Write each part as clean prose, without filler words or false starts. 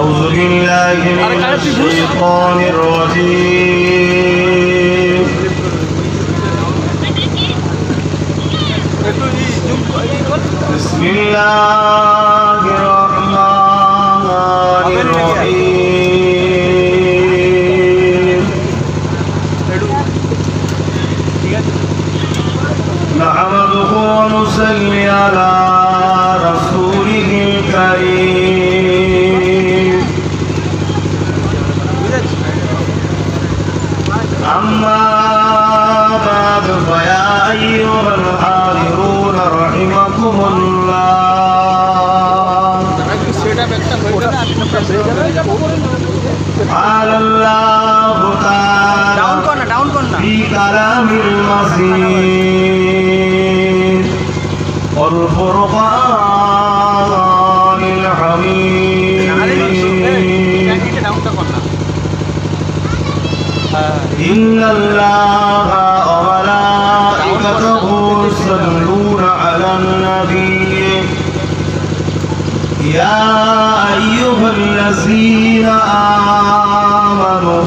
أعوذ بالله من الشيطان الرجيم بسم الله الرحمن الرحيم نحمده ونصلي على رسوله الكريم أما بعد فيا أيها الحاضرون رحمكم الله قال الله تعالى في كلام المجيد والفرقان الحميد إن الله وملائكته يصلون على النبي يا أيها الذين آمنوا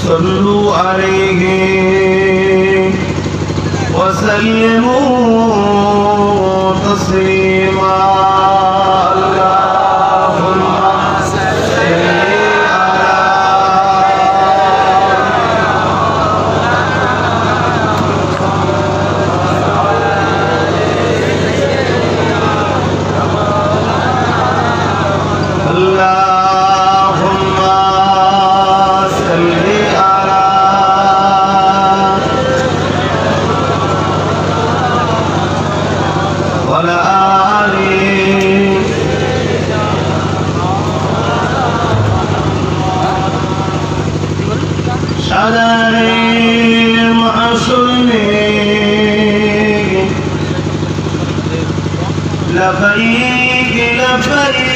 صلوا عليه وسلموا تسليما لبيك لبيك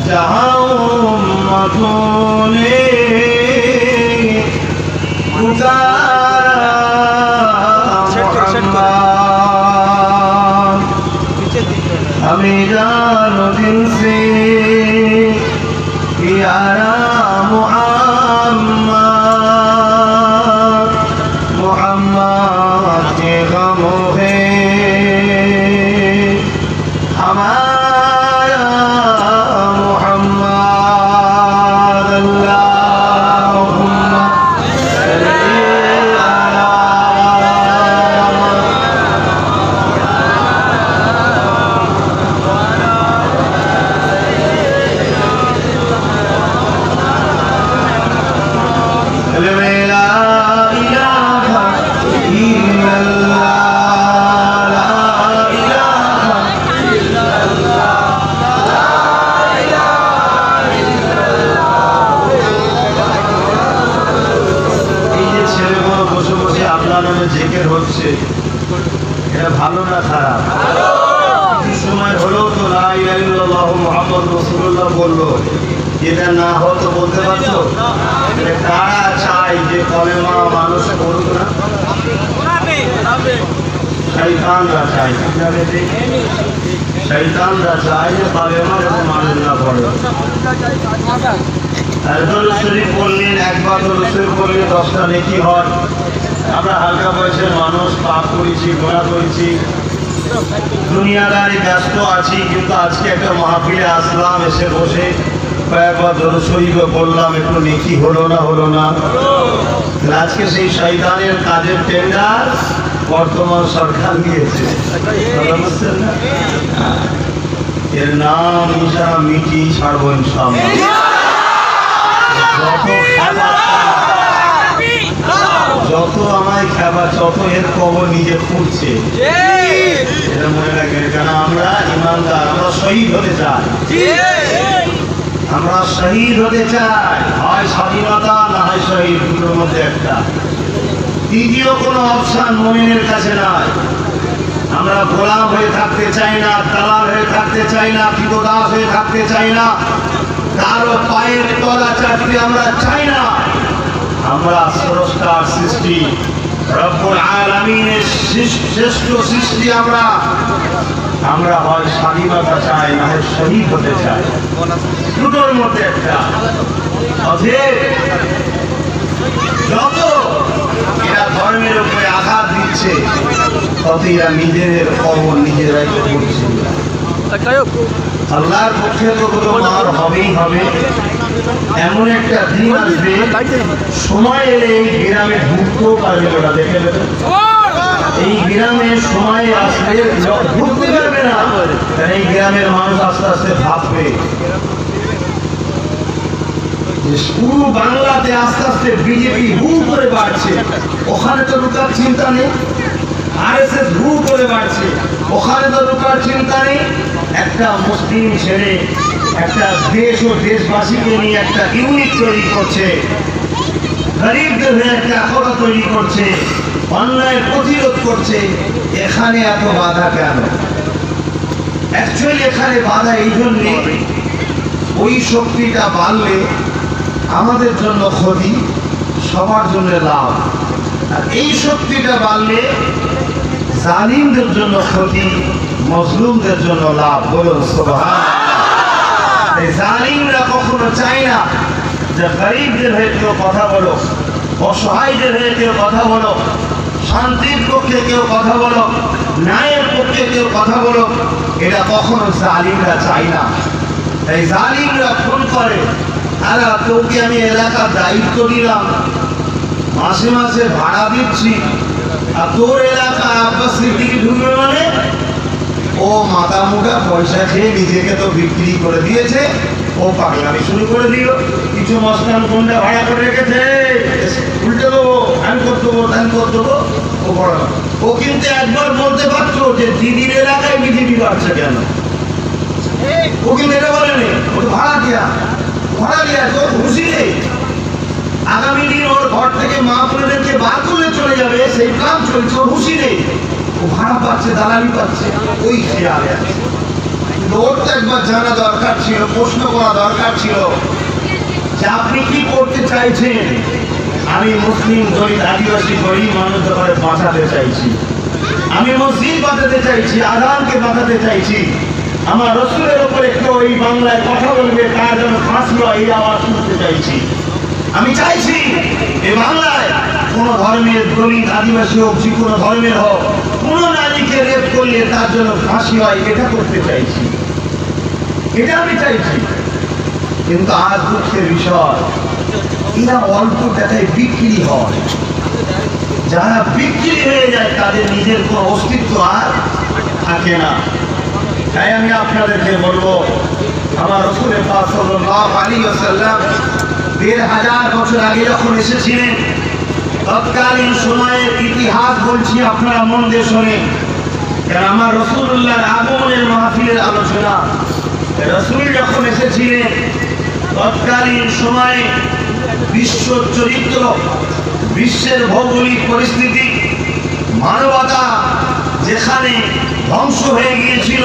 جہاں امتوں نے گزارا محمد ہمیں جان و دل سے پیارا محمد محمد کے غموں ہے জিকির হচ্ছে এটা ভালো না খারাপ? কিছু সময় হলেও তো লা ইলাহা ইল্লাল্লাহু মুহাম্মাদুর রাসূলুল্লাহ বললো, এটা না হতো বলতে পারতো? কারা চাই যে কলেমা মানুষ বলুক না? শয়তানরা চায়, শয়তানরা চায় যে কলেমা যাতে মানুষ না পড়ে। দরুদ শরীফ পড়লেন, একবার দরুদ শরীফ পড়লে 10টা নেকি হয়। আমরা হালকা বয়সের মানুষ, পাপ করেছি, গুনাহ করেছি, দুনিয়াদারি ব্যস্ত আছি, কিন্তু আজকে একটা মাহফিলে আসলাম, এসে বসে কয়েকবার দরুদ শরীফ বললাম, একটু নেকি হলো না? হলো না? আজকে সেই শয়তানের কাজের টেন্ডার বর্তমান সরকার দিয়েছে। এর নাম ইনশাআল্লাহ মিটি ছাড়বো ইনশাআল্লাহ। যত আমায় খাবা যত এর কবর নিজে খুঁজছে, এটা মনে রাখবেন। কেন আমরা ইমানদার, আমরা শহীদ হতে চাই, আমরা শহীদ হতে চাই। হয় স্বাধীনতা না হয় শহীদ, দুটোর মধ্যে একটা। দ্বিতীয় কোনো অপশন মুমিনের কাছে নাই। আমরা গোলাম হয়ে থাকতে চাই না, দালাল হয়ে থাকতে চাই না, কৃতদাস হয়ে থাকতে চাই না, কারো পায়ের তলা চাটতে আমরা চাই না। আমরা স্রষ্টার সৃষ্টি, রব্বুল আলামিনের শ্রেষ্ঠ সৃষ্টি আমরা হয় স্বাধীনতা চাই, না হয় শহীদ হতে চাই, দুটোর মধ্যে একটা। অতএব যত এরা ধর্মের উপরে আঘাত দিচ্ছে, তত এরা নিজেদের কবর নিজেরাই করছে। আল্লাহর পক্ষে তো কোনো মার হবেই হবে। এমন একটা দিন আসবে, সময় এলে এই গ্রামে ঢুকতেও পারবে ওরা, দেখে নেবে এই গ্রামে সময় আসলে ঢুকতে পারবে না। এই গ্রামের মানুষ আস্তে আস্তে ভাববে পুরো বাংলাতে আস্তে আস্তে বিজেপি হু করে বাড়ছে, ওখানে তো রুকার চিন্তা নেই। আরএসএস হু করে বাড়ছে, ওখানে তো রুকার চিন্তা নেই। একটা মুসলিম ছেড়ে একটা দেশ ও দেশবাসীকে নিয়ে একটা ইউনিট তৈরি করছে, গরিবদের হয়ে একটা আখড়া তৈরি করছে, অন্যায় প্রতিরোধ করছে। এখানে এত বাধা কেন? অ্যাকচুয়ালি এখানে বাধা এই জন্যে, ওই শক্তিটা বাড়লে আমাদের জন্য ক্ষতি, সবার জন্য লাভ। আর এই শক্তিটা বাড়লে জালিমদের জন্য ক্ষতি, মজলুমদের জন্য লাভ। বলুন সুবহানাল্লাহ। এই জালিমরা কখনো চায় না যে গরিবদের হয়ে কেউ কথা বলো, অসহায়দের হয়ে কেউ কথা বলো, শান্তির পক্ষে কেউ কথা বলো, ন্যায়ের পক্ষে কেউ কথা বলো। এটা কখনো জালিমরা চায় না। এই জালিমরা ফোন করে, আর তোকে আমি এলাকার দায়িত্ব দিলাম, মাসে মাসে ভাড়া দিচ্ছি, আর তোর এলাকা আব্বাস সিদ্দিকী ঢুকবে মানে ও মাথা মুঠা পয়সা খেয়ে নিজেকে তো বিক্রি করে দিয়েছে, ও পাগলামি শুরু করে দিল। কিছু মস্তান কোনটা ভাড়া করে রেখেছে, উল্টে দেবো, আমি করতে দেবো, ধ্যান করতে দেবো। ও বড় ও কিন্তু একবার বলতে পারতো যে দিদির এলাকায় বিজেপি বাড়ছে কেন, ও কিন্তু এটা বলেনি। ও তো ভাড়া দিয়া তোর খুশি নেই। আগামী দিন ওর ঘর থেকে মা বোনেদেরকে বার করলে চলে যাবে, সেই প্ল্যান চলছে, ওর খুশি নেই। ও ভাড়া পাচ্ছে, দালালি পাচ্ছে, ওই খেয়ালে আছে। ওর তো একবার জানা দরকার ছিল, প্রশ্ন করা দরকার ছিল যে আপনি কি করতে চাইছেন। আমি মুসলিম দলিত আদিবাসী গরিব মানুষদের ঘরে বাঁচাতে চাইছি, আমি মসজিদ বাঁচাতে চাইছি, আযানকে বাঁচাতে চাইছি। আমার রসুলের ওপরে কেউ এই বাংলায় কথা বলবে, তার যেন ফাঁসি হয়, এই আওয়াজ শুনতে চাইছি। আমি চাইছি এই বাংলায় কোন ধর্মের দলিত আদিবাসী হোক, যে কোনো ধর্মের হোক, কোন নারীকে রেপ করলে তার জন্য ফাঁসি হয়, এটা করতে চাইছি, এটা আমি চাইছি। কিন্তু আজ দুঃখের বিষয়, এরা অল্প টাকায় বিক্রি হয়। যারা বিক্রি হয়ে যায় তাদের নিজের কোনো অস্তিত্ব আর থাকে না। তাই আমি আপনাদেরকে বলবো, আমার রাসূল পাক সাল্লাল্লাহু আলাইহি ওয়াসাল্লাম ১৫০০ বছর আগে যখন এসেছিলেন, তৎকালীন সময়ের ইতিহাস বলছি, আপনারা মন দিয়ে শোনেন। কারণ আমার রাসূলুল্লাহর আগমনের মাহফিলের আলোচনা। রাসূল যখন এসেছিলেন, তৎকালীন সময়ে বিশ্ব চরিত্র, বিশ্বের ভৌগোলিক পরিস্থিতি, মানবতা যেখানে ধ্বংস হয়ে গিয়েছিল,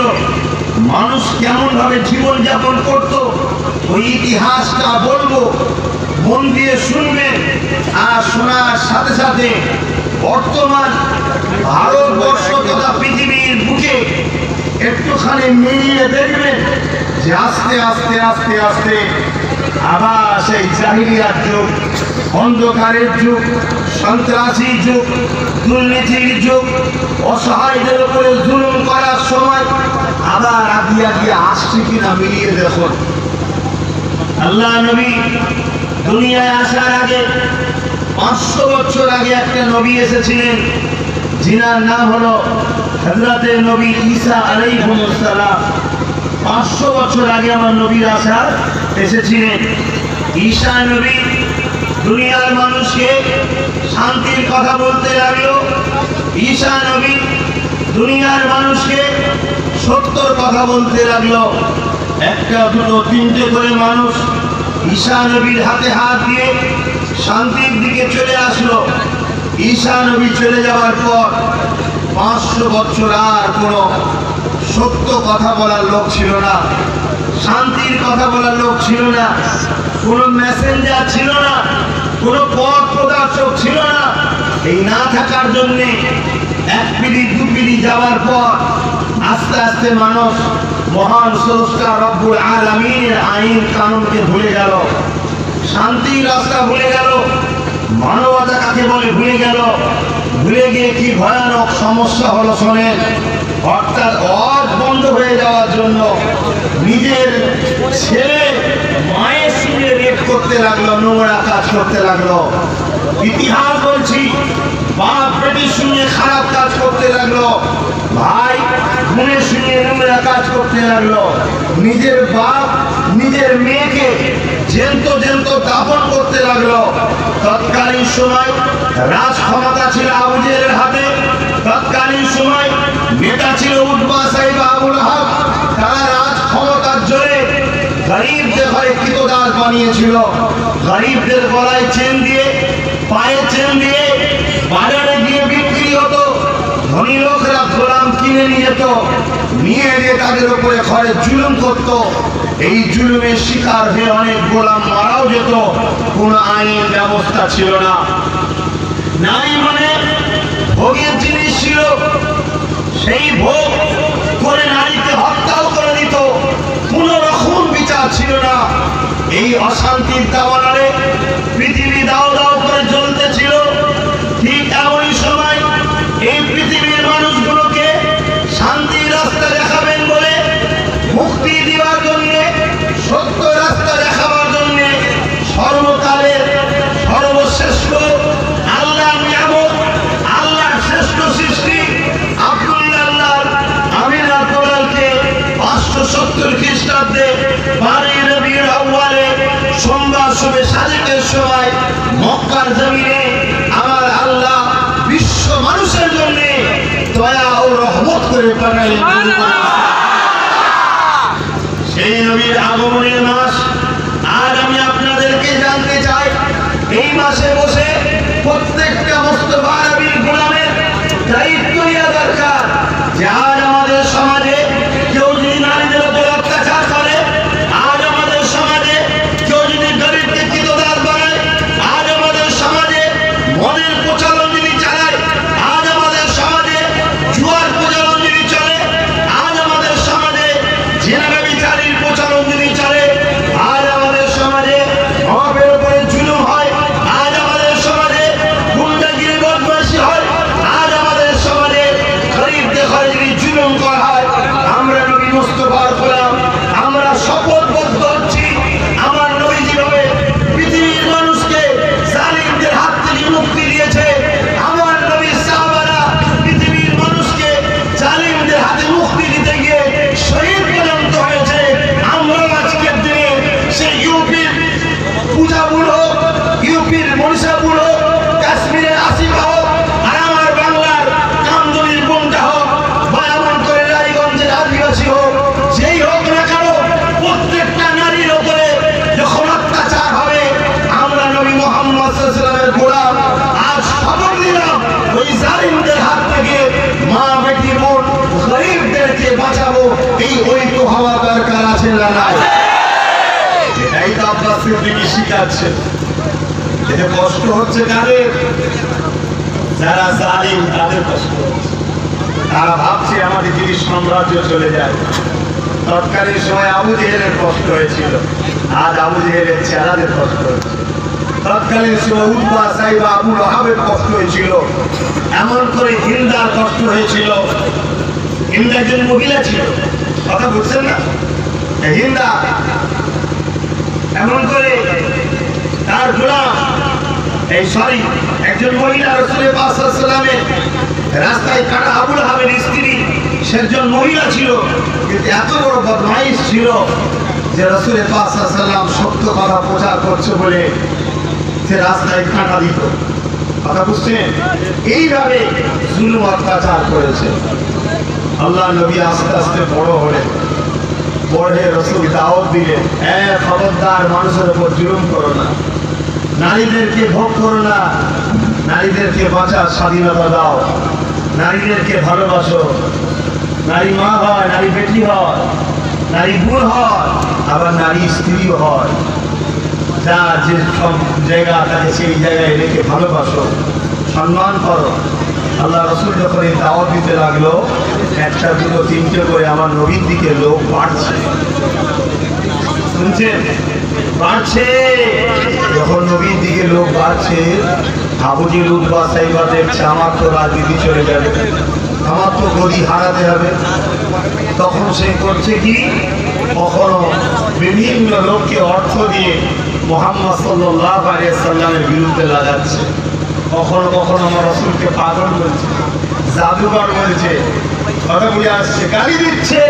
মানুষ কেমন ভাবে জীবনযাপন করত, ওই ইতিহাসটা বলবো, মন দিয়ে শুনবেন। আর শোনার সাথে সাথে বর্তমান ভারতবর্ষ তথা পৃথিবীর বুকে একটুখানি মিলিয়ে দেখবেন যে আস্তে আস্তে আস্তে আস্তে আবার সেই জাহিলিয়াত যুগ, অন্ধকারের যুগ, সন্ত্রাসী যুগ, দুর্নীতির যুগ, অসহায়দের উপরে জুলুম করার সময় আবার আগিয়ে আগিয়ে আসছে কিনা মিলিয়ে দেখুন। আল্লাহ নবী দুনিয়ায় আসার আগে 500 বছর আগে একটা নবী এসেছিলেন, যিনার নাম হলো হযরতে নবী ঈসা আলাইহিস সালাম। 500 বছর আগে আমার নবীর আসার এসেছিলেন। ঈসা নবী দুনিয়ার মানুষকে শান্তির কথা বলতে লাগলো। ঈসা নবী দুনিয়ার মানুষকে সত্যর কথা বলতে লাগলো। একটা দুটো তিনটে করে মানুষ ঈসা নবীর হাতে হাত দিয়ে শান্তির দিকে চলে আসলো। ঈসা নবী চলে যাওয়ার পর 500 বছর আর কোনো সত্য কথা বলার লোক ছিল না, শান্তির কথা বলার লোক ছিল না, কোনো মেসেঞ্জার ছিল না, কোনো পথ প্রদর্শক ছিল না। এই না থাকার জন্যে এক পিঁড়ি দু পিঁড়ি যাওয়ার পর আস্তে আস্তে মানুষ মহান স্রষ্টা রব্বুল আলামিনের আইন কানুনকে ভুলে গেল, শান্তির রাস্তা ভুলে গেল, মানবতা কাকে বলে ভুলে গেল। ভুলে গিয়ে কি ভয়ানক সমস্যা হলো শোনেন। অর্থাৎ হজ বন্ধ হয়ে যাওয়ার জন্য নিজের ছেলে মায়ের সঙ্গে রেপ করতে লাগলো, নোংরা কাজ করতে লাগলো। ইতিহাস বলছি, বাপ বেটির সঙ্গে খারাপ কাজ করতে লাগলো, ভাই বোনের সঙ্গে নোংরা কাজ করতে লাগলো। নিজের বাপ নিজের মেয়েকে জ্যান্ত জ্যান্ত দাফন করতে লাগলো। তৎকালীন সময় রাজ ক্ষমতা ছিল আবু জেহেলের হাতে, তৎকালীন সময় নেতা ছিল উতবা সাইবা আবু লাহাব। তারা রাজ ক্ষমতার জোরে গরিবদের ঘরে কৃতদাস বানিয়েছিল। গরিবদের গলায় চেন দিয়ে, পায়ে চেন দিয়ে বাজারে গিয়ে বিক্রি হতো। ধনী লোকরা গোলাম কিনে নিয়ে যেত, নিয়ে গিয়ে তাদের উপরে ঘরে জুলুম করত। এই জুলুমের শিকার হয়ে অনেক গোলাম মারাও যেত। কোন আইন ব্যবস্থা ছিল না, নাই মানে ভোগের জিনিস ছিল, সেই ভোগ করে নারীকে হত্যাও করে দিত। কোন রকম বিচার ছিল না। এই অশান্তির দাওয়ালে পৃথিবী দাও দাও করে জ্বলতেছিল। ঠিক এমনই সময় এই পৃথিবীর মানুষগুলোকে শান্তির রাস্তা দেখাবেন বলে, মুক্তি দেওয়ার জন্য, সত্য রাস্তা দেখাবার জন্য সর্বকালের সর্বশ্রেষ্ঠ আল্লাহ নিয়ামত, আল্লাহর শ্রেষ্ঠ সৃষ্টি আব্দুল্লাহ আমিনা কোরআনকে 570 খ্রিস্টাব্দে 12 রবিউল আউয়ালে সোমবার শুভে সাদেকের সময় মক্কার জমিনে আমার আল্লাহ বিশ্ব মানুষের জন্য দয়া ও রহমত করে পাঠালেন। সেই নবীর আগমনের মাস আজ আমি আপনাদেরকে জানতে চাই। এই মাসে বসে প্রত্যেকটা মুস্তাফা নবীর গোলামের দায়িত্ব নেওয়া দরকার যে আজ আমাদের সমাজে কেউ যদি নারীদের উপর অত্যাচার করে, আজ আমাদের সমাজে কেউ যদি গরিবকে কৃতদাস বানায়, আজ আমাদের সমাজে মদের প্রচলন যদি চালায়, আজ আমাদের সমাজে জুয়ার প্রচলন যদি চলে, আজ আমাদের সমাজে জেনাবে বিচারের প্রচলন যদি চলে, আজ আমাদের সমাজে মহাবের উপরে জুলুম হয়, আজ আমাদের সমাজে গুন্ডাগিরি বদমাইশি হয়, আজ আমাদের সমাজে গরিবদের ঘরে যদি জুলুম করা হয়, আমরা নবী মুস্তাফার গোলাম, আমরা শপথবদ্ধ হচ্ছি আমার নবী যেভাবে পৃথিবীর মানুষকে জালিমদের হাত থেকে মুক্তি দিয়েছে, আমার নবী সাহাবারা পৃথিবীর মানুষকে জালিমদের হাতে মুক্তি দিতে গিয়ে শহীদ পর্যন্ত হয়েছে। আমরা আজকের দিনে সেই ইউপির পূজাপুর হোক, ইউপির মনীষাপুর হোক, কাশ্মীরের আসিফা হোক, আর আমার বাংলার কামদুনির বোনটা হোক, বা এমন করে রায়গঞ্জের আদিবাসী হোক, যেই হোক না কেন, প্রত্যেকটা নারীর উপরে যখন অত্যাচার হবে, আমরা নবী মুহাম্মদ সাল্লাল্লাহু আলাইহি ওয়াসাল্লামের গোলাম আজ খবর দিলাম ওই জালিমদের হাত থেকে মা বেটি বোন গরিবদেরকে বাঁচাবো। এই ঐক্য হওয়া দরকার আছে না নাই? এটাই তো আব্বাস সিদ্দিকী শিখাচ্ছে। এতে কষ্ট হচ্ছে কাদের? যারা জালিম, তাদের কষ্ট হচ্ছে। তারা ভাবছে আমাদের যদি সাম্রাজ্য চলে যায়। তৎকালীন সময় আবু জেহেলের কষ্ট হয়েছিল, আজ আবু জেহেলের চেহারাদের কষ্ট হচ্ছে। তৎকালীন সময় উতবা সাইবা আবু লাহাবের কষ্ট হয়েছিল, এমন করে হিন্দার কষ্ট হয়েছিল। হিন্দা একজন মহিলা ছিল, কথা বুঝছেন না? হিন্দা এমন করে তার গোলাম, একজন মহিলা রাসূলের পাক সাল্লাল্লাহু আলাইহি ওয়াসাল্লামের রাস্তায় কাটা আবু লাহাবের স্ত্রী, সেজন মহিলা ছিল, কিন্তু এত বড় বদমাইশ ছিল যে রাসূলের পাক সাল্লাল্লাহু আলাইহি ওয়াসাল্লাম সত্য কথা প্রচার করছে বলে সে রাস্তায় কাটা দিত। কথা বুঝছেন? এইভাবে জুলুম অত্যাচার করেছে। আল্লাহ নবী আস্তে আস্তে বড় হলেন, বড়ে রাসূল দাওয়াত দিলেন, খবরদার মানুষের উপর জুলুম করো না, নারীদেরকে ভোগ করো না, নারীদেরকে বাঁচার স্বাধীনতা দাও, নারীদেরকে ভালোবাসো। নারী মা হয়, নারী বেটি হয়, নারী বোন হয়, আবার নারী স্ত্রীও হয়। যার যে সব জায়গা থাকে সেই জায়গায় রেখে ভালোবাসো। সম্মান করো। আল্লাহ রসুল যখন এই দাওয়াত দিতে লাগলো, একটা দুটো তিনটে করে আমার নবীর দিকে লোক বাড়ছে, শুনছেন, বাড়ছে। যখন নবীর দিকে লোক বাড়ছে, আবু জেহেল উতবা সাইবা দেখছে আমার তো রাজনীতি চলে যাবে, আমার তো গদি হারাতে হবে। তখন সে করছে কি, কখনো বিভিন্ন লোককে অর্থ দিয়ে মুহাম্মদ সাল্লাল্লাহু আলাইহি সাল্লামের বিরুদ্ধে লাগাচ্ছে, কখনো কখনো আমার রসুলকে পাগল বলছে, জাদুকর বলছে, কথা বুঝে আসছে, গালি দিচ্ছে।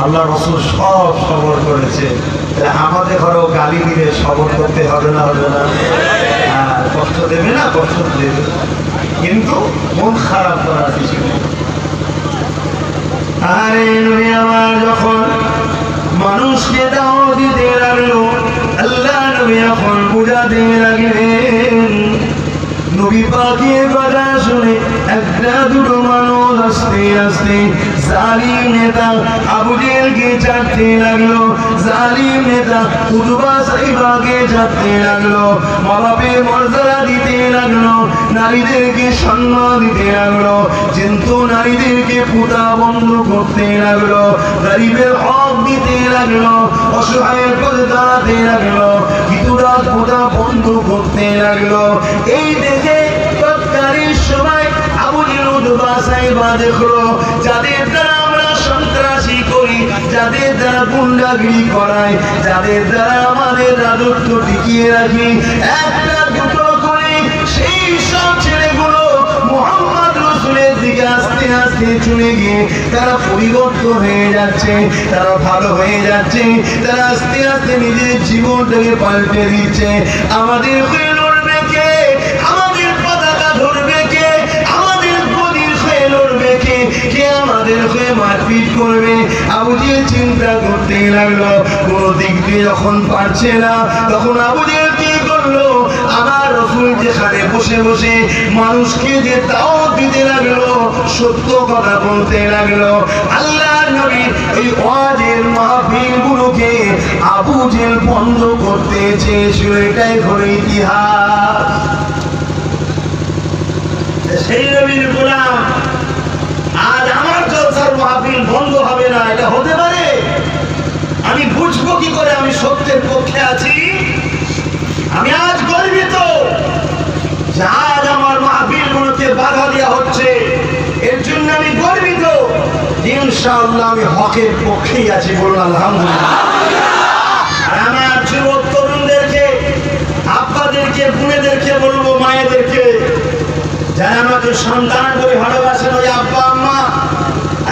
আল্লাহ রসুল সব সবর করেছে। আমাদের ঘরেও গালি দিলে সবর করতে হবে না, হবে না? কষ্ট দেবে না, কষ্ট দেবে, কিন্তু মন খারাপ করার কিছু নেই। আরে নবী আমার যখন মানুষকে দাওয়াত দিতে লাগলো, আল্লাহ নবী এখন বুঝাতে লাগলেন। নবী পাকের কথা শুনে একটা দুটো মানুষ আস্তে আস্তে জালিম নেতা আবু জেহেলকে ছাড়তে লাগলো, জালিম নেতা উতবা সাইবাকে ছাড়তে লাগলো, মা বাপের মর্যাদা দিতে লাগলো, নারীদেরকে সম্মান দিতে লাগলো, কিন্তু নারীদেরকে পুতা বন্ধ করতে লাগলো, গরিবের হক দিতে লাগলো, অসহায়ের পথে দাঁড়াতে লাগলো, ভিতুরা পুতা বন্ধ করতে লাগলো। এই দেখে তৎকালীন সময় আবু জেহেল উতবা সাইবা দেখলো, যাদের দ্বারা আমরা সন্ত্রাসী করি, যাদের দ্বারা গুন্ডাগিরি করাই, যাদের দ্বারা আমাদের রাজত্ব টিকিয়ে রাখি, একটা দুটো করে সেই সব ছেলেগুলো মুহাম্মদ রাসূলের দিকে আস্তে আস্তে চলে গিয়ে তারা পরিবর্তন হয়ে যাচ্ছে, তারা ভালো হয়ে যাচ্ছে, তারা আস্তে আস্তে নিজের জীবনটাকে পাল্টে দিচ্ছে। আমাদের হয়ে লড়বে কে? আমাদের পতাকা ধরবে কে? আমাদের গদির হয়ে লড়বে কে? কে আমাদের হয়ে মারপিট করবে? আবু জেহেল চিন্তা করতে লাগলো। কোন দিক দিয়ে যখন পারছে না, তখন আবু জেহেল কি করলো, আমার রাসূল যেখানে বসে বসে মানুষকে যে দাওয়াত দিতে লাগলো, সত্য কথা বলতে লাগলো, আল্লাহর নবী এই ওয়াজের মাহফিলগুলোকে আবু জেহেল বন্ধ করতে চেয়েছিল। এটাই হলো ইতিহাস। সেই নবীর গোলাম আজ আমার জলসার মাহফিল বন্ধ হবে না, এটা হতে পারে? আমি বুঝবো কি করে আমি সত্যের পক্ষে আছি? আমি আজ গর্বিত যে আজ আমার মাহফিলগুলোকে বাধা দেওয়া হচ্ছে, এর জন্য আমি গর্বিত। ইনশাআল্লাহ আমি হকের পক্ষেই আছি, বলুন আলহামদুলিল্লাহ। আর আমার যুবক তরুণদেরকে, আব্বাদেরকে, বোনেদেরকে বলবো, মায়েদেরকে, যারা আমাকে সন্তান বলে ভালোবাসেন ওই আব্বা আম্মা,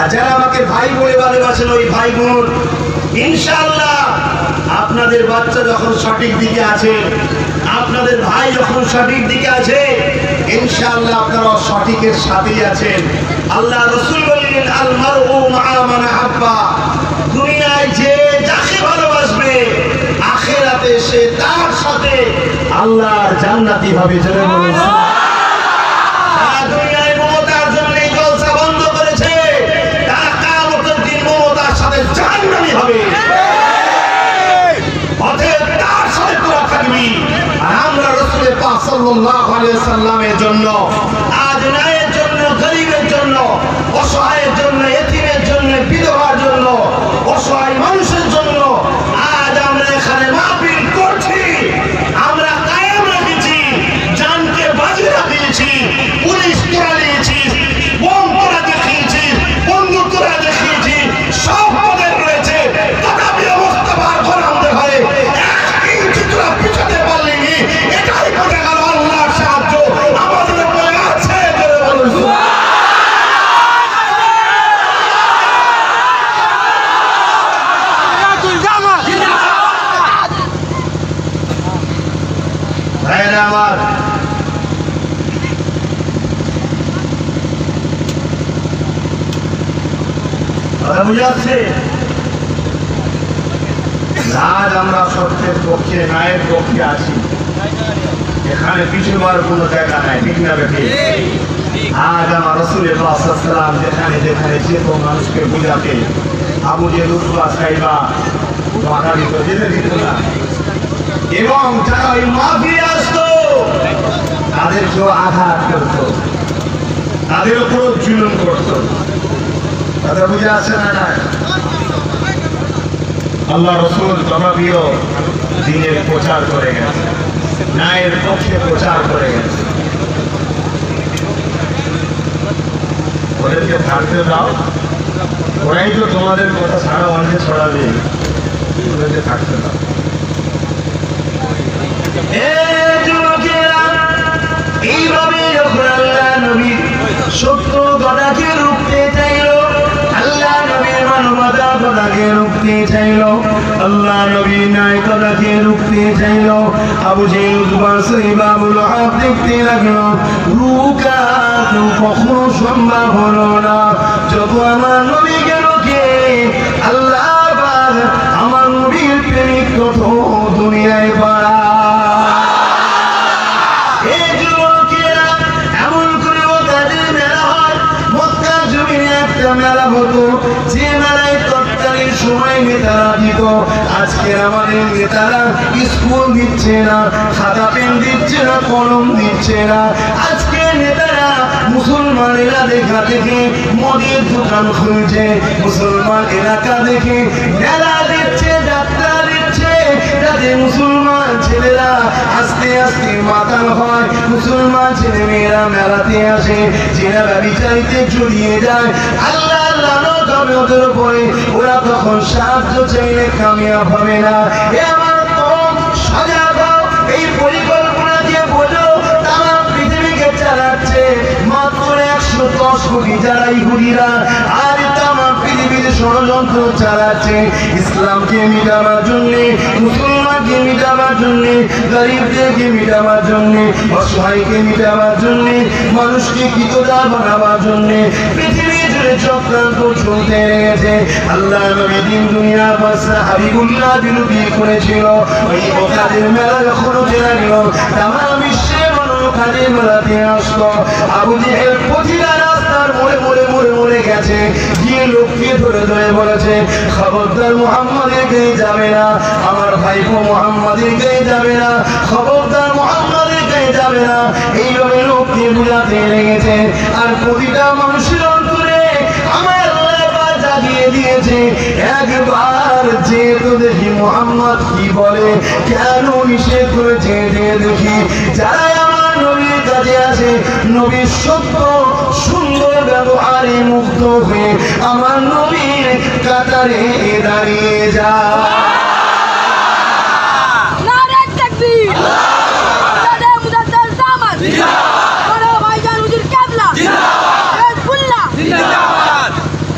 আর যারা আমাকে ভাই বলে ভালোবাসেন ওই ভাই বোন, ইনশাআল্লাহ আপনাদের বাচ্চা যখন সঠিক দিকে আছে, আপনাদের ভাই যখন সঠিক দিকে আছে, ইনশাআল্লাহ আপনারা সঠিকের সাথেই আছেন। আল্লাহ রাসূল বলেন, আল মারউ মা মান আহাব্বা, দুনিয়ায় যে যাকে ভালোবাসবে আখিরাতে সে তার সাথে আল্লাহর জান্নাতি হবে। জোরে বলুন সুবহানাল্লাহ। দুনিয়ায় মমতার জন্য এই জলসা বন্ধ করেছে, তারা কিয়ামতের দিন মমতার সাথে জাহান্নামী হবে। অতএব তার সাথে তোরা থাকবি। আর আমরা রাসূল পাক সাল্লাল্লাহু আলাইহি সাল্লামের জন্য, আজ নায়ের জন্য, গরীবের জন্য, অসহায়ের জন্য, এতিমের জন্য, বিধবার জন্য, অসহায় মানুষের জন্য আজ আমরা এখানে মাহফিল করছি। আমরা কায়েম রেখেছি, জানকে বাজি রাখিয়েছি, পুলিশ তোরা নিয়েছি, বোম তোরা দেখিয়েছি, বন্দুক তোরা দেখিয়েছি, সব পদের রয়েছে, তথাপি মুস্তাফার গোলামদের ঘরে এক ইঞ্চি তোরা পিছাতে পারলিনি। এটাই বোঝা গেল আল্লাহর সাহায্য আমাদের উপরে আছে। আমার কথা বুঝে আসছে? আজ আমরা সত্যের পক্ষে, ন্যায়ের পক্ষে আছি, এখানে পিছুবার কোনো জায়গা নাই, ঠিক না বেঠিক? আজ আমার রাসূলের পাক সাল্লাল্লাহু আলাইহি ওয়াসাল্লাম যেখানে যেখানে যেত মানুষকে বুঝাতে, আবু জেহেল উতবা সাইবা বাধা দিত, যেতে দিত না। এবং যারা ওই মাহফিলে আসতো তাদেরকেও আঘাত করত, তাদের উপর জুলুম করত। কথা বুঝে আসে না? না, আল্লাহ রসুল জনপ্রিয় দিনের প্রচার করে গেছে, ন্যায়ের পক্ষে প্রচার করে গেছে। ওদেরকে থাকতে দাও, ওরাই তো তোমাদের কথা সারা অনেকে ছড়াবে, ওদেরকে থাকতে দাও। এইভাবে যখন আল্লাহ নবী সত্য কথাকে রুখতে চাইল, আল্লাহ নবীর মানবতা কথাকে রুখতে চাইল, আল্লাহ নবী ন্যায় কথাকে রুখতে চাইল, আবু জেহেল উতবা সাইবা আবু লাহাব দেখতে লাগলো রুকানো কখনো সম্ভব হলো না। যত আমার নবীকে রোকে আল্লাহ পাক আমার নবীর প্রেমিক তত দুনিয়ায় পাড়া। মেলা হতো, যে মেলায় তৎকালীন সময় নেতারা দিত। আজকের আমাদের নেতারা স্কুল দিচ্ছে না, খাতা পেন দিচ্ছে না, কলম দিচ্ছে না। আজকে নেতারা মুসলমান এলাকা থেকে মদের দোকান খুলছে, মুসলমান এলাকা দেখে মেলা দিচ্ছে, যাত্রা দিচ্ছে, যাতে মুসলমান ছেলেরা আস্তে আস্তে মাতাল হয়, মুসলমান ছেলে মেয়েরা মেলাতে আসে, ছেলেরা বিচারিতে জড়িয়ে যায়। আল্লাহ তবে ওদের উপরে ওরা তখন সাহায্য চাইলে কামিয়াব হবে না। আমার তো সজাগ এই পরিকল্পনা দিয়ে বোঝো, তারা পৃথিবীকে চালাচ্ছে মাত্র 110 কোটি যারা ইহুদিরা, আর তারা পৃথিবীতে ষড়যন্ত্র চালাচ্ছে ইসলামকে মিটাবার জন্য, মুসলমানকে মিটাবার জন্য, গরিবদেরকে মিটাবার জন্য, অসহায়কে মিটাবার জন্য, মানুষকে কৃতদার বানাবার জন্য পৃথিবী জুড়ে চক্রান্ত চলতে লেগেছে। আল্লাহ নবী দিন দুনিয়া বাদশা হাবিবুল্লাহ বিরোধী করেছিল। ওই ওকাদের মেলা যখন হতে লাগলো, তামাম বিশ্বে কাজে মেলাতে আসলো। আবু জেহেল প্রতিটা রাস্তার মোড়ে মোড়ে মোড়ে মোড়ে গেছে, গিয়ে লোককে ধরে ধরে বলেছে খবরদার মুহাম্মাদের গায়ে যাবে না, আমার ভাইপো মুহাম্মাদের গায়ে যাবে না, খবরদার মুহাম্মাদের গায়ে যাবে না। এইভাবে লোককে বুঝাতে লেগেছে। আর প্রতিটা মানুষের অন্তরে আমার আল্লাহ জাগিয়ে দিয়েছে, একবার যে তো দেখি মুহাম্মদ কি বলে, কেন নিষেধ করেছে যে দেখি। যারা আমার নবীর কাছে আসে, নবীর সত্য সুন্দর ব্যবহারে মুগ্ধ হয়ে আমার নবীর কাতারে দাঁড়িয়ে যায়।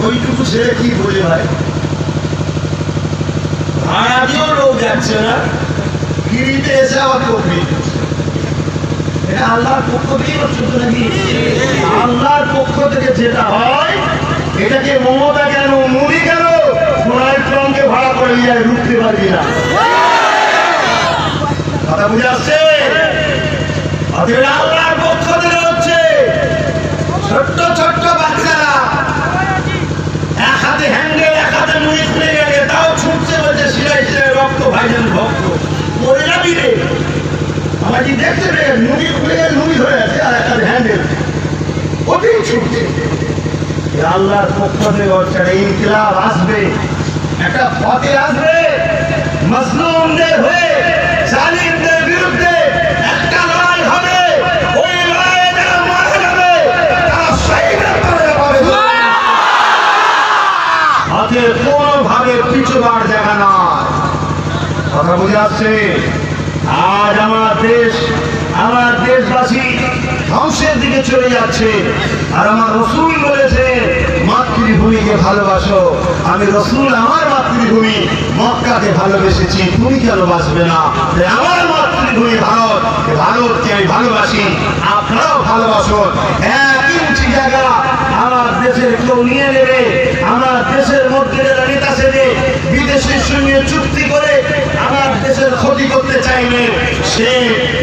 ওইটুকু ছেড়ে কি বলে ভাই, ভাড়া দিয়েও লোক যাচ্ছে না, ফিরিতে এসে আবার কমপ্লিট করছে। এটা আল্লাহর পক্ষ থেকে শুধু নাকি আল্লাহর পক্ষ থেকে যেটা হয়, এটাকে মমতা কেন, মুড়ি কেন, ডোনাল্ড ট্রাম্পকে ভাড়া করে নিয়ে যায়, রুখতে পারবি না। কথা বুঝে আসছে? আল্লাহর পক্ষ থেকে হচ্ছে ছোট্ট ছোট্ট বাচ্চারা এক হাতে হ্যান্ডেল, এক হাতে মুড়ি খুলে গেলে তাও ছুটছে, বলছে সিলাই সিলাই রক্ত ভাইজান ভক্ত মরে যাবি রে। আমার কি দেখতে রে, মুড়ি খুলে গেলে মুড়ি ধরে আছে, আর এক হাতে হ্যান্ডেল, ওতেই ছুটছে। আল্লাহর পক্ষ থেকে হচ্ছে ইনকিলাব আসবে, একটা ফতে আসবে, মজলুমদের হয়ে জালিমদের বিরুদ্ধে একটা লড়াই হবে। ওই লড়াইয়ে যারা মারা যাবে তারা শহীদের দরজা পাবে। হাতে কোনোভাবে পিছুবার জায়গা নয়। কথা বুঝে আসছে? আজ আমার দেশ, আমার দেশবাসী ধ্বংসের দিকে চলে যাচ্ছে। আর আমার রসুল বলেছে মাতৃভূমিকে ভালোবাসো। আমি রসুল আমার মাতৃভূমি মক্কাকে ভালোবেসেছি, তুমি কেন বাসবে না? আমার মাতৃভূমি ভারত, ভারতকে আমি ভালোবাসি, আপনারাও ভালোবাসুন। 1 ইঞ্চি জায়গা আমার দেশের কেউ নিয়ে নেবে, আমার দেশের মধ্যে যারা নেতা সেজে বিদেশের সঙ্গে চুক্তি করে আমার দেশের ক্ষতি করতে চাইবে, সে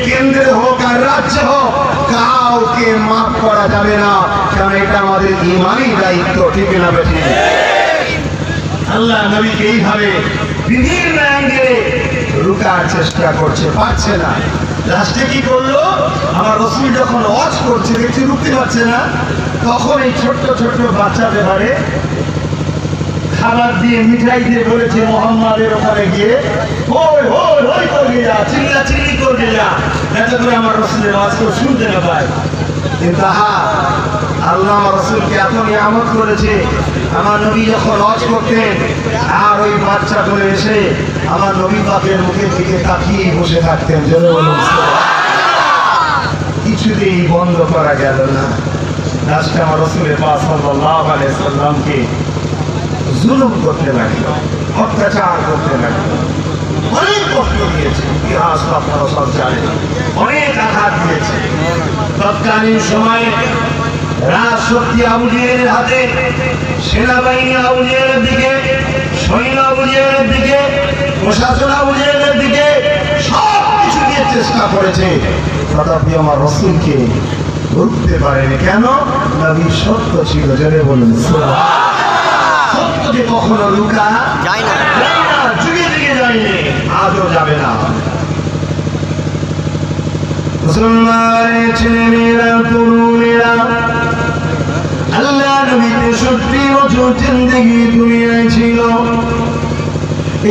কেন্দ্রে হোক আর রাজ্য হোক, কাউকে মাফ করা যাবে না। কারণ এটা আমাদের ইমানি দায়িত্ব, ঠিক না বেঠিক? আল্লাহ নবীকে এইভাবে বিভিন্ন অ্যাঙ্গেলে রুকার চেষ্টা করছে, পারছে না। লাস্টে কি করলো, আমার রসুল যখন ওয়াজ করছে দেখছি রুখতে পারছে না, তখন এই ছোট্ট ছোট্ট বাচ্চাদের ঘরে খাবার দিয়ে মিঠাই দিয়ে বলেছে মোহাম্মদের ওখানে গিয়ে ওই ওই ওই করবি না, চিল্লা চিল্লি করবি না, যাতে করে আমার রসুলের ওয়াজ কেউ শুনতে না পায়। কিন্তু আল্লাহ আমার রসুলকে এত নিয়ামত করেছে, আমার নবী যখন ওয়াজ করতেন আর ওই বাচ্চা করে এসে আমার নবী পাকের মুখের দিকে তাকিয়ে বসে থাকতেন। জোরে বলুন কিছুতেই বন্ধ করা গেল না। লাস্টে আমার রসুলের পাক সাল্লাল্লাহু আলাইহি সাল্লামকে জুলুম করতে লাগলো, অত্যাচার করতে লাগলো, অনেক কষ্ট দিয়েছে, ইতিহাস আপনারা সব জানেন, অনেক আঘাত দিয়েছে। তৎকালীন সময়ে রাজশক্তি আবু জেহেলের হাতে, সেনাবাহিনী আবু জেহেলের দিকে, সৈন্য আবু জেহেলের দিকে, প্রশাসন আবু জেহেলের দিকে, সব কিছু দিয়ে চেষ্টা করেছে, তথাপি আমার রসুলকে ধরতে পারেনি। কেন? নবী সত্য ছিল। জোরে বলুন সত্যকে কখনো লুকা যায় না, যুগে যুগে যায়নি, আজও যাবে না। মুসলমানের ছেলেমেয়েরা, তরুণেরা, আল্লাহ নবী 63 বছর জিন্দেগি দুনিয়ায় ছিল।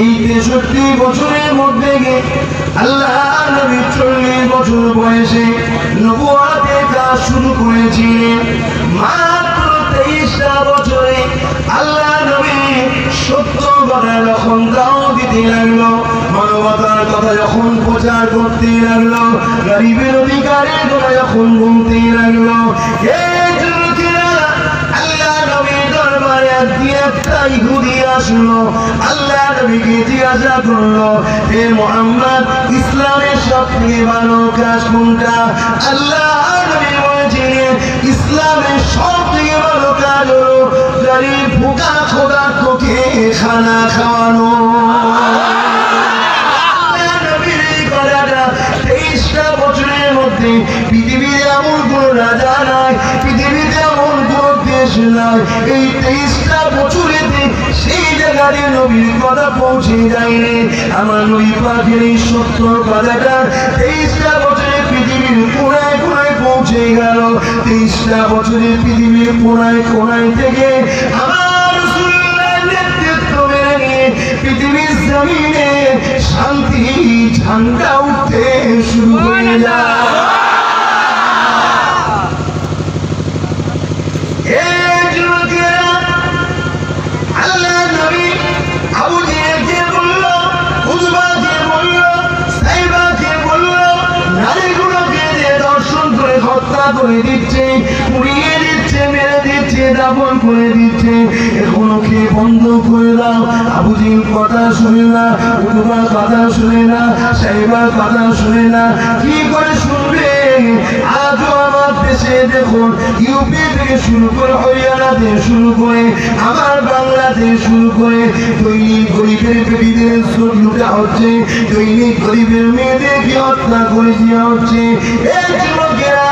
এই 63 বছরের মধ্যে আল্লাহ নবী 40 বছর বয়সে নবুয়তের কাজ শুরু করেছিলেন। মাত্র 23টা বছরে আল্লাহ নবী সত্য কথা যখন দাও দিতে লাগলো, মানবতার কথা যখন প্রচার করতে লাগলো, গরিবের অধিকারের কথা যখন বলতে লাগলো, একটা ইহুদি আসলো, আল্লাহ নবীকে জিজ্ঞাসা করলো, হে মুহাম্মদ, ইসলামের সবথেকে ভালো কাজ কোনটা? আল্লাহ নবী বলেছিলেন, ইসলামের সবথেকে ভালো কাজ হলো গরিব ভুকা খোদাকে খানা খাওয়ানো। 23টা বছরের মধ্যে পৃথিবীর এমন কোন রাজা নাই, পৃথিবীর এমন কোন দেশ নাই, এই 23টা বছরেতে সেই জায়গায় নবীর কথা পৌঁছে যায়নি। আমার নবী পাকের এই সত্য কথাটা 23টা বছরে পৃথিবীর কোনায় কোনায় পৌঁছে গেল। 23টা বছরে পৃথিবীর কোনায় কোনায় থেকে আমার রাসূলুল্লাহর নেতৃত্ব মেনে নিয়ে পৃথিবীর জমিনে শান্তি ঝান্ডা উঠতে শুরু হয়ে যায়। আল্লাহ নবী আবু জেহেলকে বলল, উতবাকে বলল, সাইবাকে বলল, নারীগুলোকে যে দর্শন করে হত্যা করে দিচ্ছে, পুড়িয়ে দিচ্ছে, মেরে দিচ্ছে, দাফন করে দিচ্ছে, এগুলোকে বন্ধ করে দাও। আবু জেহেল কথা শুনে না, উতবা কথা শুনে না, সাইবা কথা শুনে না, কি করে শুনবে? আজও আমার দেশে দেখুন, ইউপি থেকে শুরু করে হরিয়ানা থেকে শুরু করে আমার বাংলাদেশ শুরু করে দৈনিক গরিবের বেটিদের চোখ লুটা হচ্ছে, দৈনিক গরিবের মেয়েদেরকে হত্যা করে দেওয়া হচ্ছে। এই যুবকেরা,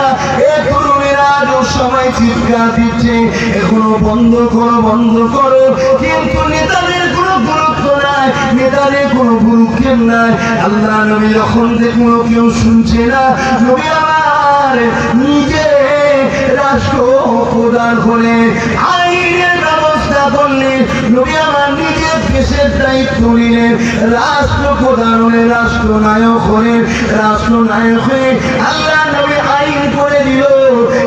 এই তরুণেরা আজও সবাই চিৎকার দিচ্ছে, এখনো বন্ধ করো, বন্ধ করো, কিন্তু নেতাদের কোনো গুরুত্ব নাই, নেতাদের কোনো গুরুত্ব নাই। আল্লাহ নবী যখন দেখুন কেউ শুনছে না, নবী আমার নিজে রাষ্ট্র প্রদান করে আইনের ব্যবস্থা করলেন, নবী আমার নিজের দেশের দায়িত্ব নিলেন, রাষ্ট্র প্রধান হলে রাষ্ট্রনায়ক হলেন, রাষ্ট্রনায়ক হয়ে আল্লাহ নবী আইন করে দিল,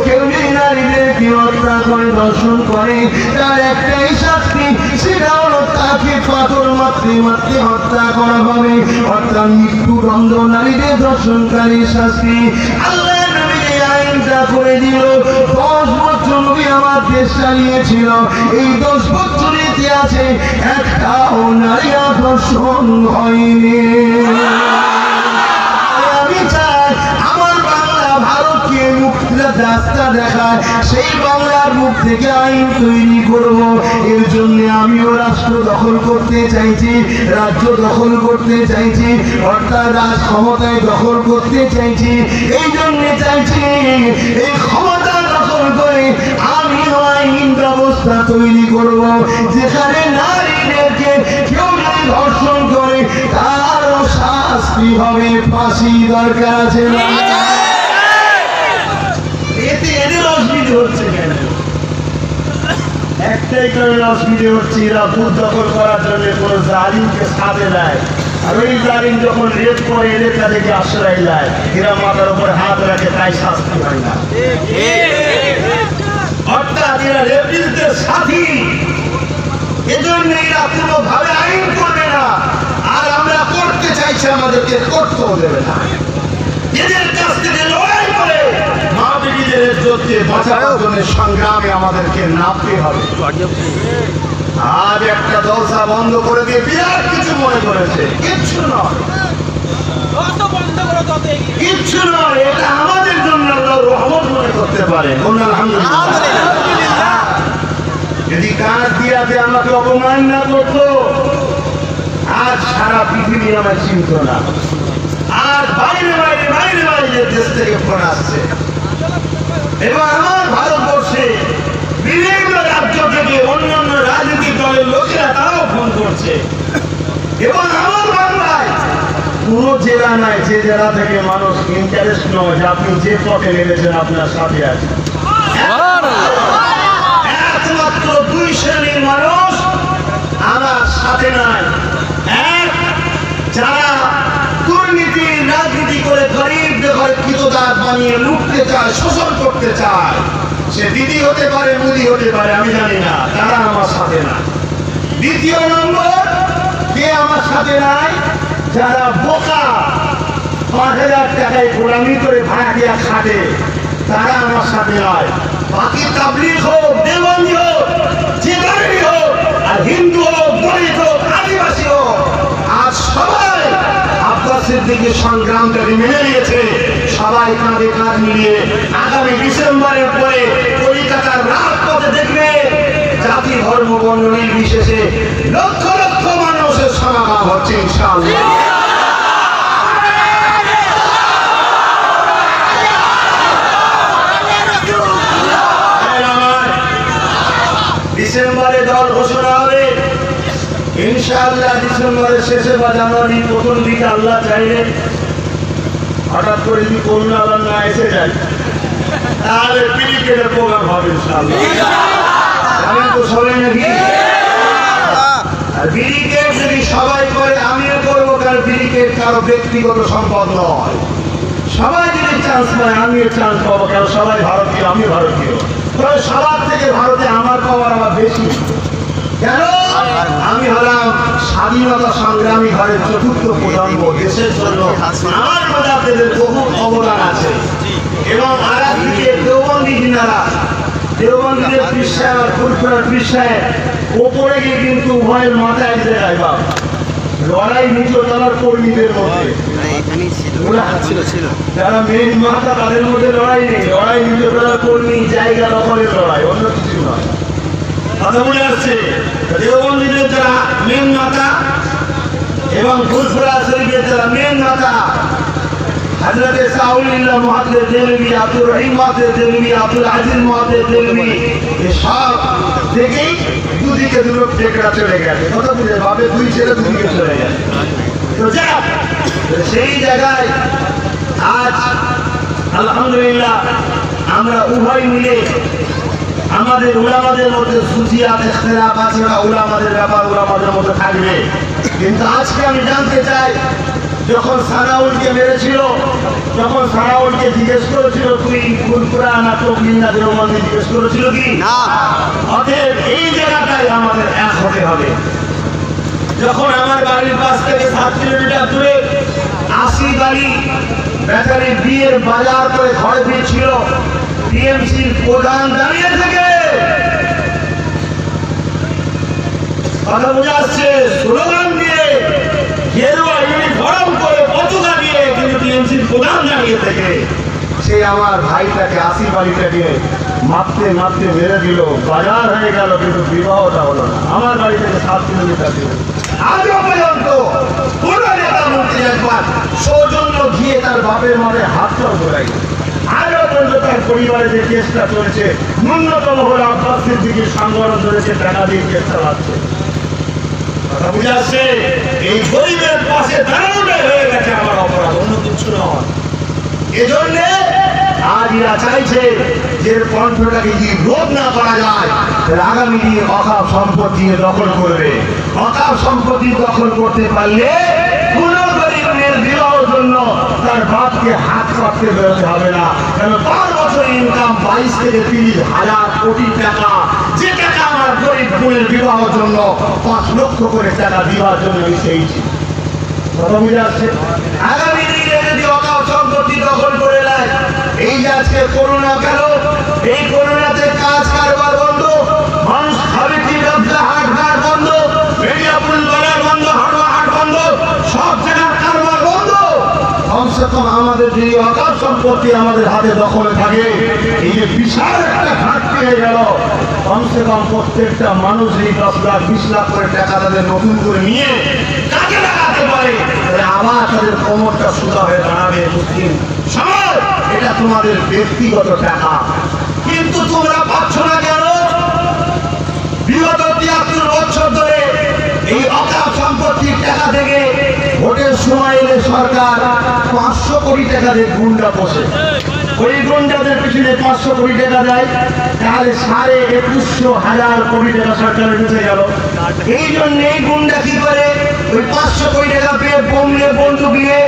কেউ যদি নারীদেরকে হত্যা করে, দর্শন করে, তার একটাই শাস্তি, সেটা হলো তাকে পাথর মারতে মারতে হত্যা করা হবে, অর্থাৎ মৃত্যুদণ্ড নারীদের দর্শনকারী শাস্তি। আল্লাহ আইনটা করে দিল। 10 বছর নবী আমার দেশ চালিয়েছিল, এই 10 বছর ইতিহাসে একটাও নারী ধর্ষণ হয়নি। আমি চাই আমার বাংলা ভারতকে মুক্তির রাস্তা দেখায়, সেই বাংলার মুখ থেকে আইন তৈরি করব। এর জন্য আমিও রাষ্ট্র দখল করতে চাইছি, রাজ্য দখল করতে চাইছি, অর্থাৎ রাজ ক্ষমতায় দখল করতে চাইছি। এই জন্য চাইছি এই ক্ষমতা দখল করে আমি আইন ব্যবস্থা তৈরি করব, যেখানে নারীদেরকে কেউ যদি ধর্ষণ করে তারও শাস্তি রাষ্ট্রীয়ভাবে ফাঁসি দরকার আছে না? এতে এদের অসুবিধা হচ্ছে কেন? একটাই কারণে অসুবিধা হচ্ছে, এরা ভূত দখল করার জন্য কোন জালিমকে সাথে দেয়, আর ওই জালিম যখন রেপ করে এদের কাছে আশ্রয় দেয়, এরা মাথার উপর হাত রাখে, তাই শাস্তি হয় না। অর্থাৎ এরা রেপিস্টদের সাথী, এজন্য এরা কোনোভাবে আইন করবে না, আর আমরা করতে চাইছি, আমাদেরকে করতেও দেবে না। এদের কাছ থেকে লড়াই করে মা বেটিদের ইজ্জতকে বাঁচানোর জন্য সংগ্রামে আমাদেরকে নামতে হবে। আজ একটা জলসা বন্ধ করে দিয়ে বিরাট কিছু মনে করেছে, কিচ্ছু নয়, কিচ্ছু নয়, এটা আমাদের জন্য আল্লাহর রহমত মনে করতে পারে। আলহামদুলিল্লাহ। যদি কাজ দিয়াতে আমাকে অপমান না করতো, আজ সারা পৃথিবী আমার চিনত না। আর বাইরে বাইরে বাইরে বাইরে দেশ থেকে ফোন আসছে, এবং আমার ভারতবর্ষে বিভিন্ন রাজ্য থেকে অন্যান্য রাজনৈতিক দলের লোকেরা তারাও ফোন করছে, এবং আমার বাংলায় কোনো জেলা নাই যে জেলা থেকে মানুষ ইন্টারেস্ট নয় যে আপনি যে পথে নেমেছেন আপনার সাথে আছে। একমাত্র দুই শ্রেণীর মানুষ আমার সাথে নাই। এক, যারা দুর্নীতি রাজনীতি করে গরিবদের ঘরে কৃতদাস বানিয়ে লুটতে চায়, শোষণ করতে চায়, সে দিদি হতে পারে, মুদি হতে পারে, আমি জানি না, তারা আমার সাথে না। দ্বিতীয় নম্বর, কে আমার সাথে নাই? যারা বোকা, ৫,০০০ টাকায় গোলামি করে ভাড়া দিয়া খাটে, তারা আমার সাথে নয়। বাকি তাবলীগ হোক, দেওবন্দি হোক, যেখানেই হোক, আর হিন্দু হোক, দলিত হোক, আদিবাসী হোক, আর সবাই আব্বাস সিদ্দিকীর সংগ্রামটাকে মেনে নিয়েছে। সবাই কাঁধে কাঁধ মিলিয়ে আগামী ডিসেম্বরের পরে কলকাতার রাজপথে দেখবে জাতি ধর্ম বর্ণ নির্বিশেষে লক্ষ লক্ষ মানুষের সমাগম হচ্ছে ইনশাআল্লাহ। ডিসেম্বরে দল ঘোষণা হবে ইনশাআল্লাহ। ডিসেম্বরের শেষে বা জানুয়ারির প্রথম দিকে আল্লাহ চাইলে, হঠাৎ করে যদি করোনা না এসে যায়, তাহলে পিরিকেটের প্রোগ্রাম হবে ইনশাআল্লাহ। জানেন তো সবাই নাকি? আর পিরিকেট যদি সবাই করে, আমিও করবো, কারণ পিরিকেট কারো ব্যক্তিগত সম্পদ নয়। সবাই যদি চান্স পায়, আমিও চান্স পাবো, কারণ সবাই ভারতীয়, আমি ভারতীয়। তবে সবার থেকে ভারতে আমার পাওয়ার আমার বেশি। কেন? আমি হলাম স্বাধীনতা সংগ্রামী ঘরের চতুর্থ প্রজন্ম। দেশের জন্য আমার প্রজাতিদের বহু অবদান আছে। এবং আর একদিকে দেওবন্দি যিনারা, দেওবন্দিদের পৃষ্ঠায় আর ফুরফুরার পৃষ্ঠায় ওপরে গিয়ে কিন্তু উভয়ের মাথায় এক জায়গায় বা লড়াই নিচতলার কর্মীদের মধ্যে, যারা মেন মাথা তাদের মধ্যে লড়াই নেই, লড়াই নিচতলার কর্মী জায়গা দখলের লড়াই, অন্য কিছু নয়। কথা মনে আসছে? দেওবন্দিদের যারা মেন মাথা এবং ফুরফুরা শরীফের যারা মেন মাথা, হযরতে সাউলিল্লাহ মুহাদ্দিস দেলভি, আব্দুর রহিম মুহাদ্দিস দেলভি, আব্দুল আজিজ মুহাদ্দিস দেলভি, এই সব থেকেই দুদিকে দুটো টেকরা চলে গেছে। কথা বুঝে ভাবে দুই ছেলে দুদিকে চলে গেছে। তো যাক, সেই জায়গায় আজ আলহামদুলিল্লাহ আমরা উভয় মিলে, আমাদের উলামাদের মধ্যে সুফিয়াত ইখতিলাফ আছে, উলামাদের ব্যাপার উলামাদের মধ্যে থাকবে। কিন্তু আজকে আমি জানতে চাই, যখন সানাউলকে মেরেছিল, যখন সানাউলকে জিজ্ঞেস করেছিল তুই ফুরফুরা না তবলিগ না দেওবন্দি, জিজ্ঞেস করেছিল কি না? অতএব এই জায়গাটাই আমাদের এক হতে হবে। যখন আমার বাড়ির পাশ থেকে 7 কিলোমিটার দূরে আসি বাড়ি বেচারি বিয়ের বাজার করে ঘরে ফিরছিল, টিএমসির প্রধান দাঁড়িয়ে থেকে কথা বোঝা আসছে, স্লোগান দিয়ে, গেরুয়া ইউনিফর্ম করে, পতাকা দিয়ে, কিন্তু টিএমসির প্রধান দাঁড়িয়ে থেকে সে আমার ভাইটাকে, আসি বাড়িটাকে মারতে মারতে মেরে দিল। বাজার হয়ে গেল, কিন্তু বিবাহটা হলো না। আমার বাড়ি থেকে 7 কিলোমিটার দূরে। আজও পর্যন্ত কোন নেতা মন্ত্রী একবার সৌজন্য দিয়ে তার বাপের মাঝে হাতটাও ধরাই। আজও পর্যন্ত তার পরিবারে যে কেসটা চলছে, ন্যূনতম হলে আব্বাস সিদ্দিকীর সংগঠন ধরেছে, টাকা দিয়ে কেস চালাচ্ছে। কথা বুঝে আসছে? এই গরিবের পাশে দাঁড়ানোটাই হয়ে গেছে আমার অপরাধ, অন্য কিছু নয়। এজন্যে আজ এরা চাইছে যে কণ্ঠটাকে যদি রোধ না করা যায়, তাহলে আগামী দিনে অকাপ সম্পত্তি দখল করবে। অকাপ সম্পত্তি দখল করতে পারলে কোন গরিব মেয়ের বিবাহের জন্য তার বাপকে হাত কাটতে বেরোতে হবে না। কারণ 5 বছর ইনকাম 22 থেকে 30 হাজার কোটি টাকা, যে টাকা আমার গরিব বোনের বিবাহের জন্য 5 লক্ষ করে টাকা দেওয়ার জন্য এসেছি। আগামী দিনে যদি অকাপ সম্পত্তি দখল করে নেয়, এই যে আজকে করোনা গেল, এই করোনাতে কাজ কারবার বন্ধ, মানুষ খাবে কি, ব্যবসা হাটঘাট বন্ধ, মেডিয়াপুল বাজার বন্ধ, হাট বন্ধ, সব জায়গার কারবার বন্ধ। কমসে কম আমাদের যদি অকাপ সম্পত্তি আমাদের হাতে দখলে থাকে, এই যে বিশাল একটা ঘাট পেয়ে গেল, কমসে কম প্রত্যেকটা মানুষ এই 10 লাখ 20 লাখ করে টাকা তাদের নতুন করে নিয়ে কাজে লাগাতে পারে, আবার তাদের কোমরটা সোজা হয়ে দাঁড়াবে। মুসলিম সমাজ, এটা তোমাদের ব্যক্তিগত টাকা, কিন্তু তোমরা পাচ্ছ না কেন? বিগত 73 বছর ধরে এই অকাপ সম্পত্তির টাকা থেকে ভোটের সময় এলে সরকার 500 কোটি টাকা দিয়ে গুন্ডা পোষে। ওই গুন্ডাদের পিছনে 500 কোটি টাকা দেয়, তাহলে 21,500 কোটি টাকা সরকারের বেঁচে গেল। এই জন্য এই গুন্ডা কি করে, ওই 500 কোটি টাকা পেয়ে বোমলে বন্দুক নিয়ে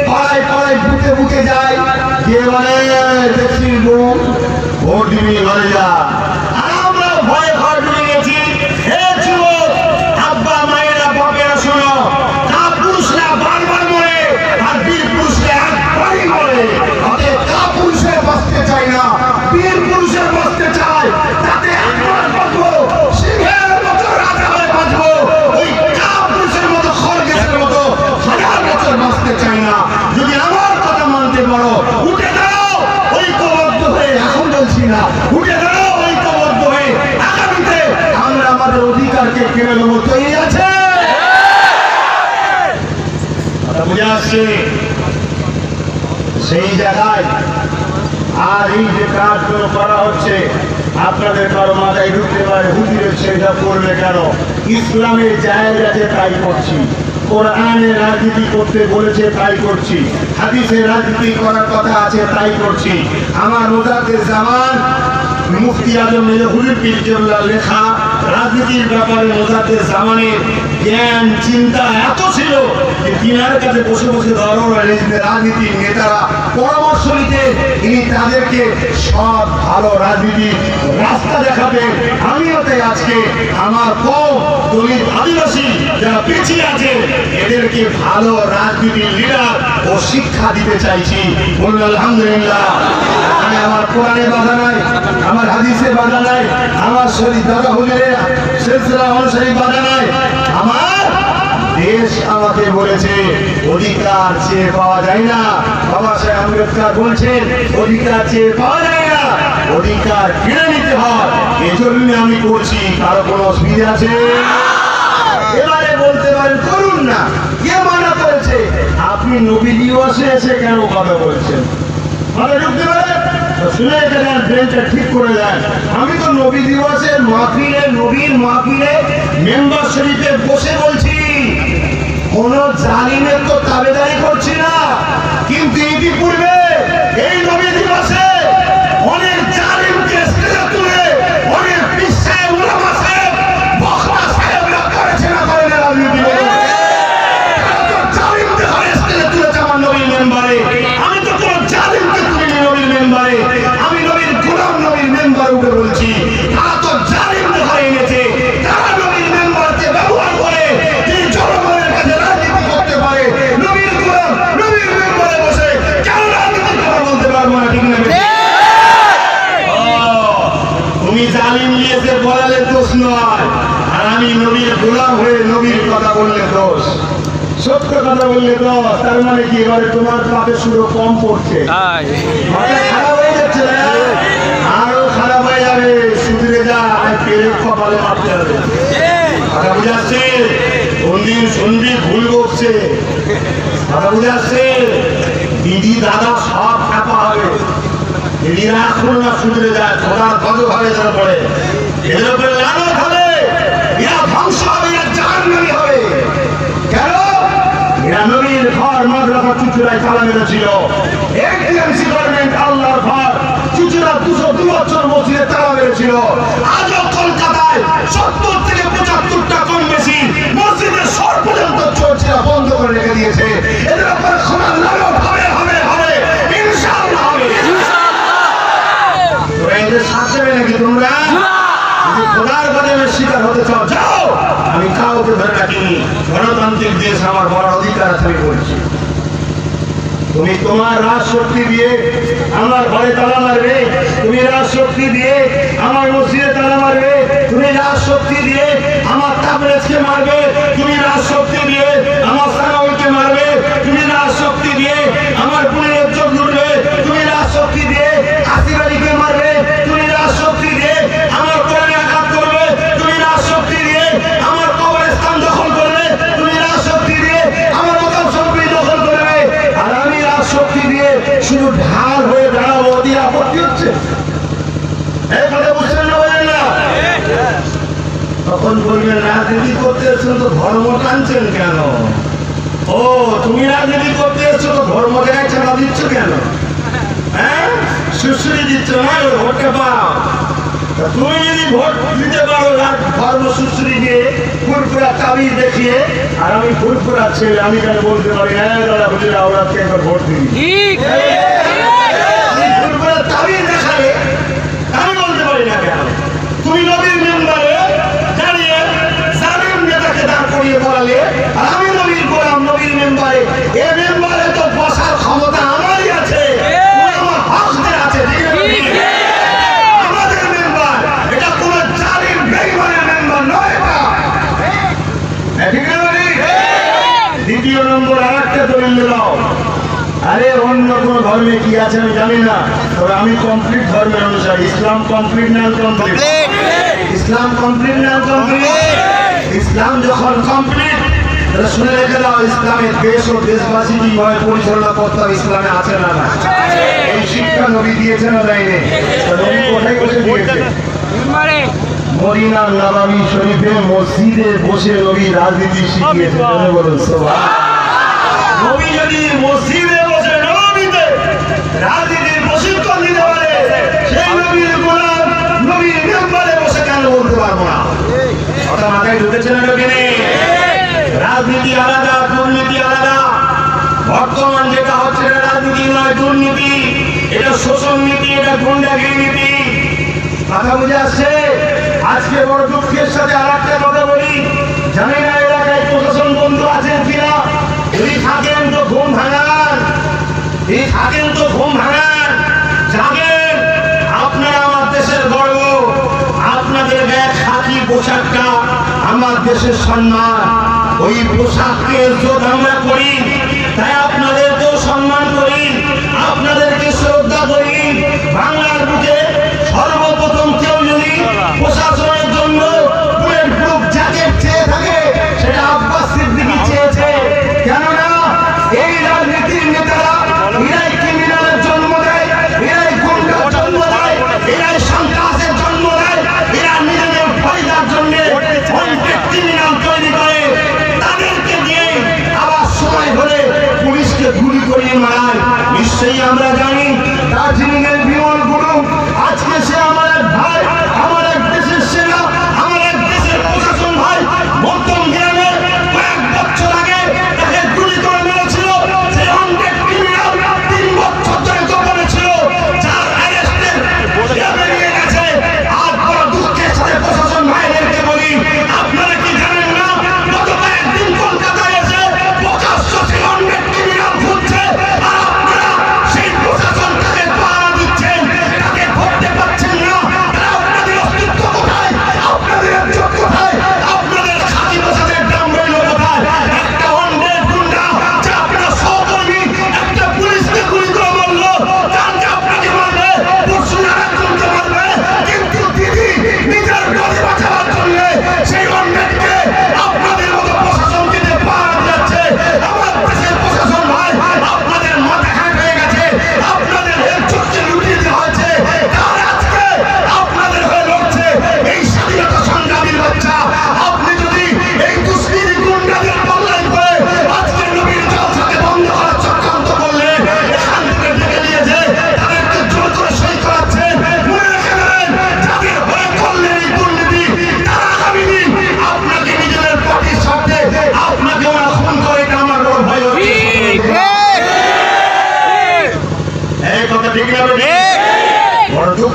পাড়ায় পাড়ায় বুথে বুথে যায়, যে বলে দেখছি বোম ভোট দিবি ঘরে যা। আর আমরা ভয়ে ঘর ঢুকে গেছি। হে যুবক, আব্বা মায়েরা বাপেরা শোনো, কাপুরুষরা বারবার মরে আর বীর পুরুষরা একবারই মরে। অতএব কাপুরুষের বাঁচতে চাই না, বীর পুরুষের বাঁচতে চাই, তাতে একবার বাঁচবো, সিংহের মতো রাজা হয়ে বাঁচবো। ওই কাপুরুষের মতো খড়গেশের মতো 1000 বছর বাঁচতে চাই না। যদি আমার কথা মানতে পারো, উঠে দাঁড়াও ঐক্যবদ্ধ হয়ে, এখন বলছি না, উঠে দাঁড়াও ঐক্যবদ্ধ হয়ে, আগামীতে আমরা আমাদের অধিকারকে কেড়ে নেবো। তৈরি আছে? বুঝে আসছে? সেই জায়গায় আর এই যে কাজগুলো করা হচ্ছে, আপনাদের কারো মাথায় ঢুকতে পারে হুজুরের সেটা করবে কেন? ইসলামের জায়েজ আছে তাই করছি, কোরআনে রাজনীতি করতে বলেছে তাই করছি, হাদিসে রাজনীতি করার কথা আছে তাই করছি। আমার মুজাদ্দিদ জামান মুফতি আজম হুজুর পীর কেবলার লেখা রাজনীতির ব্যাপারে মুজাদ্দিদ জামানের জ্ঞান চিন্তা এত ছিল যে তিনার কাছে বসে বসে রাজনীতির নেতারা পরামর্শ নিতে, তিনি তাদেরকে সব ভালো রাজনীতির রাস্তা দেখাবেন। আমিও তাই আজকে আমার কম দলিত আদিবাসী যারা পিছিয়ে আছে, এদেরকে ভালো রাজনীতির লিডার ও শিক্ষা দিতে চাইছি। বলুন আলহামদুলিল্লাহ। আমি আমার কোরআনে বাধা নাই, আমার হাদিসে বাধা নাই, আমার শরীর দাদা হুজুরের সিলসিলা অনুসারী বাধা নাই। আমার দেশ আমাকে বলেছে অধিকার চেয়ে পাওয়া যায় না। বাবা সাহেব আম্বেদকর বলছেন অধিকার চেয়ে পাওয়া যায় না, অধিকার কেড়ে নিতে হয়। এজন্য আমি করছি। কারো কোনো অসুবিধা আছে? এবারে বলতে পারেন করুন না, কে মানা করেছে? আপনি নবী দিবসে এসে কেন কথা বলছেন? মানে ঢুকতে পারে শুনে গেলেন, ব্রেনটা ঠিক করে দেন। আমি তো নবী দিবসের মাহফিলে, নবীর মাহফিলে মেম্বার শরীফে বসে বলছি, কোন জালিমের তো তাবেদারি করছি না, কিন্তু ইতিপূর্বে এই নবী দিবসে অনেক জালিমকে স্টেজে তুলে অনেক বিশ্বায় উলামা সাহেব, বখরা সাহেবরা করেছে না করে না রাজনীতি করে। জালিমকে ধরে স্টেজে তুলেছে আমার নবীর মেম্বারে। আমি তো কোন জালিমকে তুলিনি নবীর মেম্বারে, আমি নবীর গোলাম নবীর মেম্বার উঠে বলছি। তারা তো জালিমকে ধরে এনেছে, তারা নবীর মেম্বারকে ব্যবহার করে তিনি জনগণের কাছে রাজনীতি করতে পারে। নবীর গোলাম নবীর মেম্বারে বসে কেন রাজনীতির কথা বলতে পারবো না? ঠিক না? তুমি জালিম নিয়েছে বলালে দোষ নয়, আর আমি নবীর গোলাম হয়ে নবীর কথা বললে দোষ। সত্য কথা বললে দোষ। তার মানে কি, এবারে তোমার পাপের সুরো কম পড়ছে, খারাপ হয়ে যাচ্ছে না, আরো খারাপ হয়ে যাবে। সুধরে যা, পেরের কপালে মারতে হবে। কথা বুঝে আসছে? কোনদিন শুনবি ভুল বকছে। কথা বুঝে আসছে? দিদি দাদা সব খাপা হবে। দিদিরা এখন না সুধরে যায়, খোদার গজব হবে, যারা পড়ে এদের উপরে লানত হবে, এরা ধ্বংস হবে, এরা জাহান্নামী হবে। চুচুড়ায় তালা মেরেছিল। টিএমসি গভর্নমেন্ট আল্লাহর ঘর চুচুড়া 202 বছর মসজিদে তালা মেরেছিল। আজও কলকাতায় 70 থেকে 75টা কম বেশি মসজিদের সর পর্যন্ত চোরচিরা বন্ধ করে রেখে দিয়েছে। এদের উপরে ক্ষমা লাগাও, হবে হবে হবে, ইনশাআল্লাহ হবে। তোরা এদের সাথ দেবে নাকি তোমরা? যদি খোদার কদমের শিকার হতে চাও যাও, আমি কাউকে ধরে রাখিনি। গণতান্ত্রিক দেশ, আমার বড় অধিকার আছে, আমি বলছি। তুমি তোমার রাজ শক্তি দিয়ে আমার ঘরে তালা মারবে, তুমি রাজ শক্তি দিয়ে আমার মসজিদে তালা মারবে, তুমি রাজ শক্তি দিয়ে আমার তাবরেজকে মারবে, তুমি রাজ শক্তি দিয়ে আমার সানাউলকে মারবে, তুমি রাজ শক্তি দিয়ে আমার পুনের ইজ্জত লুটবে, তুমি রাজ শক্তি দিয়ে আসিফ আলীকে মারবে, তুমি রাজ শক্তি দিয়ে আমার কোরআনে আঘাত করবে, তুমি রাজ শক্তি দিয়ে আমার কবরস্থান দখল করবে, তুমি রাজ শক্তি দিয়ে আমার ওকাব সম্পত্তি দখল করবে, আর আমি রাজ শক্তি দিয়ে শুধু ঢাল হয়ে দাঁড়াবো। ওদের আপত্তি হচ্ছে? এই কথা বুঝছেন না, বলেন না? তখন বলবেন রাজনীতি করতে এসেছেন তো ধর্ম টানছেন কেন? ও, তুমি রাজনীতি করতে এসছো তো ধর্ম জায়গায় চাঁদা দিচ্ছ কেন? হ্যাঁ, সুশ্রী দিচ্ছ না, ভোটটা পাও। তুমি যদি ভোট দিতে পারো ধর্ম সুশ্রী দিয়ে ফুরফুরা তাবিজ দেখিয়ে, আর আমি ফুরফুরা ছেলে, আমি কেন বলতে পারি হ্যাঁ দাদা হুজুর আওলাদকে একবার ভোট দিন, ফুরফুরা তাবিজ দেখালে আমি বলতে পারি না কেন? তুমি নবীর মেম্বারে দাঁড়িয়ে জালিম নেতাকে দাঁড় করিয়ে বলালে, আর আমি নবীর গোলাম নবীর মেম্বারে, এ মেম্বারে তো বসার ক্ষমতা আমারই আছে, আমার হকদের আছে। আমাদের মেম্বার, এটা কোন জালিম বেঈমানের মেম্বার নয়। ঠিক আছে? দ্বিতীয় নম্বর আরেকটা দলিল দাও। আরে অন্য কোন ধর্মে কি আছে আমি জানি না, তবে আমি কমপ্লিট ধর্মের অনুসারী। ইসলাম কমপ্লিট না কমপ্লিট? ইসলাম কমপ্লিট না কমপ্লিট? ইসলাম যখন কমপ্লিট, তাহলে শুনে রেখে দাও, ইসলামের দেশ ও দেশবাসী কিভাবে পরিচালনা করতে হবে ইসলামে আছে না না? এই শিক্ষা নবী দিয়েছে না দেয়নি? নবী কোথায় বসে দিয়েছে? মদিনা নববী শরীফে মসজিদে বসে নবী রাজনীতি শিখিয়েছে। বলুন সুবহানাল্লাহ। নবী যদি মসজিদে বসে নববীতে রাজনীতির প্রশিক্ষণ দিতে পারে, সেই নবীর গোলাম নবীর মেম্বারে বসে কেন বলতে পারবো না? কথা মাথায় ঢুকেছে না ঢোকেনি? রাজনীতি আলাদা, দুর্নীতি আলাদা। বর্তমান যেটা হচ্ছে এটা রাজনীতি নয়, দুর্নীতি, এটা শোষণ নীতি, এটা গুন্ডাগিরি নীতি। কথা বুঝে আসছে? আজকে বড় দুঃখের সাথে আর একটা কথা বলি, জানি না এলাকায় প্রশাসন বন্ধু আছেন কিনা, যদি থাকেন তো ঘুম ভাঙান, যদি থাকেন তো ঘুম ভাঙান, জাগেন। আপনারা আমার দেশের গর্ব, আপনাদের গায়ে খাকি পোশাকটা আমার দেশের সম্মান। ওই পোশাককে ইজ্জত আমরা করি, তাই আপনাদেরকেও সম্মান করি, আপনাদেরকে শ্রদ্ধা করি। বাংলার বুকে সর্বপ্রথম কেউ যদি প্রশাসনের জন্য বুলেট প্রুফ জ্যাকেট চেয়ে থাকে, সেটা আব্বাস সিদ্দিকী চেয়েছে। কেননা এই রাজনীতির নেতারা এরাই ক্রিমিনালের জন্ম দেয়, এরাই গুন্ডার জন্ম দেয়, এরাই সন্ত্রাসের জন্ম দেয়, এরা নিজেদের ফায়দার জন্য ক্রিমিনাল তৈরি করে, তাদেরকে দিয়ে আবার সময় হলে পুলিশকে গুলি করিয়ে মারায়।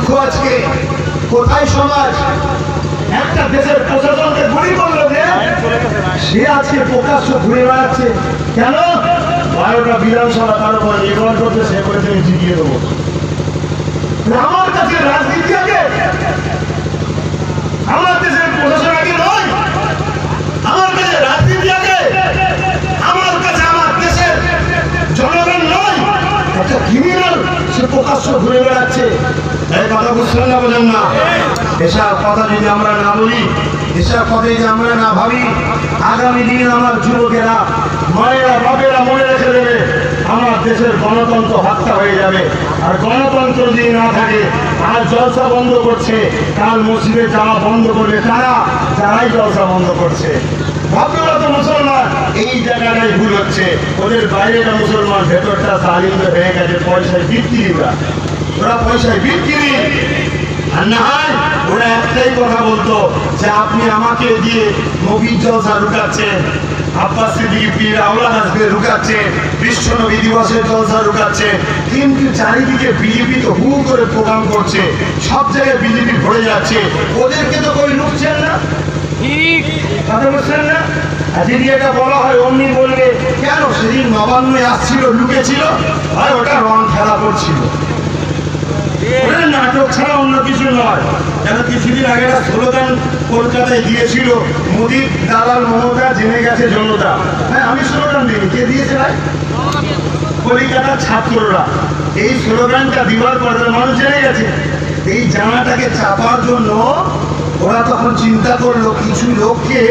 দুঃখ আজকে কোথায় সমাজ একটা দেশের প্রশাসনকে গুলি করলো যে সে আজকে প্রকাশ্য ঘুরে বেড়াচ্ছে কেন 12টা বিধানসভা তার উপর নির্ভর করতে সে করেছে আমি জিতিয়ে দেবো আমার কাছে রাজনীতি আগে আমার দেশের প্রশাসন আগে নয় আমার কাছে রাজনীতি আগে আমার কাছে আমার দেশের জনগণ নয় একটা ক্রিমিনাল সে প্রকাশ্য ঘুরে বেড়াচ্ছে এই কথা বুঝলেন না বোঝেন না এসব কথা যদি আমরা না বলি এসব কথা যদি আমরা না ভাবি আগামী দিন আমার যুবকেরা মায়েরা বাপেরা মনে রেখে দেবে আমার দেশের গণতন্ত্র হত্যা হয়ে যাবে আর গণতন্ত্র যদি না থাকে আজ জলসা বন্ধ করছে কাল মসজিদে যাওয়া বন্ধ করবে তারা যারাই জলসা বন্ধ করছে ভাবনা তো মুসলমান এই জায়গাটাই ভুল হচ্ছে ওদের বাইরেটা মুসলমান ভেতরটা তালিমে হয়ে গেছে পয়সায় বিক্রিরা ওরা পয়সায় বিক্রি আর না হয় ওরা একটাই কথা বলতো যে আপনি আমাকে দিয়ে নবীর জলসা ঢুকাচ্ছেন আব্বাস সিদ্দিকী পীর আওলাদ হাসবে ঢুকাচ্ছে বিশ্ব নবী দিবসের জলসা ঢুকাচ্ছে কিন্তু চারিদিকে বিজেপি তো হু করে প্রোগ্রাম করছে সব জায়গায় বিজেপি ভরে যাচ্ছে ওদেরকে তো কই লুকছেন না কথা বলছেন না যদি এটা বলা হয় অমনি বলবে কেন সেদিন নবান্নে আসছিল লুকেছিল আর ওটা রং খেলা করছিল নাটক ছাড়া অন্য কিছু নয় কেন কিছুদিন আগে একটা স্লোগান কলকাতায় দিয়েছিল মোদী দালাল মমতা জেনে গেছে জনতা হ্যাঁ আমি স্লোগান দিই কে দিয়েছে ভাই কলিকাতার ছাত্ররা এই স্লোগানটা দিবার পর মানুষ জেনে গেছে এই জানাটাকে চাপার জন্য ওরা তখন চিন্তা করলো কিছু লোককে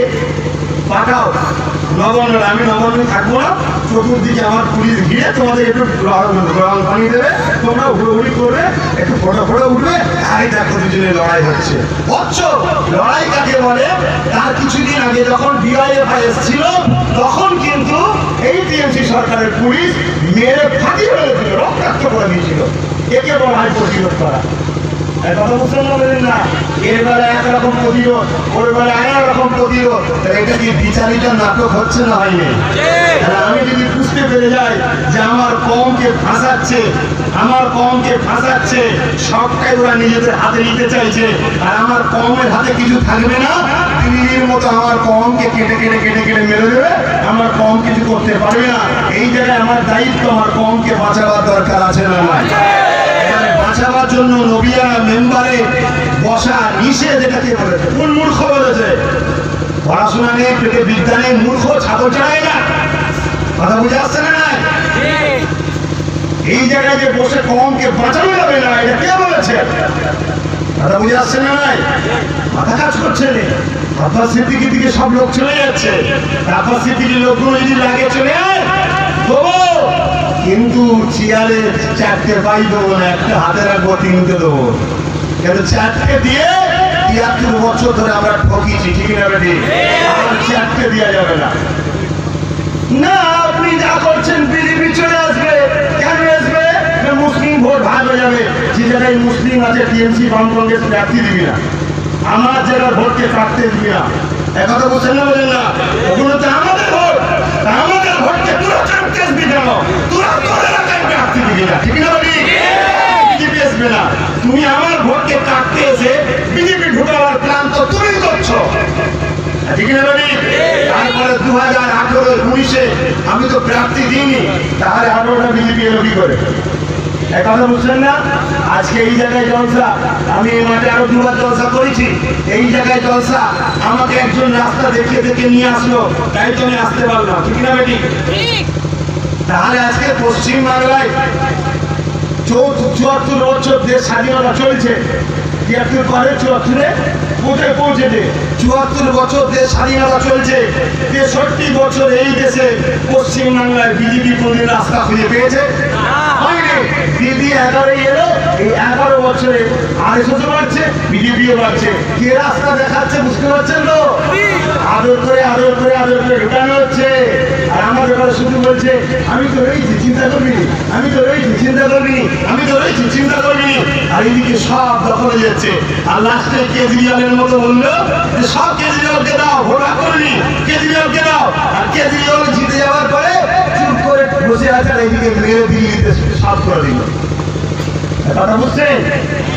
পাঠাও নবান্নে আমি নবান্নে থাকবো না চতুর্দিকে আমার পুলিশ ঘিরে তোমাদের একটু রং পানি দেবে তোমরা হুড়োহুড়ি করবে একটু ফটো ফটো উঠবে আর দেখো দুজনে লড়াই হচ্ছে লড়াই কাকে বলে তার কিছুদিন আগে যখন ডিআইএফআই ছিল তখন কিন্তু এই টিএমসি সরকারের পুলিশ মেরে ফাঁকি ফেলেছিল রক্তাক্ত করে দিয়েছিল একে বলা হয় প্রতিরোধ করা কথা বুঝতে পারলেন না এর বেলা একরকম প্রতিরোধ ওর বেলা একরকম প্রতিরোধ এটা কি বিচারিত নাটক হচ্ছে না হয়নি আমি যদি বুঝতে পেরে যাই যে আমার কমকে ফাঁসাচ্ছে সবটাই ওরা নিজেদের হাতে নিতে চাইছে আর আমার কমের হাতে কিছু থাকবে না দিল্লির মতো আমার কমকে কেটে কেটে কেটে কেটে মেরে দেবে আমার কম কিছু করতে পারবে না এই জায়গায় আমার দায়িত্ব আমার কমকে বাঁচাবার দরকার আছে না বাঁচাবার জন্য নবিয়া মেম্বারে বসা নিষেধ এটাকে বলেছে কোন মূর্খ বলেছে পড়াশোনা নেই পেটে বিদ্যা নেই মূর্খ ছাগল চড়ায় না কথা বুঝে আসছে না এই জায়গায় যে বসে কমকে বাঁচানো যাবে না এটা কে বলেছে কথা বুঝে আসছে না মাথা কাজ করছে না আব্বাস সিদ্দিকীর দিকে সব লোক চলে যাচ্ছে আব্বাস সিদ্দিকীর লোকগুলো যদি লাগে চলে আয় কিন্তু চেয়ারে 4টে পাই দেবো না একটা হাতে রাখবো 3টে দেবো কিন্তু 4টে দিয়ে 73 বছর ধরে আমরা ঠকিছি ঠিক না বেটি আর 4টে দেওয়া যাবে না না আপনি যা করছেন বিজেপি চলে আসবে কেন আসবে মুসলিম ভোট ভাগ হয়ে যাবে যে জায়গায় মুসলিম আছে টিএমসি বাম কংগ্রেস প্রার্থী দিবি না আমার জায়গার ভোটকে কাটতে দিবি না একথা বলছেন না বলেন না ওগুলো তো আমাদের ভোট আমাদের ভোটকে তোরা কাটতে আসবি কেন তোরা তোর এলাকায় প্রার্থী দিবি না ঠিক না বলি বিজেপি আসবে না তুমি আমার ভোটকে কাটতে এসে বিজেপি ঢুকাবার প্ল্যান তো তুমি করছো ঠিক না বলি তারপরে 2018-19-এ আমি তো প্রার্থী দিইনি তাহলে 18টা বিজেপি এলো কি করে কথা বুঝলেন না আজকে এই জায়গায় জলসা আমি এই মাঠে আরো 2বার জলসা করেছি এই জায়গায় জলসা আমাকে একজন রাস্তা দেখিয়ে দেখে নিয়ে আসলো তাই তো আমি আসতে পারলাম ঠিক না বেটি তাহলে আজকে পশ্চিম বাংলায় 74 বছর দেশ স্বাধীনতা চলছে 73 পরে 74-এ কোথায় পৌঁছেছে 74 বছর দেশ স্বাধীনতা চলছে 63 বছর এই দেশে পশ্চিম বাংলায় বিজেপি কোন রাস্তা খুঁজে পেয়েছে দিদি 11 এলো এই 11 বছরে আরএসএসও বাড়ছে বিজেপিও বাড়ছে কে রাস্তা দেখাচ্ছে বুঝতে পারছেন তো আদর করে ঢুকানো হচ্ছে আর আমার ব্যাপারে শুধু বলছে আমি তো রয়েছি চিন্তা করবি আর এদিকে সব দখল হয়ে যাচ্ছে আর লাস্টে কেজরিওয়ালের মতো বললো যে সব কেজরিওয়ালকে দাও ভোটা করলি কেজরিওয়ালকে দাও আর কেজরিওয়াল জিতে যাওয়ার পরে চুপ করে বসে আছে আর এইদিকে মেরে দিল্লিতে সাফ করে দিল কথা বুঝছেন?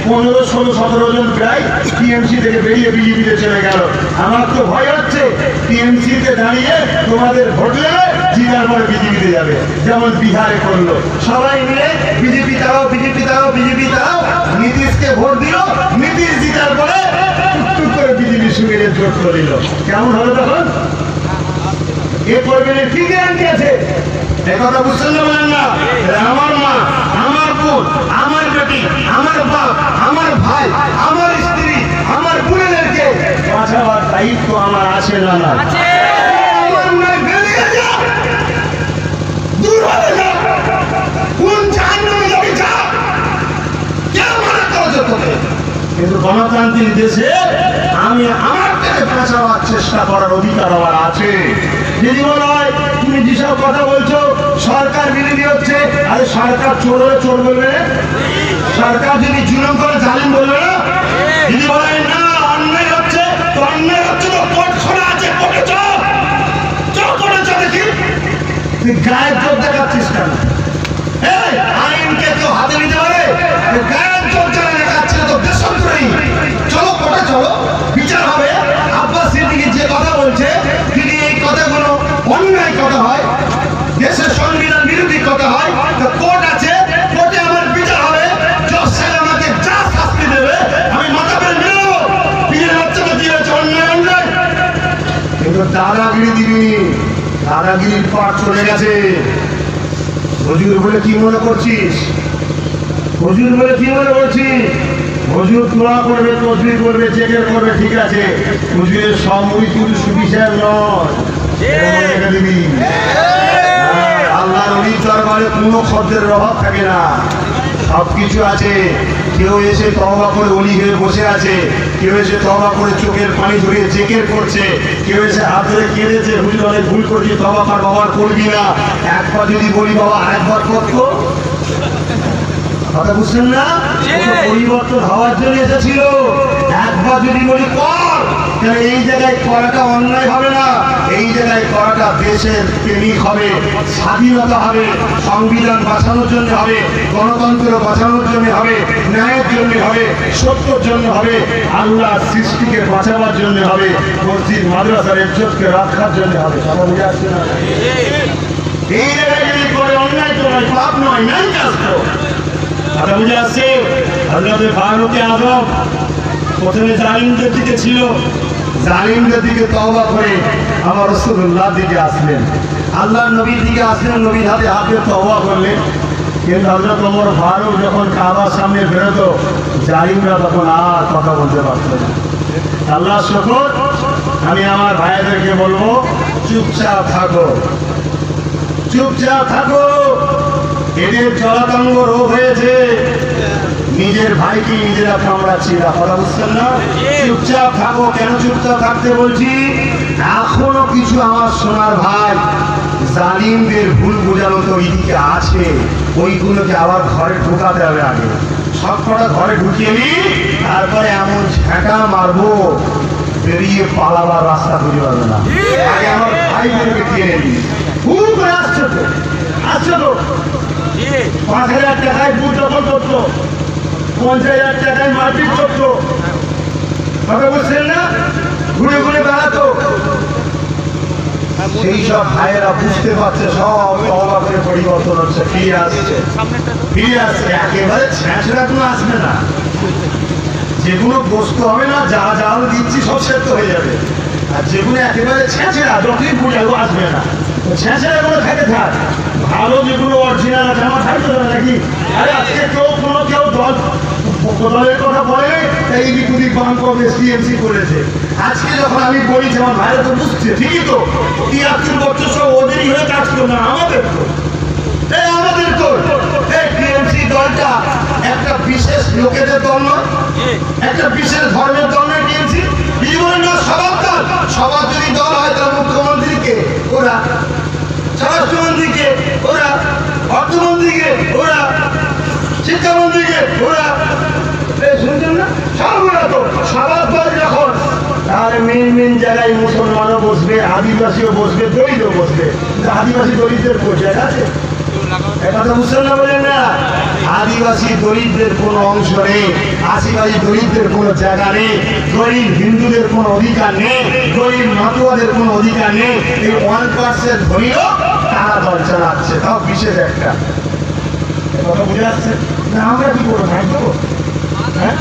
15, 16, 17 জন প্রায় টিএমসি থেকে বেরিয়ে বিজেপিতে চলে গেল। আমার তো ভয় হচ্ছে টিএমসিতে দাঁড়িয়ে তোমাদের ভোট নেবে, জিতার পরে বিজেপিতে যাবে, যেমন বিহারে করলো। সবাই মিলে বিজেপি দাও, বিজেপি দাও, বিজেপি দাও, নীতিশকে ভোট দিল, নীতিশ জিতার পরে টুক করে বিজেপি সঙ্গে জোট করে দিল। কেমন হলো তখন? এ করবেন কি গ্যারান্টি আছে? কথা বুঝছেন না? বলেন না, আমার মা, আমার বোন, আমার বেটি, আমার বাপ, আমার ভাই, আমার স্ত্রী, আমার বোনেদেরকে বাঁচাবার দায়িত্ব আমার আছে না? না, আমার মা বেরিয়ে যা, দূর হয়ে যা, কোন জাহান্নামে যাবি যা, কে মানা করছে তোকে? কিন্তু গণতান্ত্রিক দেশে আমি আমার থেকে বাঁচাবার চেষ্টা করার অধিকার আমার আছে। যদি বলা হয় তুমি যেসব কথা বলছো সরকার বিরোধী হচ্ছে, আরে সরকার চোর হলে চোর বলবে, সরকার যদি জুলুম করে জালিম বলবে না? যদি বলেন না অন্যায় হচ্ছে তো অন্যায় হচ্ছে, তো কোর্ট খোলা আছে, কোর্টে চল, কোর্টে চল, দেখি তুই গায়ের চোখ দেখাচ্ছিস কেন? এই আইনকে কেউ হাতে নিতে পারে? গায়ের চোখ যারা দেখাচ্ছে তো দেশদ্রোহী। চলো কোর্টে চলো, বিচার হবে। আব্বাস সিদ্দিকী যে কথা বলছে, যদি এই কথাগুলো অন্যায় কথা হয়, দেশের সংবিধান বিরোধী কথা হয়, তো কোর্ট আছে, কোর্টে আমার বিচার হবে। জজ সাহেব আমাকে যা শাস্তি দেবে আমি মাথা পেরে মেনে নেবো। পীরের বাচ্চাকে দিয়েছে অন্যায় অন্যায়, কিন্তু দাদাগিরি দিবি, দাদাগিরির পাঠ চলে গেছে। হুজুর বলে কি মনে করছিস? হুজুর বলে কি মনে করছিস? হুজুর দোয়া করবে, তসবিহ করবে, চেকের করবে, ঠিক আছে। হুজুরের সব মুড়ি কিন্তু সুবিচার নয়। আল্লাহ নবীর দরবারে কোনো শব্দের অভাব থাকে না, সবকিছু আছে। কেউ এসে তওবা করে ওলি হয়ে বসে আছে, কেউ এসে তওবা করে চোখের পানি ধরিয়ে চেকের করছে, কেউ এসে হাত ধরে কেঁদেছে, হুজুর অনেক ভুল করছি, তওবা কর, বাবা করবি না। একবার যদি বলি বাবা আরেকবার করতো, কথা বুঝছেন না? পরিবর্তন হওয়ার জন্য এসেছিল। একবার যদি বলি কর, তাহলে এই জায়গায় করাটা অন্যায় হবে না, এই জায়গায় করাটা দেশের প্রেমিক হবে, স্বাধীনতা হবে, সংবিধান বাঁচানোর জন্য হবে, গণতন্ত্র বাঁচানোর জন্য হবে, ন্যায়ের জন্য হবে, সত্যের জন্য হবে, আল্লাহ সৃষ্টিকে বাঁচাবার জন্য হবে, মসজিদ মাদ্রাসার ইজ্জতকে রক্ষার জন্য হবে। সবাই বুঝে আসছে না? এই জায়গায় যদি করে অন্যায় তো নয়, পাপ নয়, নাই কাজ তো। কথা বুঝে আসছে? হযরত ফারুক আযম প্রথমে জালিমদের দিকে ছিল, জালিমদের দিকে তওবা করে আমার রাসূলুল্লাহর দিকে আসলেন, আল্লাহর নবীর দিকে আসলেন, নবীর হাতে হাতে তওবা করলেন। কিন্তু হযরত ওমর ফারুক যখন কাবার সামনে বেরোতো, জালিমরা তখন আর কথা বলতে পারত না। আল্লাহ শুকর, আমি আমার ভাইদেরকে বলবো চুপচাপ থাকো, চুপচাপ থাকো। এদের জলাতঙ্গ রোগ হয়েছে, নিজের ভাইকে নিজেরা কামড়াচ্ছি, কথা বুঝছেন না? চুপচাপ থাকো। কেন চুপচাপ থাকতে বলছি? এখনো কিছু আমার সোনার ভাই জালিমদের ভুল বোঝানো তো এইদিকে আছে, ওইগুলোকে আবার ঘরে ঢুকাতে হবে। আগে সব কটা ঘরে ঢুকিয়ে নি, তারপরে এমন ঝাঁটা মারবো বেরিয়ে পালাবার রাস্তা খুঁজে পাবে না। আগে আমার ভাইগুলোকে দিয়ে নি। খুব করে আসছো তো, আসছো তো 5,000 টাকায় বুট দখল করতো, 50,000 টাকায় মারপিট করতো, কথা বলছেন না? ঘুরে ঘুরে বেড়াতো। সেই সব ভাইয়েরা বুঝতে পারছে সব তওবা পরিবর্তন হচ্ছে, ফিরে আসছে, ফিরে আসছে। একেবারে ছেঁচড়া কোনো আসবে না, যেগুলো বস্তু হবে না, যা যা দিচ্ছি সব সেদ্ধ হয়ে যাবে। আর যেগুলো একেবারে ছেঁচড়া, যতই বুঝাবো আসবে না, ছেঁচড়া গুলো খেতে থাক। ভালো যেগুলো অরিজিনাল আছে আমার থাকতে হবে নাকি? আরে আজকে কেউ দলের কথা বলে এই বিকুদি বাম কংগ্রেস টিএমসি করেছে। আজকে যখন আমি বলছি আমার ভাইরা তো বুঝছে, ঠিকই তো 73 বছর সব ওদেরই হয়ে কাজ করবে না, আমাদের তো আমাদের তো এই টিএমসি দলটা একটা বিশেষ লোকেদের দল নয়, একটা বিশেষ ধর্মের দল নয়। টিএমসি বিভিন্ন সবার দল, সবার যদি দল হয় তাহলে মুখ্যমন্ত্রীকে ওরা, স্বরাষ্ট্রমন্ত্রীকে ওরা, অর্থমন্ত্রীকে ওরা, শিক্ষামন্ত্রীকে ওরা, শুনছেন না? সবগুলো তো সবার দল যখন, তাহলে মেন জায়গায় মুসলমানও বসবে, আদিবাসীও বসবে, দলিতও বসবে। আদিবাসী দলিতের কোন জায়গা আছে? কথা বুঝছেন না, বলেন না? আদিবাসী দরিদ্রের কোনো অংশ নেই, আদিবাসী দরিদ্রের কোনো জায়গা নেই, গরিব হিন্দুদের কোনো অধিকার নেই, গরিব মাতুয়াদের কোনো অধিকার নেই। এই 1% ধরিও তারা দল চালাচ্ছে, তাও বিশেষ একটা। কথা বুঝে আসছে না? আমরা কি করবো, থাকবো? হ্যাঁ,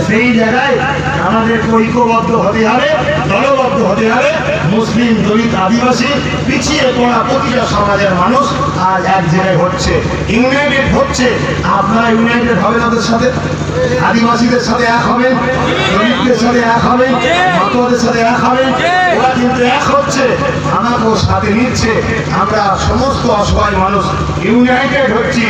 সেই জায়গায় আমাদের ঐক্যবদ্ধ হতে হবে, দলবদ্ধ হতে হবে। মুসলিম, দলিত, আদিবাসী, পিছিয়ে পড়া প্রতিটা সমাজের মানুষ আজ এক জায়গায় হচ্ছে, ইউনাইটেড হচ্ছে। আপনারা ইউনাইটেড হবে তাদের সাথে, আদিবাসীদের সাথে এক হবেন, দলিতদের সাথে এক হবেন, মাতুয়াদের সাথে এক হবেন। ওরা কিন্তু এক হচ্ছে, আমাকেও সাথে নিচ্ছে। আমরা সমস্ত অসহায় মানুষ ইউনাইটেড হচ্ছি।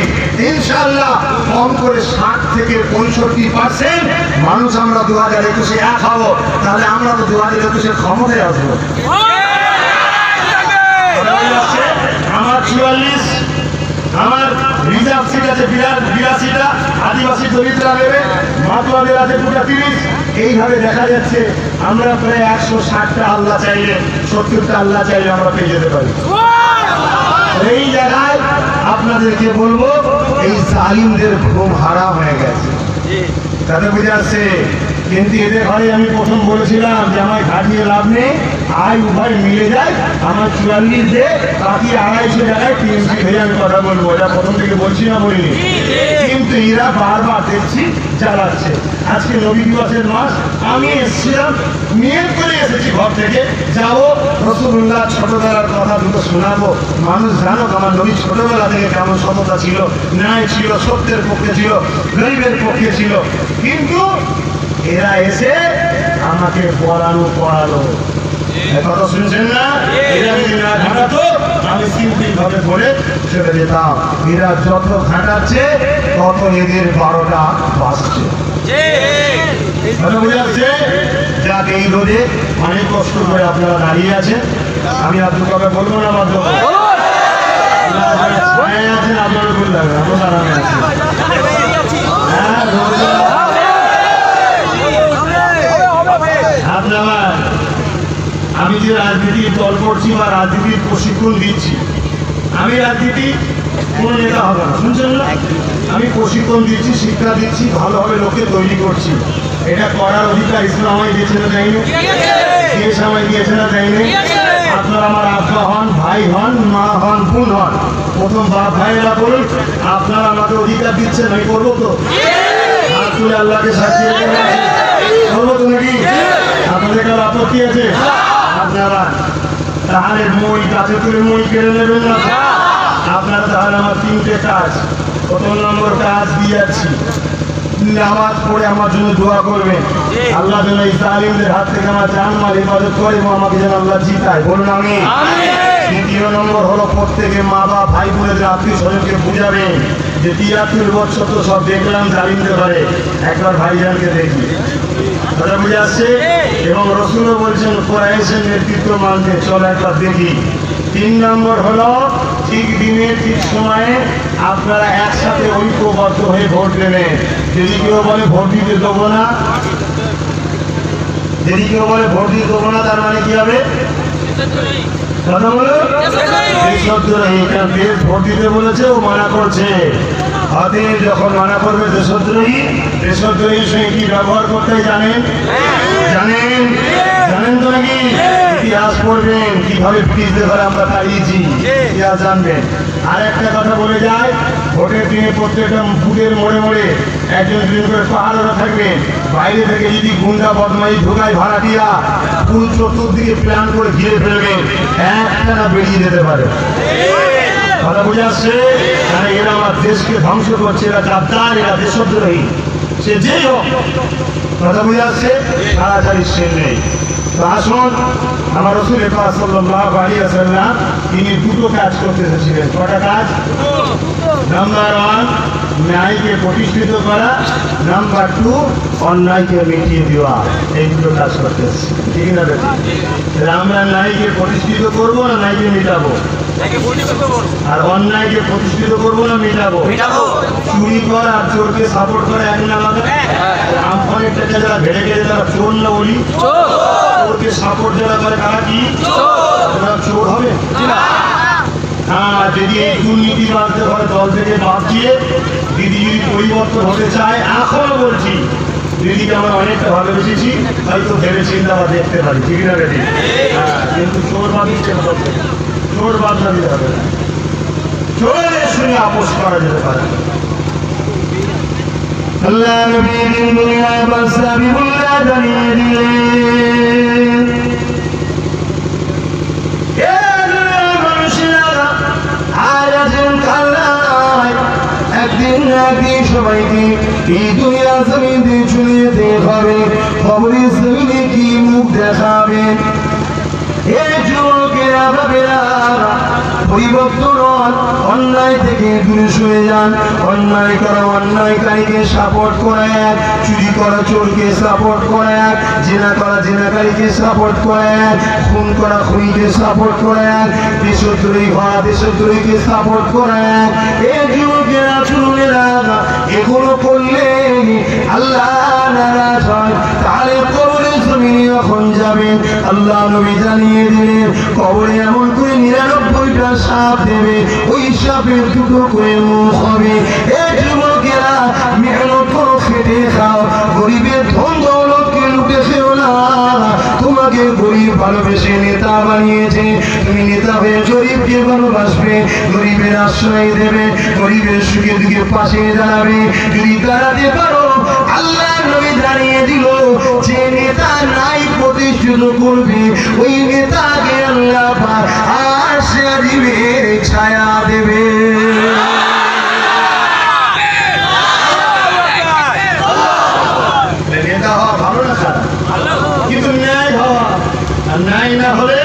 ইনশাআল্লাহ কম করে 60 থেকে 65% মানুষ আমরা 2021-এ এক হবো। তাহলে আমরা তো 2021-এর ক্ষমতায় আসবো। আমার 44, আমার রিজার্ভ সিট আছে 82টা, আদিবাসী দলিতরা নেবে, মাতুয়াদের আছে 30। এইভাবে দেখা যাচ্ছে আমরা প্রায় 160টা আল্লাহ চাইলে, 70টা আল্লাহ চাইলে আমরা পেয়ে যেতে পারি। এই জায়গায় আপনাদেরকে বলবো, এই জালিমদের ঘুম হারাম হয়ে গেছে, তাতে বুঝে আসছে। কিন্তু এদের ঘরে আমি প্রথম বলেছিলাম যে আমার ঘাটিয়ে লাভ নেই, আয় উভয় মিলে যায়। আমার 44 দিয়ে বাকি 250 জায়গায় টিএমসি ভেবে আমি কথা বলবো, এটা প্রথম থেকে বলছি না, বলিনি। কিন্তু এরা বারবার দেখছি চালাচ্ছে। আজকে নবী দিবসের মাস, আমি এসেছিলাম, নিয়ত করে এসেছি ঘর থেকে, যাবো রাসূলুল্লাহ ছোটবেলার কথা দুটো শোনাবো। মানুষ জানো আমার নবী ছোটবেলা থেকে কেমন সততা ছিল, ন্যায় ছিল, সত্যের পক্ষে ছিল, গরিবের পক্ষে ছিল। কিন্তু এরা এসে আমাকে পড়ালো। কথা শুনছেন না? এরা যদি না ঘাটাতো আমি সিম্পল ভাবে বলে ছেড়ে যেতাম। এরা যত ঘাটাচ্ছে তত এদের 12টা বাজছে। বুঝে আসছে? যাক, এই রোদে অনেক কষ্ট করে আপনারা দাঁড়িয়ে আছেন। আমি আপনার কথা বলবো না, মাত্র আছেন আপনার ভুল লাগবে, আমরা আরামে আছি। আমি যে রাজনীতির দল করছি বা রাজনীতির প্রশিক্ষণ দিচ্ছি, আমি রাজনীতি কোনো নেতা হবে না, শুনছেন না? আমি প্রশিক্ষণ দিচ্ছি, শিক্ষা দিচ্ছি, ভালোভাবে লোকে তৈরি করছি। এটা করার অধিকার ইসলাম আমায় দিয়েছে না, দেয়নি? দেশ আমায় দিয়েছে না, দেয়নি? আপনারা আমার আব্বা হন, ভাই হন, মা হন, বোন হন, প্রথম বাপ ভাইয়েরা বলুন, আপনারা আমাকে অধিকার দিচ্ছেন, আমি করবো তো? হাত তুলে আল্লাহকে সাক্ষী রেখে করবো তো নাকি? আপনাদের কারো আপত্তি আছে? আপনারা তাহলে মই গাছে তুলে মই কেড়ে নেবেন না। আপনারা তাহলে আমার 3টে কাজ, প্রথম নম্বর কাজ দিয়ে যাচ্ছি, নামাজ পড়ে আমার জন্য দোয়া করবেন, আল্লাহ যেন এই জালিমদের হাত থেকে আমার জানমাল হেফাজত করে এবং আমাকে যেন আল্লাহ জিতায়, বলুন আমি। দ্বিতীয় নম্বর হলো প্রত্যেকে মা বাবা ভাই বোনেদের আত্মীয় স্বজনকে বুঝাবেন যে 73 বছর তো সব দেখলাম জালিমদের ঘরে, একবার ভাইজানকে দেখি, কথা বুঝে আসছে। এবং রাসূলও বলছেন কুরাইশের নেতৃত্ব মানতে, চলো একবার দেখি। 3 নম্বর হলো ঠিক দিনে ঠিক সময়ে আপনারা একসাথে ঐক্যবদ্ধ হয়ে ভোট দেবেন। যদি কেউ বলে ভোট দিতে দেবো না, যদি কেউ বলে ভোট দিতে দেবো না, তার মানে কি হবে? কথা বলো, দেশ ভোট দিতে বলেছে, ও মানা করছে। হাতে যখন মানা করবে দেশদ্রোহী, দেশদ্রোহীর সঙ্গে কি ব্যবহার করতে জানেন? জানেন তো নাকি? ইতিহাস পড়বেন, কিভাবে ব্রিটিশদের ঘরে আমরা তাড়িয়েছি, ইতিহাস জানবেন। আর একটা কথা বলে যায়, ভোটের দিনে প্রত্যেকটা বুথের মোড়ে মোড়ে একজন করে পাহাড়রা থাকবেন। বাইরে থেকে যদি গুন্ডা বদমাইশ ঢোকায় ভাড়াটিয়া, পুরো চতুর্দিকে প্ল্যান করে ঘিরে ফেলবেন, একটা না বেরিয়ে যেতে পারে। কথা বুঝে আসছে? কারণ এরা আমার দেশকে ধ্বংস করছে, এরা গাদ্দার, এরা দেশদ্রোহী, সে যেই হোক। কথা বুঝে আসছে? তাড়াতাড়ি সে নেই। তো আসুন, আমার রাসূল পাক সাল্লাল্লাহু আলাইহি ওয়াসাল্লাম তিনি 2টো কাজ করতে এসেছিলেন। কটা কাজ? নাম্বার 1 ন্যায়কে প্রতিষ্ঠিত করা, নাম্বার 2 অন্যায়কে মিটিয়ে দেওয়া। এই 2টো কাজ করতে এসেছি, ঠিক না? আমরা ন্যায়কে প্রতিষ্ঠিত করবো না ন্যায়কে মিটাবো? আর অন্যায়কে প্রতিষ্ঠিত করবো না মিটাবো? চুরি কর আর চোরকে সাপোর্ট করে এক না আলাদা? আমফানের টাকা যারা ভেড়ে গেছে তারা চোর না বলি? চোরকে সাপোর্ট যারা করে তারা কি চোর হবে? হ্যাঁ, যদি এই দুর্নীতি বাঁধতে হয় দল থেকে বাদ দিয়ে দিদি যদি পরিবর্তন হতে চায়, এখনো বলছি দিদিকে আমরা অনেকটা ভালোবেসেছি, হয়তো ভেবে চিন্তা বা দেখতে পারি, ঠিক না বেটি? হ্যাঁ, কিন্তু চোর বাদ দিচ্ছে, চোর বাদ না দিতে হবে না, চোরের সঙ্গে আপোষ করা যেতে পারে। আল্লাহ নবী দুনিয়ায় বাদশা বিবুল্লাহ জানিয়ে দিলেন, একদিন সবাইকে এই দুনিয়া জমিনে চলে যেতে হবে, খবরে জমিনে কি মুখ দেখাবে? এই যুবকেরা বাবেরা পরিবর্তন অন্যায় থেকে দূরে সরে যান। অন্যায় করা অন্যায়কারীকে সাপোর্ট করা এক, চুরি করা চোরকে সাপোর্ট করা এক, জেনা করা জেনাকারীকে সাপোর্ট করা এক, খুন করা খুনিকে সাপোর্ট করা এক, দেশদ্রোহী হওয়া দেশদ্রোহীকে সাপোর্ট করা এক। এই যুবকেরা চুনেরা এগুলো করলে আল্লাহ নারাজ হয়, তাহলে কবরে জমিনে যখন যাবেন আল্লাহ নবী জানিয়ে দিলেন কবরে এমন করে 99টা সাপ দেবে, ওই সাপের দুটো করে মুখ হবে। এই যুবকেরা মেহনত করো, খেটে খাও, গরিবের ধন দৌলতকে লুটে খেও না। তোমাকে গরিব ভালোবেসে নেতা বানিয়েছে, তুমি নেতা হয়ে গরিবকে ভালোবাসবে, গরিবের আশ্রয় দেবে, গরিবের সুখে দুঃখে পাশে দাঁড়াবে। যদি দাঁড়াতে পারো আল্লাহ নবী জানিয়ে দিল যে নেতা নাই প্রতিষ্ঠিত করবে, ওই নেতাকে আল্লাহ আশা দিবে, ছায়া দেবে। নেতা হওয়া ভালো না খারাপ, কিন্তু ন্যায় হওয়া, আর ন্যায় না হলে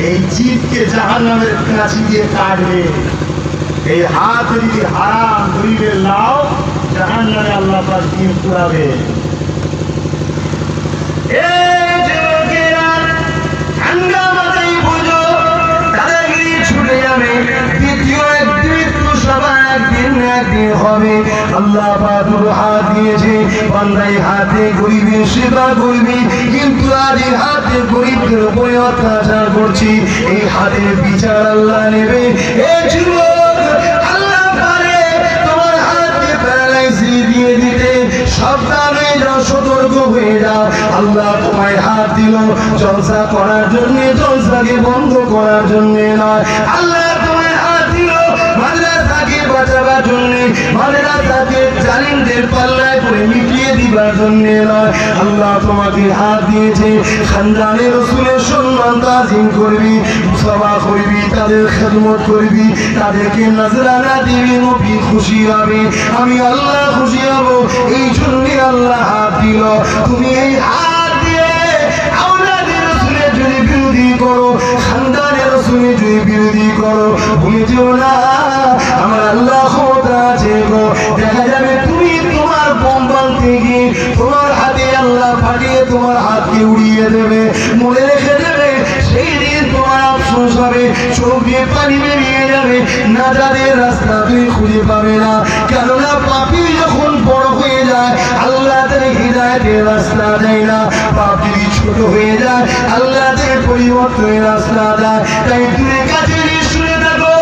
এই জিভকে জাহান্নামের কাছে দিয়ে কাটবে। এই হাত যদি হারাম গরিবের লাও, জাহান্নামে আল্লাহ পাক দিয়ে পুরাবে। হবে আল্লাহ পাকের হাত দিয়েছে, বান্দাই হাতে গরিবের সেবা করবি, কিন্তু আজ এই হাতে গরিবদের উপরে অত্যাচার করছি, এই হাতের বিচার আল্লাহ নেবে। এই যুবক আল্লাহ পারে তোমার হাতকে প্যারালাইসিস দিয়ে দিতে, সাবধানে যাও, সতর্ক হয়ে যাও। আল্লাহ তোমায় হাত দিল জলসা করার জন্য, জলসাকে বন্ধ করার জন্য নয়। আল্লাহ তোমায় হাত দিল মাদ্রাসাকে বাঁচাবার জন্য, মাদ্রাসাকে জালিমদের পাল্লায় করে মিটিয়ে দিবার জন্য নয়। আল্লাহ তোমাকে হাত দিয়েছে খানদানে রাসূলের সম্মান তাজিম করবি, মুসাফা করবি, তাদের খেদমত করবি, তাদেরকে নজরানা দিবি, নবী খুশি হবে, আমি আল্লাহ খুশি হব। এই জন্য আল্লাহ হাত দিল। তুমি এই হাত দিয়ে আওলাদে রাসূলের যদি বিরোধী করো, খানদানে রাসূলের যদি বিরোধী করো, ভুলে যেও না আমার আল্লাহ ক্ষমতা আছে গো। দেখা যাবে তুমি তোমার বোম বানতে গিয়ে তোমার হাতে আল্লাহ ফাটিয়ে তোমার হাতকে উড়িয়ে দেবে। মনে রেখে দেবে সেই দিন তোমার আফসোস হবে, চোখ দিয়ে পানি বেরিয়ে যাবে, না যাদের রাস্তা তুমি খুঁজে পাবে না। কেননা পাপী যখন বড় হয়ে যায় আল্লাহ তার হিদায়াতের রাস্তা দেয় না, পাপ যদি ছোট হয়ে যায় আল্লাহ তার পরিবর্তনের রাস্তা দেয়। তাই তুমি কাছে শুনে থাকো,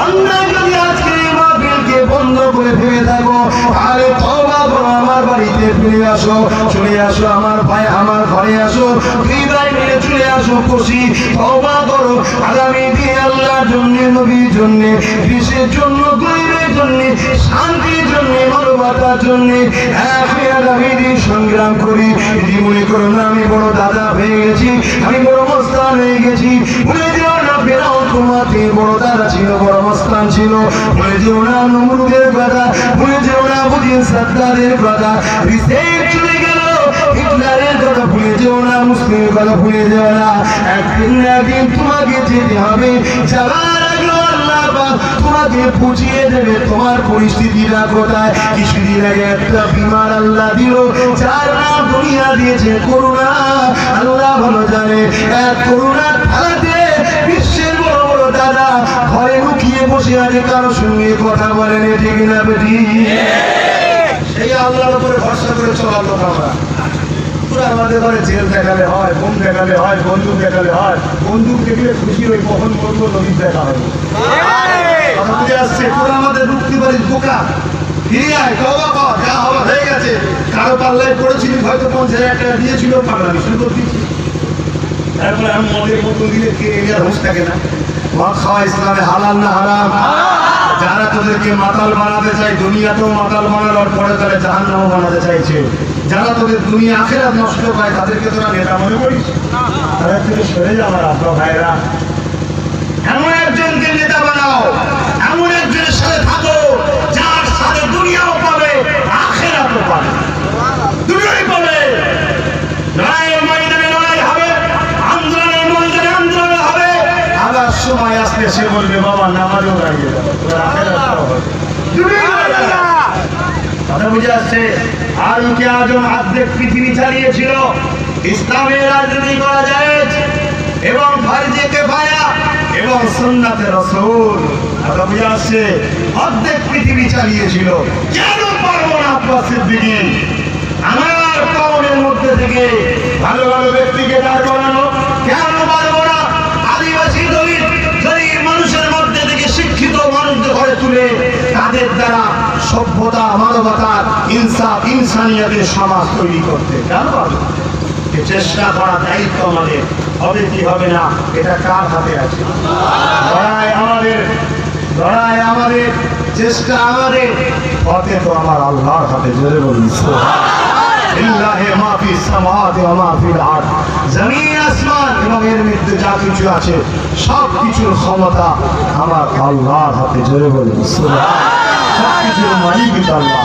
অন্যায় যদি আজকে মাহফিলকে বন্ধ করে ফেলে থাকো, আরে তওবা করো, আমার বাড়িতে ফিরে আসো, চলে আসো আমার ভাই, আমার ঘরে আসো, দুই ভাই মিলে চলে আসো, খুশি তওবা করো। আগামী দিন আল্লাহর জন্য, নবীর জন্য, দেশের জন্য, গরিবের জন্য, শান্তির জন্য, মানবতার জন্য আগামী দিন সংগ্রাম করি। যদি মনে করো না আমি বড় দাদা হয়ে গেছি, আমি বড় মস্তান হয়ে গেছি, ভুলে যেও না ফেরাউন তোমাতে বড় দাদা ছিল, বড় মস্তান ছিল, ভুলে যেও না নমরুদের কথা, ভুলে যেও না বুঝিন সাদ্দারের কথা, রিসেট চলে গেল হিটলারের কথা, ভুলে যেও না মুসলিমের কথা, ভুলে যেও না একদিন না একদিন তোমাকে যেতে হবে। যাবার আগে আল্লাহ পাক তোমাকে বুঝিয়ে দেবে তোমার পরিস্থিতিটা কোথায়। কিছুদিন আগে একটা বিমার আল্লাহ দিল, যার নাম দুনিয়া দিয়েছে করোনা। আল্লাহ ভালো জানে এক করোনার ঠালাতে বিশ্বের বড় বড় দাদা ঘরে লুকিয়ে বসে আছে, কারোর সঙ্গে কথা বলেন, ঠিক না বেটি? সেই আল্লাহর উপরে ভরসা করে চলালো আমরা। পুরা আমাদের ঘরে জেল দেখালে হয়, বোম দেখালে হয়, বন্দুক দেখালে হয়। বন্দুক দেখলে খুশি ওই কখন বলবো নদীর দেখা হবে। কথা বুঝে আসছে? তোরা আমাদের রুখতে পারিস বোকা। ফিরে আয়, তওবা কর, যা হওয়ার হয়ে গেছে। কারো পাল্লায় পড়েছিলি, হয়তো 50,000 টাকা দিয়েছিল, পাগলামি শুরু করছিস। তারপরে আমি মদের বোতল দিলে কে এরিয়ার হুঁশ থাকে না। মদ খাওয়া ইসলামে হালাল না হারাম? যারা তোদেরকে মাতাল বানাতে চায়, দুনিয়াতেও মাতাল বানানোর পরে তাহলে জাহান্নামও বানাতে চাইছে। যারা তোদের দুনিয়া আখিরাত নষ্ট পায়, তাদেরকে তোরা নেতা মনে করিস? তাদের থেকে সরে যা আমার আপনা ভাইরা। এমন একজনকে নেতা বানাও, এমন একজনের সাথে থাকো যার সাথে দুনিয়াও পাবে, আখিরাতও পাবে, দুটোই পাবে। লড়াইয়ের ময়দানে লড়াই হবে, আন্দোলনের ময়দানে আন্দোলন হবে। আবার সময় আসলে সে বলবে বাবা নামাজও দাঁড়িয়ে যাবে, আখিরাতও হবে, দুটোই হবে। কথা বুঝে আসছে? আলকে আজম অর্ধেক পৃথিবী চালিয়েছিল। ইসলামের রাজনীতি করা যায় এবং ফারজে কিফায়া এবং সুন্নাতে রাসূল। কথা বুঝে আসছে? অর্ধেক পৃথিবী চালিয়েছিল। কেন পারবো না আব্বাস সিদ্দিকী আমার কওমের মধ্যে থেকে ভালো ভালো ব্যক্তিকে দাঁড় করানো? কেন পারবো না আদিবাসী দলিত মানুষের মধ্যে থেকে শিক্ষিত মানুষদের ঘরে তুলে তাদের দ্বারা সভ্যতা, মানবতা, ইনসাফ, ইনসানিয়তের সমাজ তৈরি করতে? কেন পারবো? চেষ্টা করা দায়িত্ব আমাদের। হবে কি হবে না এটা কার হাতে আছে? লড়াই আমাদের, চেষ্টা আমাদের, পথে তো আমার আল্লাহর হাতে। জোরে বলুন লিল্লাহি মা ফিস সামাওয়াতি ওয়া মা ফিল আরদ। জমিন আসমান এবং এর মধ্যে যা কিছু আছে সব কিছুর ক্ষমতা আমার আল্লাহর হাতে। জোরে বলুন সুবহানাল্লাহ। সব কিছুর মালিক আল্লাহ।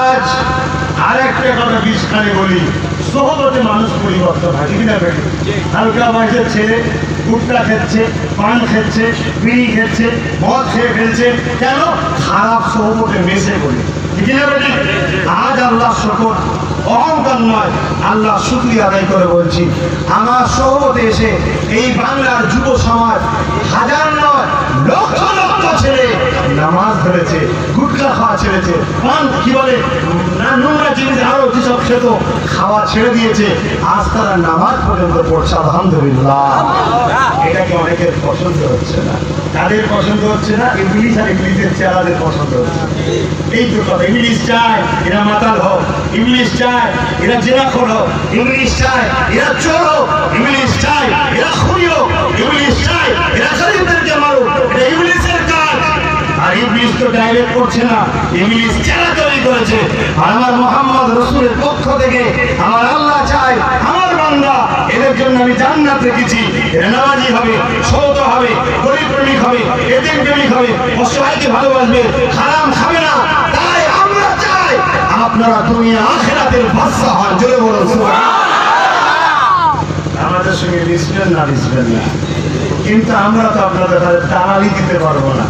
আজ আরেকটা কথা বিষখানে বলি, সহজে মানুষ পরিবর্তন হয়, ঠিক না? হালকা বয়সের ছেলে গুটকা খেচ্ছে, পান খেচ্ছে, বিড়ি খেচ্ছে, মদ খেয়ে ফেলছে। কেন? খারাপ সহবতে মেশে বলে, ঠিক না? আজ আল্লাহ শুকর, অহংকার নয়, আল্লাহ শুকরিয়া আদায় করে বলছি, আমার সহবতে এসে এই বাংলার যুব সমাজ হাজার নয় লক্ষ লক্ষ ছেলে নামাজ ধরেছে, গুটকা খাওয়া ছেড়েছে, পান কি বলে না নোংরা জিনিস আরো যেসব খেত খাওয়া ছেড়ে দিয়েছে। আজ তারা নামাজ পর্যন্ত পড়ছে, আলহামদুলিল্লাহ। এটাকে অনেকের পছন্দ হচ্ছে না। তাদের পছন্দ হচ্ছে না, ইংলিশ আর ইংলিশের চেহারাদের পছন্দ হচ্ছে। এই তো কথা, ইংলিশ চায় এরা মাতাল হোক, ইংলিশ চায় এরা জেনাখোর হোক, ইংলিশ চায় এরা চোর হোক, ইংলিশ চায় এরা খুনি হোক, ইংলিশ চায় এরা গরিবদেরকে মারুক। এটা ইংলিশের কাজ। আর ইংলিশ তো ডাইরেক্ট করছে না, ইংলিশ চেহারা তৈরি করেছে। আর আমার মুহাম্মদ রাসূলের পক্ষ থেকে আমার আল্লাহ চায় আমার বান্দা এদের জন্য আমি জান্নাত রেখেছি। এরা নামাজি হবে, সৎ হবে, গরিব প্রেমিক হবে, এতিম প্রেমিক হবে, অসহায়কে ভালোবাসবে, হারাম খাবে না। তাই আমরা চাই আপনারা দুনিয়া আখিরাতের বাদশা হন। জোরে বলুন সুবহানাল্লাহ। আমাদের সঙ্গে মিশবেন না মিশবেন না, কিন্তু আমরা তো আপনাদের দালালি দিতে পারবো না।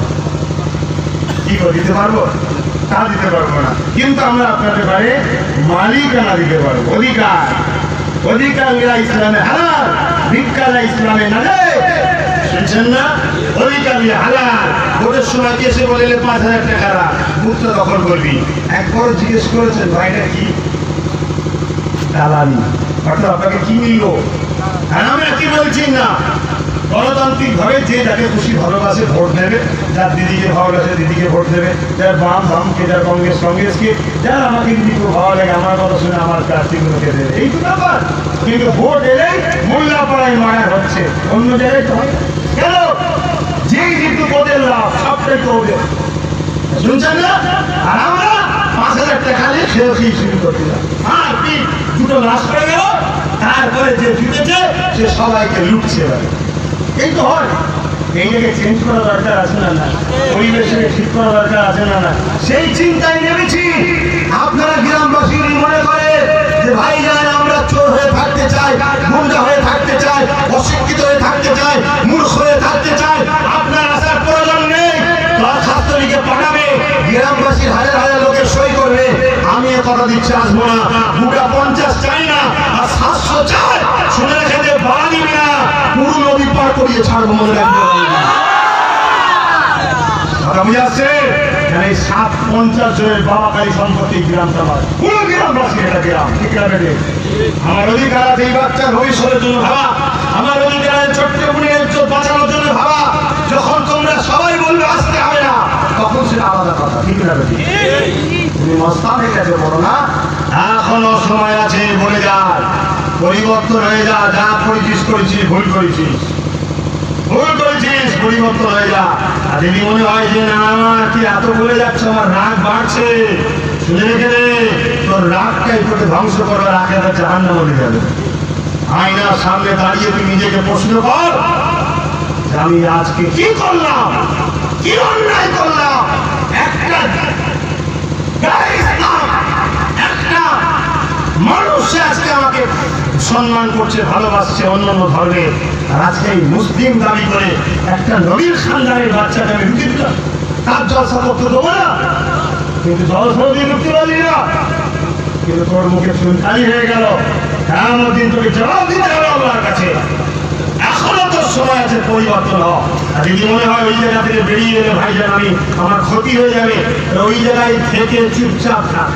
কি করে দিতে পারবো? তা দিতে পারবো না, কিন্তু আমরা আপনাদের বাড়ি মালিকানা দিতে পারবো। অধিকার, অধিকার ইসলামে হালাল, ভিক্ষারা ইসলামে না। শুনছেন না? অধিকার হালাল। ভোটের সময় এসে বলে 5,000 টাকা বুথটা দখল করবি। একবার জিজ্ঞেস করেছেন ভাইটা কি? দালালি। অর্থাৎ আপনাকে কি মিলল? আর আমরা কি বলছি না, গণতান্ত্রিক ভাবে যে যাকে খুশি ভালোবাসে ভোট দেবে, যার দিদিকে ভালো লাগে দিদিকে ভোট দেবে, যার বাম বামকে, যার কংগ্রেস কংগ্রেসকে, যার আমাকে যদি খুব ভালো লাগে আমার কথা শুনে আমার প্রার্থীগুলোকে দেবে। এই তো ব্যাপার। কিন্তু ভোট এলেই মোল্লাপাড়ায় মারা হচ্ছে, অন্য জায়গায় তো হয় কেন? যেই যেটুকু ওদের লাভ সবটাই তো ওদের। শুনছেন না? আর আমরা 5,000 টাকা নিয়ে খেয়ে শুরু করছিলাম। আর কি দুটো লাশ পড়ে গেল, তারপরে যে জিতেছে সে সবাইকে লুটছে। এই তো হয়। এইটাকে চেঞ্জ করা দরকার আছে না? না পরিবেশকে ঠিক করা দরকার আছে না? না সেই চিন্তায় নেমেছি। আপনারা গ্রামবাসী মনে করে যে ভাই যান আমরা চোর হয়ে থাকতে চাই, গুন্ডা হয়ে থাকতে চাই, অশিক্ষিত হয়ে থাকতে চাই, মূর্খ হয়ে থাকতে চাই, আপনার আসার প্রয়োজন নেই। দরখাস্ত লিখে পাঠাবে, গ্রামবাসীর হাজার হাজার লোকের সই করবে। আমি এ কথা দিচ্ছি আসবো না। 50 চাই না, আর 700 চাই। শুনে রেখে বাড়ি না, পুরো নদী পার করিয়ে ছাড়বো। মনে রাখবেন কথা বুঝে আসছে? এই 50 জনের বাবাকারী সম্পত্তি গ্রামটা আমার, পুরো গ্রামবাসী এটা গ্রাম, ঠিক আছে? আমার অধিকার আছে এই বাচ্চার ভবিষ্যতের জন্য ভাবা, আমার অধিকার আছে ছোট্ট বোনের ইজ্জত বাঁচানোর জন্য ভাবা। যখন তোমরা সবাই বলবে আসতে হবে না, তখন সেটা আলাদা কথা, ঠিক না? তুমি মস্তানের কাছে বলো না, এখনো সময় আছে, বলে যা, পরিবর্তন হয়ে যা, যা করেছিস করেছিস, ভুল করেছিস, ভুল করেছিস, পরিবর্তন হয়ে যা। আর যদি মনে হয় যে না তুই এত বলে যাচ্ছ, আমার রাগ বাড়ছে, শুনে রেখে দে, তোর রাগটাই তোকে ধ্বংস করবে, রাগে জাহান্নামে নিয়ে যাবে। আয়নার সামনে দাঁড়িয়ে তুই নিজেকে প্রশ্ন কর, আমি আজকে কি করলাম, কি অন্যায় করলাম? একটা মানুষ আজকে আমাকে সম্মান করছে, ভালোবাসছে অন্যান্য ধর্মে, আর আজকে এই মুসলিম দাবি করে একটা নবীর খানদানের বাচ্চাকে আমি ঢুকে দিলাম, তার জলসা করতে দেবো না, কিন্তু জলসা দিয়ে ঢুকতে পারলি না, কিন্তু তোর মুখে চুন খালি হয়ে গেল, এমন দিন তোকে জবাব দিতে হবে আল্লাহর কাছে। এখনো তোর সময় আছে, পরিবর্তন হ। আর যদি মনে হয় ওই জায়গা থেকে বেরিয়ে এলে ভাইজান আমি আমার ক্ষতি হয়ে যাবে, ওই জায়গায় থেকে চুপচাপ থাক,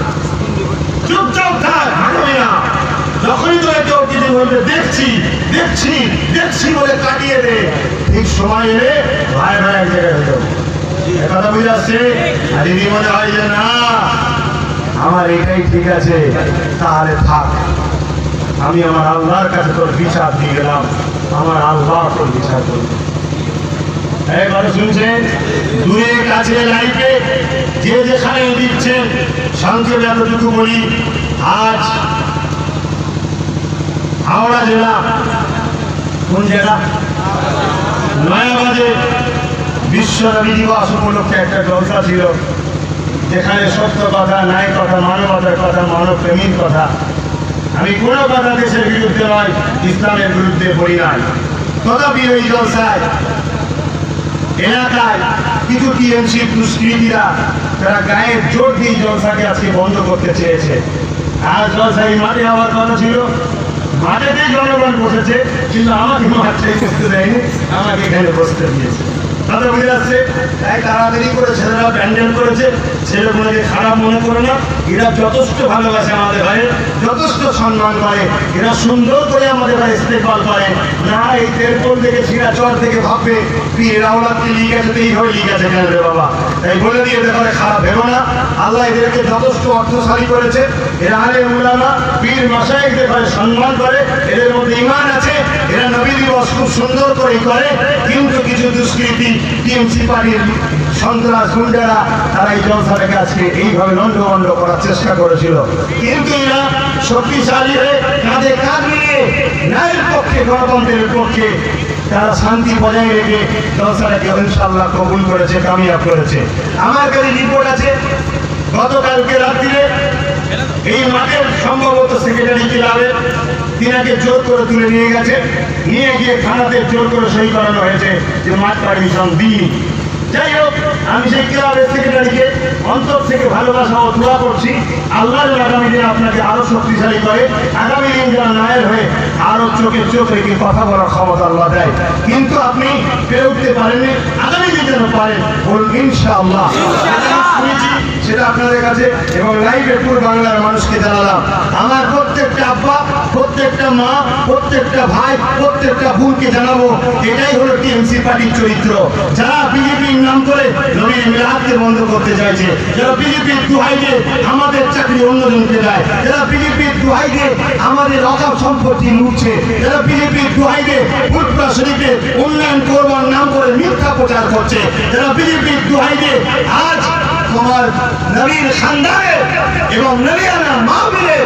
চুপচাপ থাক, হাঁটবে না। যখনই তোকে কেউ কিছু বলবে দেখছি দেখছি দেখছি বলে কাটিয়ে দে, ঠিক সময় এলে ভাই ভাই এক জায়গায় হয়ে যাবে। কথা বুঝে আসছে? আর যদি মনে হয় যে না আমার এটাই ঠিক আছে, তাহলে থাক, আমি আমার আল্লাহর কাছে তোর বিচার দিয়ে গেলাম, আমার আল্লাহ তোর বিচার করবে। একবারে শুনছেন, দূরে কাছে লাইফে যে যেখানে দিচ্ছেন, সংক্ষেপে এতটুকু বলি, আজ হাওড়া জেলা, কোন জেলা? নয়াবাজে বিশ্ব নবী দিবস উপলক্ষে একটা জলসা ছিল, যেখানে সত্য কথা, ন্যায় কথা, মানবতার কথা, মানব প্রেমীর কথা। আমি কোনো কথা দেশের বিরুদ্ধে নয়, ইসলামের বিরুদ্ধে বলি নাই, তথাপি ওই জলসায় এলাকায় কিছু টিএমসি দুষ্কৃতীরা তারা গায়ের জোর দিয়ে জলসাকে আজকে বন্ধ করতে চেয়েছে। আর জলসা এই মাঠে হওয়ার কথা ছিল, মাঠেতেই জনগণ বসেছে, কিন্তু আমাকে মাঠে বসতে দেয়নি, আমাকে এখানে বসতে দিয়েছে। কথা বুঝে আসছে? তাই তাড়াতাড়ি করে ছেলেরা প্যান্ডেল করেছে, ছেলেগুলোকে খারাপ মনে করে না, এরা যথেষ্ট ভালোবাসে আমাদের ভাই, যথেষ্ট সম্মান করে, এরা সুন্দর করে আমাদের ভাই ইস্তেকবাল করে না। এই তেরপোল থেকে শিরাচর থেকে ভাববে তুই রাওলাদকে লিগ আছে, তো এইভাবে লিগ আছে কেন রে বাবা? তাই বলে দিয়ে ব্যাপারে খারাপ ভেবো না, আল্লাহ এদেরকে যথেষ্ট অর্থশালী করেছে, এরা আলে উলামা পীর মাশায়েখদের ভাই সম্মান করে, এদের মধ্যে ঈমান আছে, এরা নবী দিবস খুব সুন্দর করেই করে। কিন্তু কিছু দুষ্কৃতী টিএমসি পার্টির সন্ত্রাস গুন্ডারা তারা এই জলসাটাকে আজকে এইভাবে লন্ডভন্ড করার চেষ্টা করেছিল, কিন্তু এরা শক্তিশালী হয়ে কাঁধে কাঁধ মিলিয়ে ন্যায়ের পক্ষে, গণতন্ত্রের পক্ষে তারা শান্তি বজায় রেখে জলসাটাকে ইনশাআল্লাহ কবুল করেছে, কামিয়াব করেছে। আমার কাছে রিপোর্ট আছে, গতকালকে রাত্রিরে এই মাঠের সম্ভবত সেক্রেটারি ক্লাবের তিনাকে জোর করে তুলে নিয়ে গেছে, নিয়ে গিয়ে থানাতে জোর করে সই করানো হয়েছে যে মাঠ পারমিশন দিই। যাই হোক, আমি সেই ক্লাবের সেক্রেটারিকে অন্তর থেকে ভালোবাসা ও দোয়া করছি, আল্লাহ যেন আগামী দিনে আপনাকে আরো শক্তিশালী করে, আগামী দিন যেন নায়ের হয়ে আরো চোখে চোখ রেখে কথা বলার ক্ষমতা আল্লাহ দেয়। কিন্তু আপনি পেরে উঠতে পারেননি, আগামী দিন যেন পারেন, বলুন ইনশাআল্লাহ। শুনেছি সেটা আপনাদের কাছে এবং লাইভে পুরো বাংলার মানুষকে জানালাম। আমার প্রত্যেকটা আব্বা, প্রত্যেকটা মা, প্রত্যেকটা ভাই, প্রত্যেকটা বোনকে জানাবো, এটাই হলো টিএমসি পার্টির চরিত্র। যারা বিজেপির নাম করে নবীর মিলাদকে বন্ধ করতে চাইছে, যারা বিজেপির দোহাই দিয়ে আমাদের চাকরি অন্যজনকে দেয়, যারা বিজেপির দোহাই দিয়ে আমাদের অকাপ সম্পত্তি লুটছে, যারা বিজেপির দোহাই দিয়ে ফুটপুরা শরীফে উন্নয়ন করবার নাম করে মিথ্যা প্রচার করছে, যারা বিজেপির দোহাই দিয়ে আজ তোমার নবীর খানদানের এবং নবীয়ানা মাহফিলের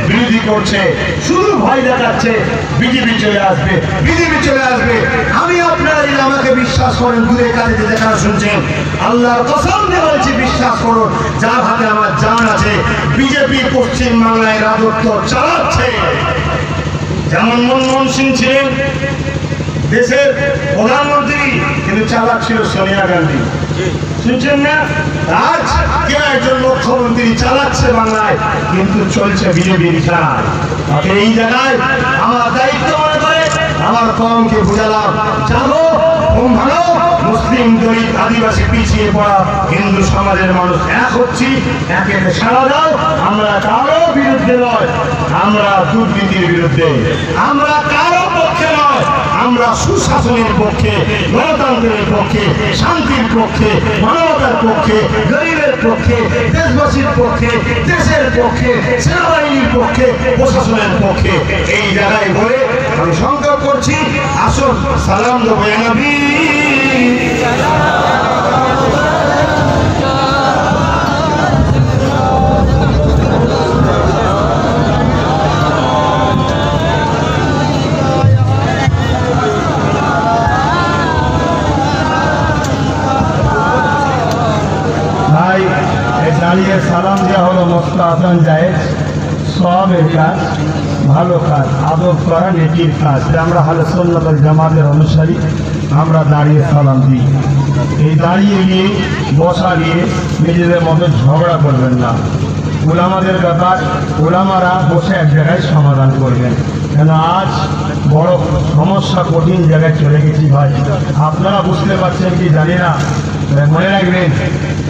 বিরোধী করছে, শুধু ভয় দেখাচ্ছে বিজেপি চলে আসবে, বিজেপি চলে আসবে। আমি আপনারা যদি আমাকে বিশ্বাস করেন, দূরে কাছে যে যেখানে শুনছেন, আল্লাহর কসম দিয়ে বলছি, বিশ্বাস করুন, যার হাতে আমার জান আছে, বিজেপি পশ্চিম বাংলায় রাজত্ব চালাচ্ছে। যেমন মনমোহন সিং ছিলেন দেশের প্রধানমন্ত্রী, কিন্তু চালাক ছিল সোনিয়া গান্ধী, শুনছেন না? আজ কেউ একজন মুখ্যমন্ত্রী চালাচ্ছে বাংলায়, কিন্তু চলছে বিজেপির চাল। এই জায়গায় আমার দায়িত্ব মনে করে আমার কমকে বুঝালাম, জানো ঘুম ভালো, মুসলিম দলিত আদিবাসী পিছিয়ে পড়া হিন্দু সমাজের মানুষ এক হচ্ছি, একে সারা দাও। আমরা কারো বিরুদ্ধে নয়, আমরা দুর্নীতির বিরুদ্ধে, আমরা কারো পক্ষে নয়, আমরা সুশাসনের পক্ষে, গণতন্ত্রের পক্ষে, শান্তির পক্ষে, মানবতার পক্ষে, গরিবের পক্ষে, দেশবাসীর পক্ষে, দেশের পক্ষে, সেনাবাহিনীর পক্ষে, প্রশাসনের পক্ষে। এই জায়গায় বলে আমি সংকল্প করছি, আসুন সালাম দেবো নবী। দাঁড়িয়ে সালাম দেওয়া হলো মস্ত আসান যায়, সবের কাজ, ভালো কাজ, আদব করা নেকির কাজ। আমরা হলে সুন্নাত ওয়াল জামাতের অনুসারী, আমরা দাঁড়িয়ে সালাম দিই। এই দাঁড়িয়ে নিয়ে বসা নিয়ে নিজেদের মধ্যে ঝগড়া করবেন না। উলামাদের ব্যাপার, উলামারা বসে এক জায়গায় সমাধান করবেন। কেন আজ বড় সমস্যা, কঠিন জায়গায় চলে গেছি ভাই। আপনারা বুঝতে পারছেন কি জানি না, মনে রাখবেন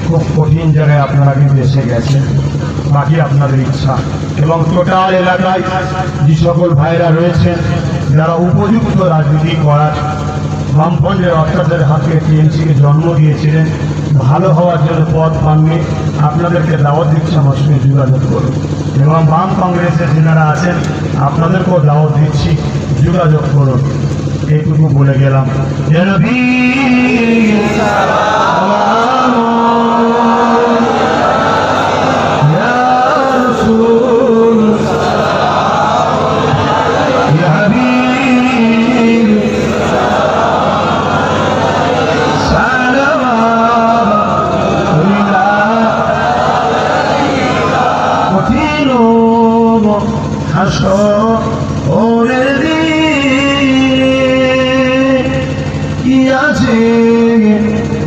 খুব কঠিন জায়গায় আপনারা কিন্তু এসে গেছেন। বাকি আপনাদের ইচ্ছা। এবং টোটাল এলাকায় যে সকল ভাইরা রয়েছেন যারা উপযুক্ত রাজনীতি করার, বামফ্রন্টের অত্যাচারের হাতে টিএমসিকে জন্ম দিয়েছিলেন, ভালো হওয়ার জন্য পথ পাননি, আপনাদেরকে দাওয়াত দিচ্ছি আমার সঙ্গে যোগাযোগ করুন। এবং বাম কংগ্রেসের যারা আছেন আপনাদেরকেও দাওয়াত দিচ্ছি, যোগাযোগ করুন। এইটুকু বলে গেলাম।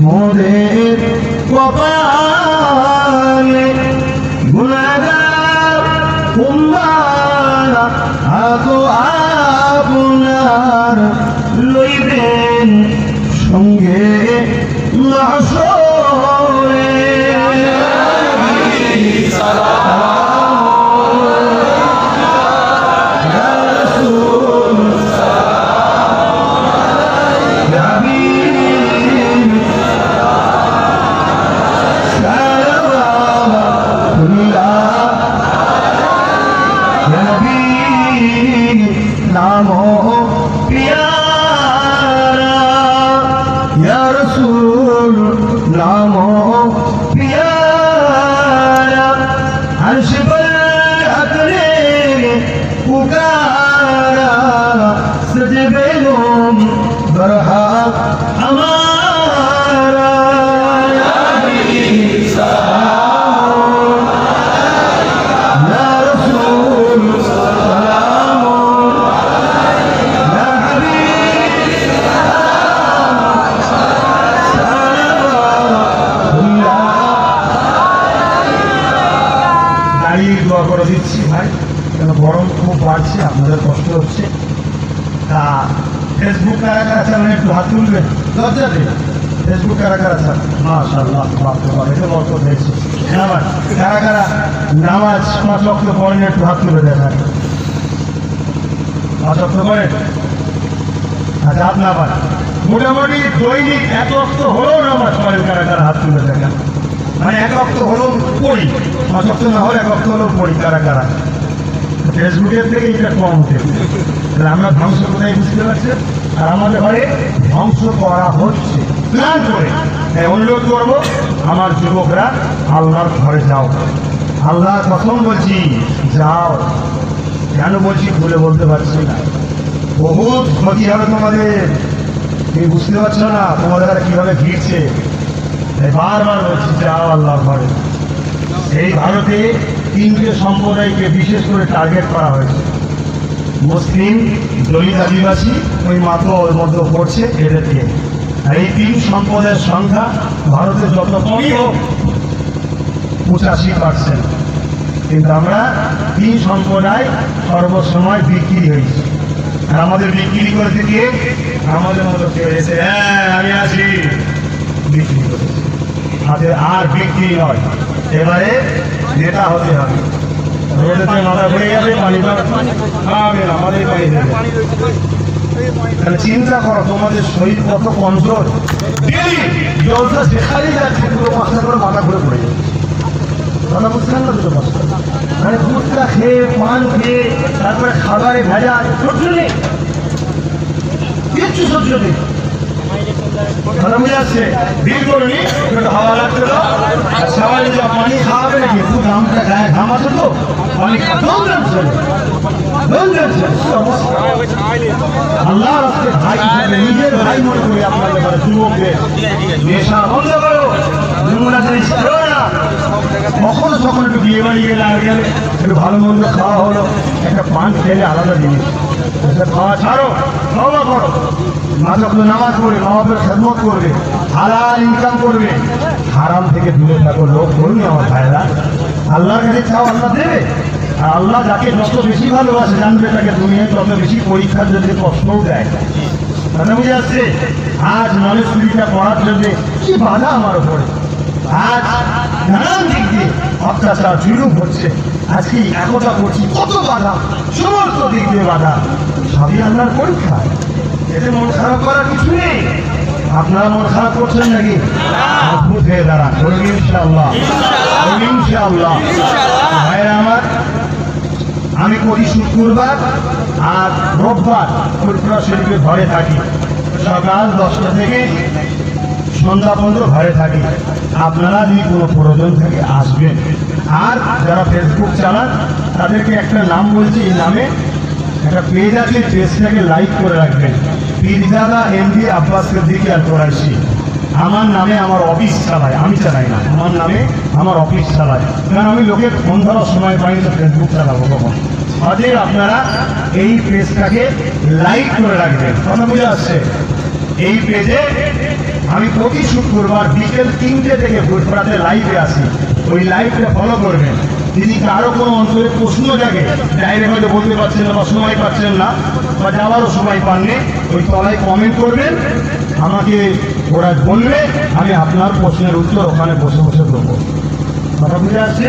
মোদের কপালে গুনাহগার উম্মাহ আগো আপনার লইবেন সঙ্গে মাহশরে। नाम हो प्यारा या रसूल, नाम हो प्यारा, अर्श पर अपने पुकारा, सजबे लोम बरहा हमारा। করে দিচ্ছি ভাই, কেন গরম খুব বাড়ছে, আপনাদের কষ্ট হচ্ছে। তা ফেসবুক কারা কারা চালান একটু হাত তুলবেন, লজ্জা দেবে। ফেসবুক কারা কারা চালান, মাশাআল্লাহ, এটা বরকত হয়েছে। আবার কারা কারা নামাজ 5 ওয়াক্ত পড়েন একটু হাত তুলে দেখান। 5 ওয়াক্ত পড়েন? আচ্ছা, আপনার আবার মোটামুটি দৈনিক 1 ওয়াক্ত হলেও নামাজ পড়েন, কারা কারা হাত তুলে দেখান। মানে 1 ওয়াক্ত হলেও পড়ি, 5 ওয়াক্ত না হলে 1 ওয়াক্ত হলেও পড়ি, কারা কারা? ফেসবুকের থেকে এটা কম হতে, তাহলে আমরা ধ্বংস কোথায় বুঝতে পারছেন? আর আমাদের ঘরে ধ্বংস করা হচ্ছে প্ল্যান করে। অনুরোধ করবো আমার যুবকরা, আল্লাহর ঘরে যাও। আল্লাহ কসম বলছি, যাও। কেন বলছি ভুলে বলতে পারছি না, বহুত ক্ষতি হবে তোমাদের, তুমি বুঝতে পারছো না তোমাদের আর কিভাবে ঘিরছে। বারবার বলছি, যাও আল্লাহর ঘরে। এই ভারতে 3টে সম্প্রদায়কে বিশেষ করে টার্গেট করা হয়েছে, মুসলিম, দলিত, আদিবাসী, ওই মাত্র ওর মধ্যে পড়ছে এদেরকে। আর এই 3 সম্প্রদায়ের সংখ্যা ভারতে যত কমই হোক 85%, কিন্তু আমরা 3 সম্প্রদায় সর্বসময় বিক্রি হয়েছি। আর আমাদের বিক্রি করতে গিয়ে আমাদের মতো কেউ এসে হ্যাঁ আমি আছি বিক্রি করতে হাতে আর বিক্রি নয়, এবারে নেতা হতে হবে। রোডেতে মাথা ঘুরে যাবে, পানি খাবে না, আমাদের পানি দেবে। তাহলে চিন্তা করো তোমাদের শরীর কত কমজোর, জলসা যেখানেই যাচ্ছে পুরো মাথা করে মাথা ঘুরে পড়ে যাবে। কথা বুঝছেন না? দুটো কষ্ট মানে ফুচকা খেয়ে পান খেয়ে তারপরে খাবারে ভেজা সহ্য নেই, কিচ্ছু সহ্য নেই। কথা বুঝে আসছে? ভিড় করে নি হাওয়া লাগছে তো সবাই পানি খাওয়াবে নাকি? একটু ঘামটা গায়ে ঘাম আছে তো পানি আল্লাহ রাস্তে ভাই হিসেবে নিজের ভাই মনে করি আপনার ব্যাপারে যুবকদের নেশা বন্ধ করো, নোংরা জিনিস খেও না। কখনো যখন একটু বিয়ে বাড়ি গেলে আর গেলে একটু ভালো মন্দ খাওয়া হলো, একটা পান খেলে আলাদা জিনিস, খাওয়া ছাড়ো, খাওয়া করো, নামাজ পড়বে, মা বাপের খেদমত করবে, হালাল ইনকাম করবে, হারাম থেকে দূরে থাকো। লোক করুন আমার ভাইরা, আল্লাহর কাছে চাও আল্লাহ দেবে। আর আল্লাহ যাকে যত বেশি ভালোবাসে জানবে তাকে দুনিয়ায় তত বেশি পরীক্ষার জন্য কষ্টও দেয়। কথা বুঝে আসছে? আজ নলেজ চুরিটা করার জন্য কি বাধা আমার উপরে, আজ নানান দিক দিয়ে অত্যাচার জুলুম হচ্ছে, আজকে একতা করছি কত বাধা, সমস্ত দিক দিয়ে বাধা, সবই আল্লাহর পরীক্ষা। এতে মন খারাপ করার কিছু নেই। আপনারা মন খারাপ করছেন নাকি? মজবুত হয়ে দাঁড়ান, বলুন ইনশাআল্লাহ, বলুন ইনশাআল্লাহ। ভাইরা আমার, আমি প্রতি শুক্রবার আর রোববার ফুরফুরা শরীফে ঘরে থাকি, সকাল 10টা থেকে সন্ধ্যা পর্যন্ত ঘরে থাকি। আপনারা যদি কোনো প্রয়োজন থেকে আসবেন। আর যারা ফেসবুক চালান তাদেরকে একটা নাম বলছি, এই নামে একটা পেজ আছে, পেজটাকে লাইক করে রাখবেন। পীরজাদা এমডি আব্বাস সিদ্দিকী আল কোরাইশি আমার নামে আমার অফিস চালায়, আমি চালাই না, আমার নামে আমার অফিস চালায়। কারণ আমি লোকের ফোন ধরার সময় পাই তো ফেসবুক চালাবো কখন। অতএব আপনারা এই পেজটাকে লাইক করে রাখবেন। কথা বুঝে আসছে? এই পেজে আমি প্রতি শুক্রবার বিকেল 3টে থেকে ফুরফুরাতে লাইভে আসি, ওই লাইভটা ফলো করবেন। যদি কারো কোনো অঞ্চলে প্রশ্ন থাকে, ডাইরেক্ট হয়তো বলতে পারছেন না বা সময় পাচ্ছেন না বা যাওয়ারও সময় পাননি, ওই তলায় কমেন্ট করবেন, আমাকে ওরা বলবে, আমি আপনার প্রশ্নের উত্তর ওখানে বসে বসে দেবো। কথা বুঝে আসছে?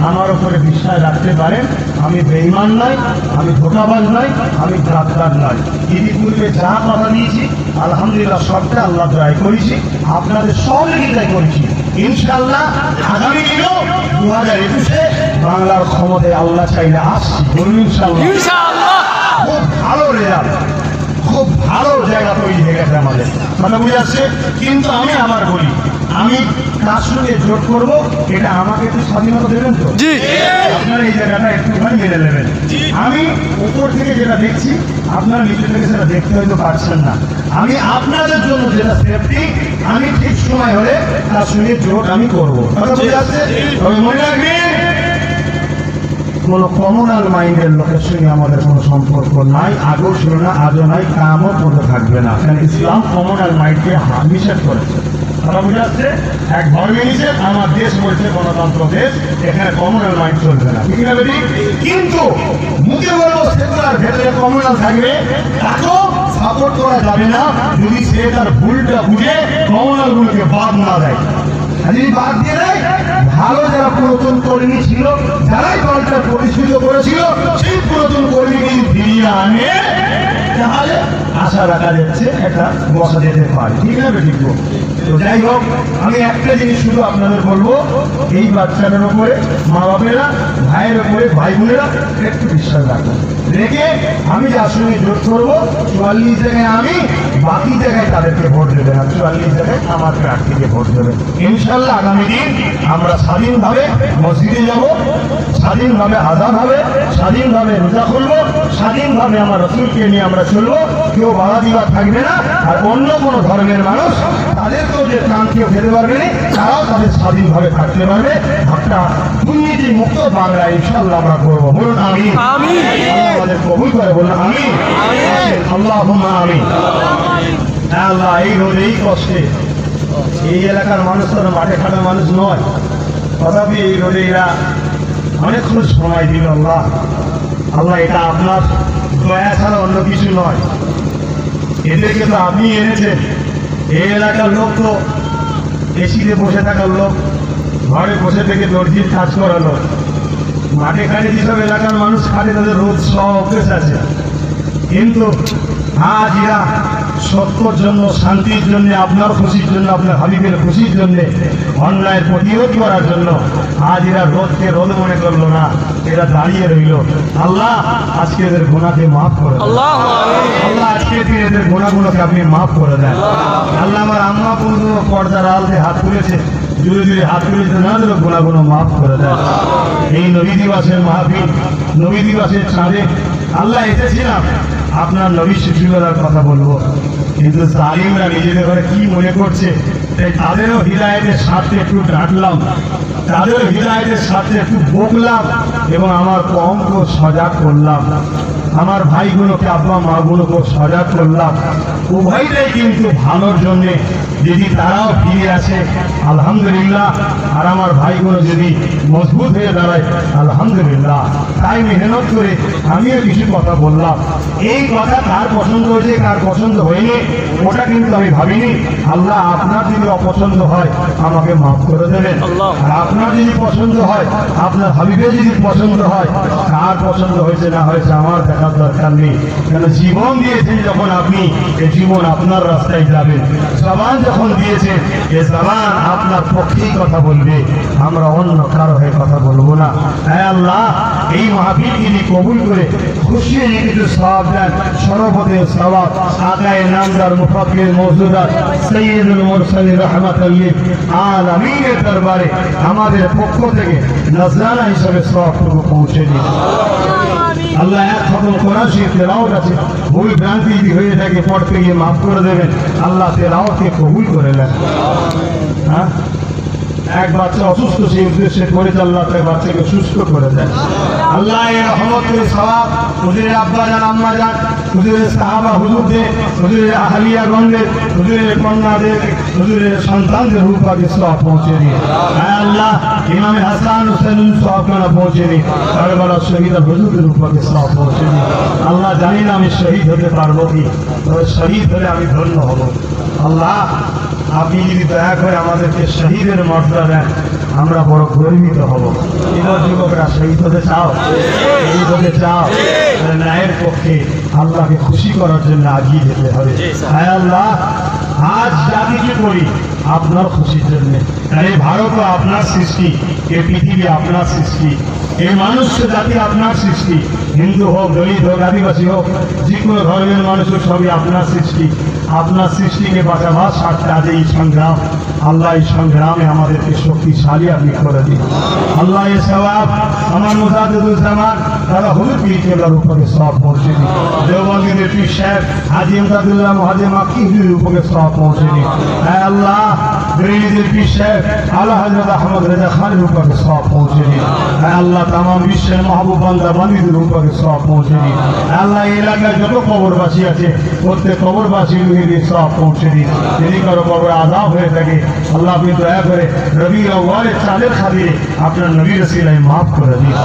আমার উপরে বিশ্বাস রাখতে পারেন, আমি বেঈমান নয়, আমি ধোঁকাবাজ নয়, আমি জাতদার নয়। ইতিপূর্বে যা কথা দিয়েছি আলহামদুলিল্লাহ সবটা আল্লাহ দয়া করেছি, আপনাদের সহযোগিতায় করেছি। ইনশাআল্লাহ আগামী দিনেও 2021-এ বাংলার ক্ষমতায় আল্লাহ চাইলে আসছি, বলুন ইনশাআল্লাহ। খুব ভালো রেজাল্ট, খুব ভালো জায়গা তৈরি হয়ে গেছে আমাদের। কথা বুঝে আসছে? কিন্তু আমি আবার বলি, আমি কার সঙ্গে জোট করবো, এটা আমাকে একটু স্বাধীনতা দেবেন তো? আপনারা এই জায়গাটা একটুখানি মেনে নেবেন। আমি উপর থেকে যেটা দেখছি আপনারা নিচে থেকে সেটা দেখতে হয়তো পারছেন না। আমি আপনাদের জন্য যেটা সেফটি, আমি ঠিক সময় হলে তার সঙ্গে জোট আমি করবো। কথা বুঝে আসছে? তবে মনে রাখবেন, কোনো কমনাল মাইন্ডের লোকের সঙ্গে আমাদের কোনো সম্পর্ক নাই, আগেও ছিল না, আজও নাই, কামও করতে থাকবে না। কারণ ইসলাম কমনাল মাইন্ডকে নিষেধ করেছে। তারা বুঝে আসছে? এক ধর্মে নিষেধ, আমার দেশ বলছে গণতন্ত্র দেশ, এখানে কমনাল মাইন্ড চলবে না, ঠিক না বেটি? কিন্তু মুখে বলবো সেকুলার, ভেতরে কমনাল থাকবে, তাকেও সাপোর্ট করা যাবে না যদি সে তার ভুলটা বুঝে কমনাল গুলোকে বাদ না দেয়। যদি বাদ দিয়ে দেয়, ভালো যারা পুরাতন কর্মী ছিল, যারাই দলটা প্রতিষ্ঠিত করেছিল, সেই পুরাতন কর্মীকে ফিরিয়ে আনে, তাহলে আশা রাখা যাচ্ছে একটা বসা যেতে পারে, ঠিক আছে? ঠিক। তো যাই হোক, আমি একটা জিনিস শুধু আপনাদের বলবো, এই বাচ্চাদের উপরে মা বাপেরা, ভাইয়ের উপরে ভাই বোনেরা একটু বিশ্বাস রাখুন, রেখে আমি যার সঙ্গে জোট করবো 44 জায়গায় আমি, বাকি জায়গায় তাদেরকে ভোট দেবে না, 44 জায়গায় আমার প্রার্থীকে ভোট দেবে। ইনশাল্লাহ আগামী দিন আমরা স্বাধীনভাবে মসজিদে যাব, স্বাধীনভাবে আজান হবে, স্বাধীনভাবে রোজা খুলবো, স্বাধীনভাবে আমার রসুলকে নিয়ে আমরা চলবো, কেউ বাধা দিবা থাকবে না। আর অন্য কোনো ধর্মের মানুষ তাদেরকেও যে প্রাণ কেউ খেতে পারবে না, তারাও তাদের স্বাধীনভাবে থাকতে পারবে। একটা দুর্নীতি মুক্ত বাংলা ইনশাল্লাহ আমরা করবো, বলুন আমিন। আমাদের কবুল করে বলুন আমিন, আল্লাহুম্মা আমিন। আল্লাহ এই রোদে এই কষ্টে, এই এলাকার মানুষ তো মাঠে খাটা মানুষ নয়, তথাপি এই রোদে এরা অনেকক্ষণ সময় দিল। আল্লাহ, আল্লাহ এটা আপনার দয়া ছাড়া অন্য কিছু নয়। এদেরকে তো আপনি এনেছেন। এই এলাকার লোক তো এসিতে বসে থাকার লোক, ঘরে বসে থেকে দর্জির কাজ করানো, মাঠে খাটে যেসব এলাকার মানুষ খাটে তাদের রোজ সব অভ্যেস আছে। কিন্তু আজ এরা সত্যর জন্য, শান্তির জন্য, আপনার খুশির জন্য, আপনার হাবিবের খুশির জন্য, অন্যায়ের প্রতিরোধ করার জন্য আজ এরা রোদকে রোদ মনে করলো না, এরা দাঁড়িয়ে রইল। আল্লাহ আজকে এদের গুনাহকে মাফ করে দেন। আল্লাহ আজকে এদের গুনাহগুলোকে আপনি মাফ করে দেন। আল্লাহ আমার আম্মা বন্ধু পর্দার আলতে হাত তুলেছে, জুড়ে জুড়ে হাত তুলেছে, না যেন গুনাহগুলো মাফ করে দেন। এই নবী দিবসের মাহফিল, নবী দিবসের চাঁদে আল্লাহ এসেছিলাম আপনার নবী শিশুবেলার কথা বলবো, কিন্তু জালিমরা নিজেদের ঘরে কি মনে করছে, তাই তাদেরও হৃদায়তের সাথে একটু ডাকলাম, তাদেরও হৃদায়তের সাথে একটু বকলাম এবং আমার কমকে সজাগ করলাম, আমার ভাইগুলোকে, আব্বা মাগুলোকে সজাগ করলাম। উভয়টাই কিন্তু ভালোর জন্যে। যদি তারাও ফিরে আসে আলহামদুলিল্লাহ, আর আমার ভাইগুলো যদি মজবুত হয়ে দাঁড়ায় আলহামদুলিল্লাহ। তাই মেহনত করে আমিও কিছু কথা বললাম। এই কথা কার পছন্দ হয়েছে কার পছন্দ হয়নি ওটা কিন্তু আমি ভাবিনি। আল্লাহ আপনার যদি অপছন্দ হয় আমাকে মাফ করে দেবেন, আর আপনার যদি পছন্দ হয়, আপনার হাবিবের যদি পছন্দ হয়, কার পছন্দ হয়েছে না হয়েছে আমার দেখার দরকার নেই। কেন জীবন দিয়েছেন যখন আপনি, এই জীবন আপনার রাস্তায় যাবেন। জবান যখন দিয়েছেন, এ জবান আপনার পক্ষেই কথা বলবে, আমরা অন্য কারো হয়ে কথা বলবো না। হ্যাঁ আল্লাহ, এই মাহফিল যিনি কবুল করে খুশি হয়ে কিছু সওয়াব দেন, সর্বপদে সওয়াব আকায়ে নামদার মুফাক্কির মওজুদাত সাইয়্যিদুল মুরসালিন রাহমাতাল লিল আলামিনের দরবারে আমাদের পক্ষ থেকে নজরানা হিসেবে সওয়াবটুকু পৌঁছে দিন। আল্লাহ এক খতম কোরআন শরীফ তেলাওয়াত আছে, ভুল ভ্রান্তি যদি হয়ে থাকে পড়তে গিয়ে মাফ করে দেবেন। আল্লাহ তেলাওয়াতকে কবুল করে নেন। হ্যাঁ, এক বাচ্চা অসুস্থ, সেই উদ্দেশ্যে করে আল্লাহ তার বাচ্চাকে সুস্থ করে দেন। আল্লাহ এর রহমত করে সওয়াব হুজুরের আব্বা যান, আম্মা যান, হুজুরের সাহাবা হুজুরদের, হুজুরের আহলিয়া গণদের, হুজুরের কন্যাদের, হুজুরের সন্তানদের রূপাকে সওয়াব পৌঁছে দিন। হ্যাঁ আল্লাহ, ইমামে হাসান হুসেন সওয়াবখানা পৌঁছে দিন। কারবালার শহীদ হুজুরের রূপাকে সওয়াব পৌঁছে দিন। আল্লাহ, জানি না আমি শহীদ হতে পারবো কি, তবে শহীদ হলে আমি ধন্য হব। আল্লাহ, আপনি যদি দয়া করে আমাদেরকে শহীদের মর্যাদা দেন, আমরা বড় গর্বিত হব। এবার যুবকরা শহীদ হতে চাও, শহীদ হতে চাও, ন্যায়ের পক্ষে আল্লাহকে খুশি করার জন্য আগিয়ে যেতে হবে। হ্যাঁ আল্লাহ, আজ যা কিছু করি আপনার খুশির জন্য। এই ভারতও আপনার সৃষ্টি, এই পৃথিবী আপনার সৃষ্টি, এই মানুষ জাতি আপনার সৃষ্টি, হিন্দু হোক, দলিত হোক, আদিবাসী হোক, যে কোনো ধর্মের মানুষ হোক, সবই আপনার সৃষ্টি। আপনার সৃষ্টিকে বাঁচাবার স্বার্থে আজ এই সংগ্রাম। আল্লাহ এই সংগ্রামে আমাদেরকে শক্তিশালী আপনি করে দিন। আল্লাহ এই সওয়াব আমার মুজাদ্দিদুজ্জামান দাদা হুজুর পীর কেবলার উপরে সওয়াব পৌঁছে দিন। দেওবন্দিদের পীর সাহেব হাজী ইমদাদুল্লাহ মুহাজ্জির মাক্কি হুজুরের উপরে সওয়াব পৌঁছে দিন। হ্যাঁ আল্লাহ, বেরেলিদের পীর সাহেব আলা হযরত আহমদ রেজা খানের উপরে সওয়াব পৌঁছে দিন। হ্যাঁ আল্লাহ, তামাম বিশ্বের মাহবুব বান্দা বান্দীদের উপরে সওয়াব পৌঁছে দিন। আল্লাহ, এই এলাকায় যত কবরবাসী আছে প্রত্যেক কবরবাসী সওয়াব পৌঁছে দিন। যদি কারো কবর আযাব হয়ে থাকে আল্লাহ আপনি দয়া করে রবিউল আউয়ালের চাঁদের খাতিরে আপনার নবীর ওসিলায় মাফ করে দিন।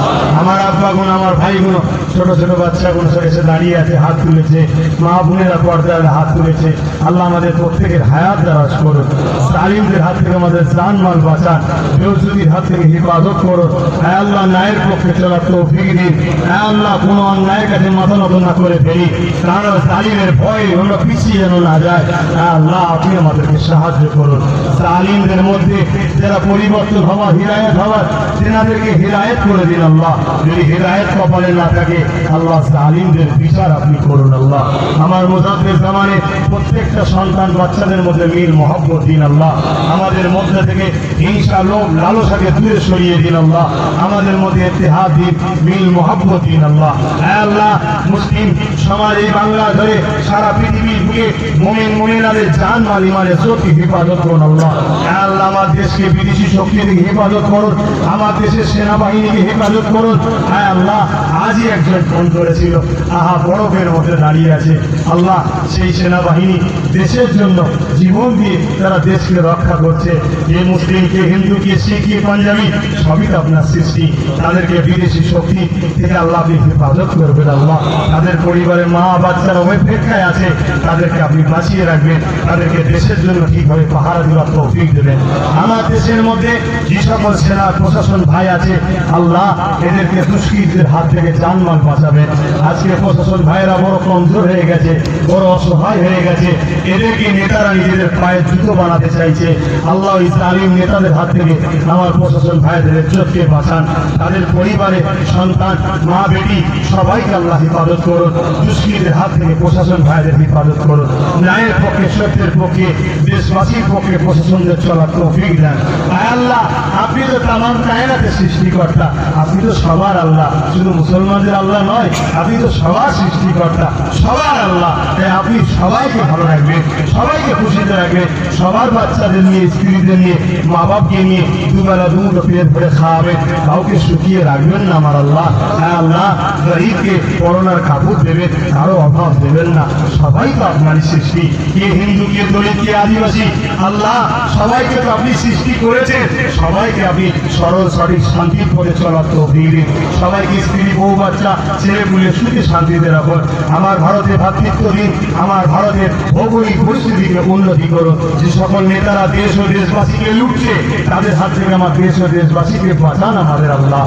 আমার আব্বাগুলো, আমার ভাইগুলো, ছোট ছোট বাচ্চাগুলো এসে দাঁড়িয়ে আছে, হাত তুলেছে, মা বোনেরা পর্দায় হাত তুলেছে। আল্লাহ আমাদের প্রত্যেকের হায়াত দারাজ করুন, জালিমদের হাত থেকে আমাদের জান মাল বাঁচান, বেউজুতির হাত থেকে হেফাজত করুন। হ্যাঁ আল্লাহ, ন্যায়ের পক্ষে চলার তৌফিক দিন। হ্যাঁ আল্লাহ, কোনো অন্যায়ের কাছে মাথা নত না করে ফেলি, কারণ জালিমের ভয়ে আমরা পিছিয়ে যেন না যায়। হ্যাঁ আল্লাহ, আপনি আমাদেরকে সাহায্য করুন। জালিমদের মধ্যে যারা পরিবর্তন হওয়া, হিদায়াত হওয়া, তেনাদেরকে হিদায়াত করে দিন আল্লাহ। যদি হিদায়াত কপালে না থাকে আল্লাহ, জালিমদের বিচার আপনি করুন আল্লাহ। আমার মুজাদ্দিদ জামানে প্রত্যেকটা সন্তান বাচ্চাদের মধ্যে মিল মহব্বত দিন আল্লাহ। আমাদের মধ্যে থেকে হিংসা, লোভ, লালসাকে দূরে সরিয়ে দিন আল্লাহ। আমাদের মধ্যে ইত্তেহাদ দিন, মিল মহব্বত দিন আল্লাহ। হ্যাঁ আল্লাহ, মুসলিম সমাজ এই বাংলা ধরে সারা পৃথিবীর বুকে মুমিন মুমিনাদের জান মাল ইমানের জ্যোতি হেফাজত করুন আল্লাহ। হ্যাঁ আল্লাহ, আমার দেশকে বিদেশি শক্তি থেকে হেফাজত করুন, আমার দেশের সেনাবাহিনীকে হেফাজত করুন। হ্যাঁ আল্লাহ আজই একজন ফোন করেছিল, আহা বরফের মধ্যে দাঁড়িয়ে আছে। আল্লাহ সেই সেনাবাহিনী দেশের জন্য জীবন দিয়ে তারা দেশকে রক্ষা করছে। কে মুসলিম, কে হিন্দু, কে শিখ, কে পাঞ্জাবি, সবই তো আপনার সৃষ্টি। তাদেরকে বিদেশি শক্তি থেকে আল্লাহ আপনি হেফাজত করবেন। আল্লাহ তাদের পরিবারের মা বাচ্চারা অপেক্ষায় আছে, তাদেরকে আপনি বাঁচিয়ে রাখবেন, তাদেরকে দেশের জন্য ঠিকভাবে পাহারা দেওয়ার তৌফিক দেবেন। আমার দেশের মধ্যে যে সকল সেনা প্রশাসন ভাই আছে আল্লাহ এদেরকে দুষ্কৃতীদের হাত থেকে জানমাল বাঁচাবেন। আজকে প্রশাসন ভাইরা বড় কমজোর হয়ে গেছে, বড় অসহায় হয়ে গেছে, এদেরকে নেতারা নিজেদের পায়ে জুতো বানাতে চাইছে। আল্লাহ এই জালিম নেতাদের হাত থেকে আমার প্রশাসন ভাইদের ইজ্জতকে বাঁচান, তাদের পরিবারে সন্তান মা বেটি সবাইকে আল্লাহ হেফাজত করুন। দুষ্কৃতীদের হাত থেকে প্রশাসন ভাইদের হেফাজত করুন। ন্যায়ের পক্ষে, সত্যের পক্ষে, দেশবাসীর পক্ষে প্রশাসনদের চলার তৌফিক দেন। আয় আল্লাহ আপনি তো তামাম কায়নাতের সৃষ্টিকর্তা, আপনি তো সবার আল্লাহ, শুধু মুসলমানদের আল্লাহ নয়, আপনি তো সবার সৃষ্টিকর্তা, সবার আল্লাহ। তাই আপনি সবাইকে ভালো রাখবেন, সবাইকে খুশিতে রাখবেন, সবার বাচ্চাদের নিয়ে, স্ত্রীদের নিয়ে, মা বাপকে নিয়ে দুবেলা দুমুঠো পেট ভরে খাওয়াবেন, কাউকে শুকিয়ে রাখবেন না আমার আল্লাহ। হ্যাঁ আল্লাহ গরিবকে করোনার কাপড় দেবেন, কারো অভাব দেবেন না। সবাই তো আপনারই সৃষ্টি, কে হিন্দু, কে দলিত, কে আদিবাসী, আল্লাহ সবাইকে তো আপনি সৃষ্টি করেছেন। সবাইকে আপনি সরল সঠিক শান্তির পথে চলার তৌফিক দিন। সবাইকে স্ত্রী বউ বাচ্চা ছেলে পুলে সুখে শান্তিতে রাখুন। আমার ভারতে ভ্রাতৃত্ব দিন, আমার ভারতের ভৌগোলিক পরিস্থিতিকে উন্নতি করুন। যে সকল নেতারা দেশ ও দেশবাসীকে লুটছে তাদের হাত থেকে আমার দেশ ও দেশবাসীকে বাঁচান আমাদের আল্লাহ।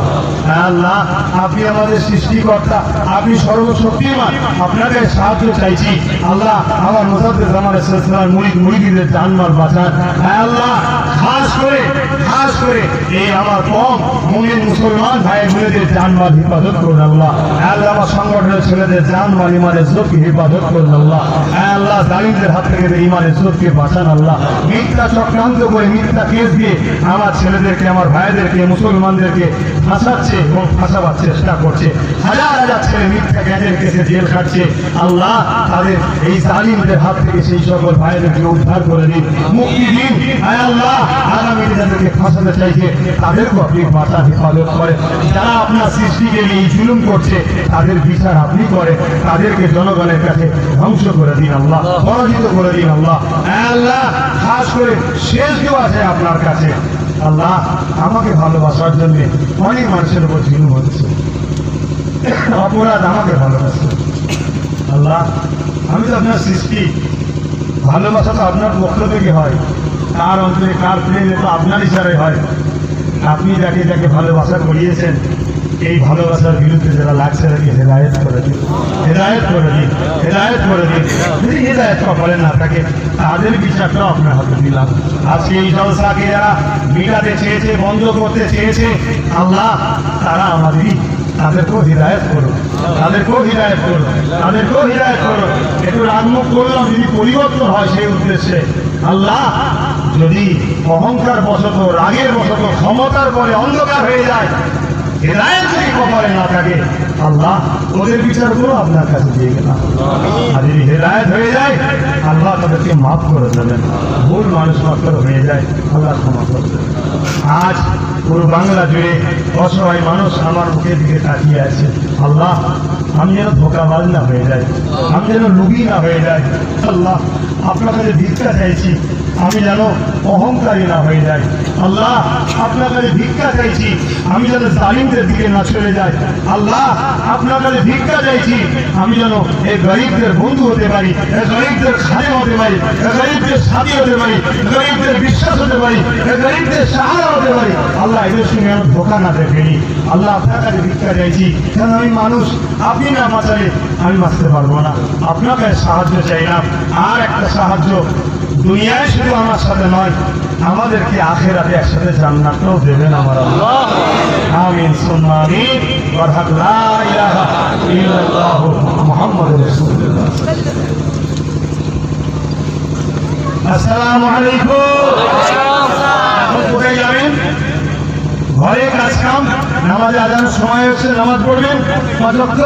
হ্যাঁ আল্লাহ আপনি আমাদের সৃষ্টিকর্তা, আপনি সর্বশক্তিমান, আপনাকে সাহায্য চাইছি। আল্লাহ আমার মুসাদ্দেদ জামানের সিলসিলার মুরিদদের জানমাল বাঁচান। হ্যাঁ আল্লাহ খাস করে এই আমার কম মুমিন মুসলমান ভাই বোনেদের জানমাল হেফাজত করুন আল্লাহ। আল্লাহ আমার সংগঠনের ছেলেদের জানমাল ইমানের ইজ্জতকে হেফাজত করুন আল্লাহ। আল্লাহ জালিমদের হাত থেকে ইমানের ইজ্জতকে বাঁচান আল্লাহ। মিথ্যা চক্রান্ত করে, মিথ্যা কেস দিয়ে আমার ছেলেদেরকে, আমার ভাইদেরকে, মুসলমানদেরকে ফাঁসাচ্ছে এবং ফাঁসাবার চেষ্টা করছে। হাজার হাজার ছেলে মিথ্যা গ্যাজের কেসে জেল খাটছে। আল্লাহ তাদের এই জালিমদের হাত থেকে সেই সকল ভাইদেরকে উদ্ধার করে দিন, মুক্তি দিন। আল্লাহ আগামী যাদেরকে ফাঁসাতে চাইছে তাদেরকেও আপনি বাঁচা হেফাজত করেন। যারা আপনার সৃষ্টিকে নিয়ে জুলুম করছে তাদের বিচার আপনি করেন, তাদেরকে জনগণের কাছে ধ্বংস করে দিন আল্লাহ, পরাজিত করে দিন আল্লাহ। আল্লাহ খাস করে শেষ কেউ আছে আপনার কাছে আল্লাহ, আমাকে ভালোবাসার জন্য অনেক মানুষের উপর জুলুম হচ্ছে, অপরাধ আমাকে ভালোবাসে আল্লাহ। আমি তো আপনার সৃষ্টি, ভালোবাসা তো আপনার পক্ষ থেকে হয়, কার অন্তরে কার প্রেমে তো আপনার ইশারায় হয়। আপনি যাকে যাকে ভালোবাসা করিয়েছেন এই ভালোবাসার বিরুদ্ধে যারা লাগছে তাকে হেদায়েত করে দিন, হেদায়েত করে দিন, হেদায়েত করে দিন। যদি হেদায়েত কপালে না থাকে তাদের বিচারটাও আপনার হাতে দিলাম। আজকে এই জলসাকে যারা মিটাতে চেয়েছে, বন্ধ করতে চেয়েছে আল্লাহ, তারা আমাদেরই, তাদেরকেও হিদায়ত করো, তাদেরকেও হিদায়ত করো, তাদেরকেও হিদায়ত করো। একটু রাগমুখ করলাম, যদি পরিবর্তন হয় সেই উদ্দেশ্যে আল্লাহ। যদি অহংকার বশত, রাগের বশত, ক্ষমতার পরে অন্ধকার হয়ে যায়, হিদায়ত যদি কপালে না থাকে আল্লাহ, ওদের বিচারগুলো আপনার কাছে দিয়ে গেলাম। আর যদি হিদায়ত হয়ে যায় আল্লাহ তাদেরকে মাফ করে দেবেন। ভুল মানুষ মাত্র হয়ে যায়, আল্লাহ ক্ষমা করে দেবেন। আজ পুরো বাংলা জুড়ে অসহায় মানুষ আমার মুখের দিকে তাকিয়ে আছে আল্লাহ, আমি যেন ধোকাবাজ না হয়ে যাই, আমি যেন লুবি না হয়ে যাই আল্লাহ। আপনার কাছে ভিক্ষা চাইছি, আমি যেন অহংকারী না হয়ে যাই আল্লাহ। আপনার কাছে ভিক্ষা চাইছি, আমি যেন জালিমদের দিকে না চলে যাই আল্লাহ। আপনার কাছে ভিক্ষা চাইছি, আমি যেন এই গরিবদের বন্ধু হতে পারি, এই গরিবদের খাদেম হতে পারি, এই গরিবদের সাথী হতে পারি, গরিবদের বিশ্বাস হতে পারি, এই গরিবদের সাহারা হতে পারি আল্লাহ। এদের সঙ্গে আমি ধোকা না দেখেনি আল্লাহ। আপনার কাছে ভিক্ষা চাইছি, কেন আমি মানুষ, আপনি না বাঁচালে আমি বাঁচতে পারবো না। আপনার কাছে সাহায্য চাইলাম। আর একটা সাহায্য, দুনিয়ায় শুধু আমার সাথে নয়, আমাদেরকে আখিরাতে একসাথে জান্নাতও দেবেন আমার আল্লাহ। আমিন সুম্মা আমিন। ওয়ারহাক লা ইলাহা ইল্লাল্লাহ মুহাম্মাদুর রাসূলুল্লাহ। আসসালামু আলাইকুম। এখন কোথায় যাবেন? ঘরে কাজ কাম, নামাজে আজানের সময় হচ্ছে, নামাজ পড়বেন 5 ওয়াক্ত।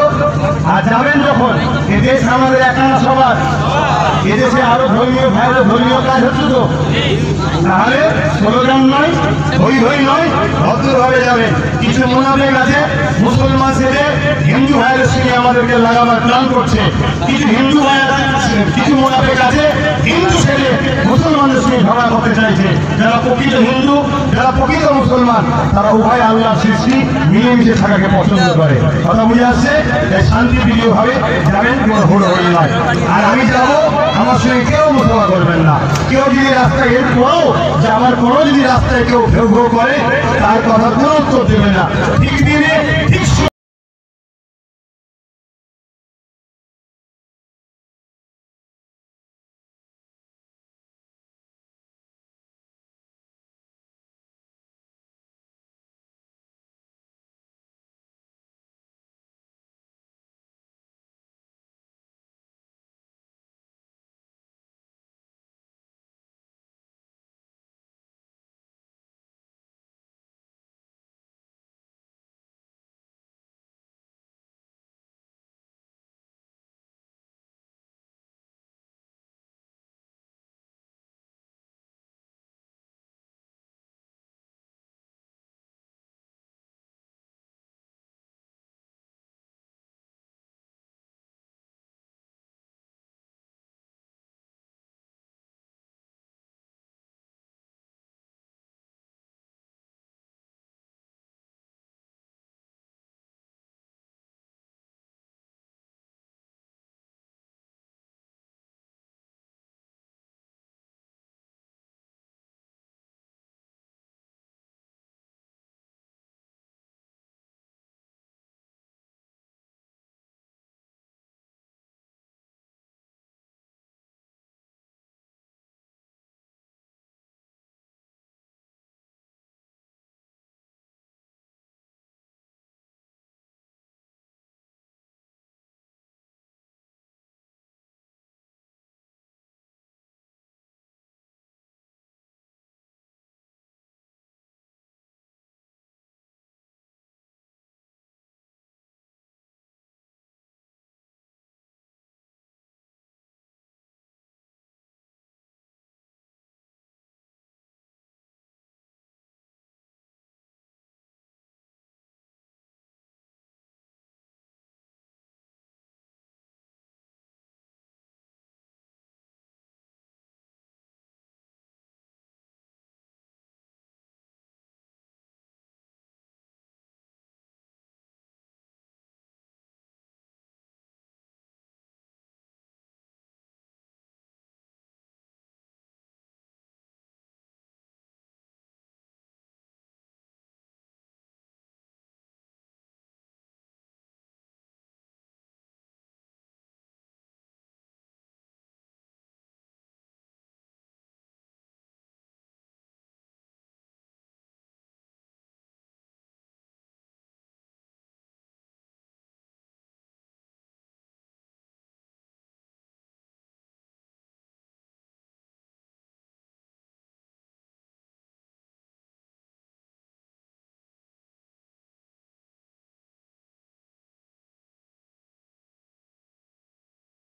আর যাবেন যখন, এদেশ আমাদের একানা সবার, এদেশে আরো ধর্মীয় ভাইরা ধর্মীয় কাজ হচ্ছে তো, তাহলে স্লোগান নয়, হই হই নয়, ভদ্রভাবে যাবেন। কিছু মুনাফিক আছে, মুসলমান সে আমাদেরকে লাগাবার প্ল্যান করছে। কিছু হিন্দু ভাই আছে, কিছু মুনাফিক আছে, হিন্দু ছেলে মুসলমানদের সঙ্গে ঝগড়া করতে চাইছে। যারা প্রকৃত হিন্দু, যারা প্রকৃত মুসলমান, তারা উভয় আল্লাহর সৃষ্টি, মিলেমিশে থাকাকে পছন্দ করে। কথা বুঝে আসছে? তাই শান্তিপ্রিয় ভাবে যাবেন, কোনো হুড়োহুড়ি নয়। আর আমি যাবো, আমার সঙ্গে কেউ মুসলমান করবেন না। কেউ যদি রাস্তায় এর পরেও যে আমার কোনো যদি রাস্তায় কেউ ভেউ ভেউ করে, তার কথা কোনো উত্তর দেবে না। ঠিক দিনে ঠিক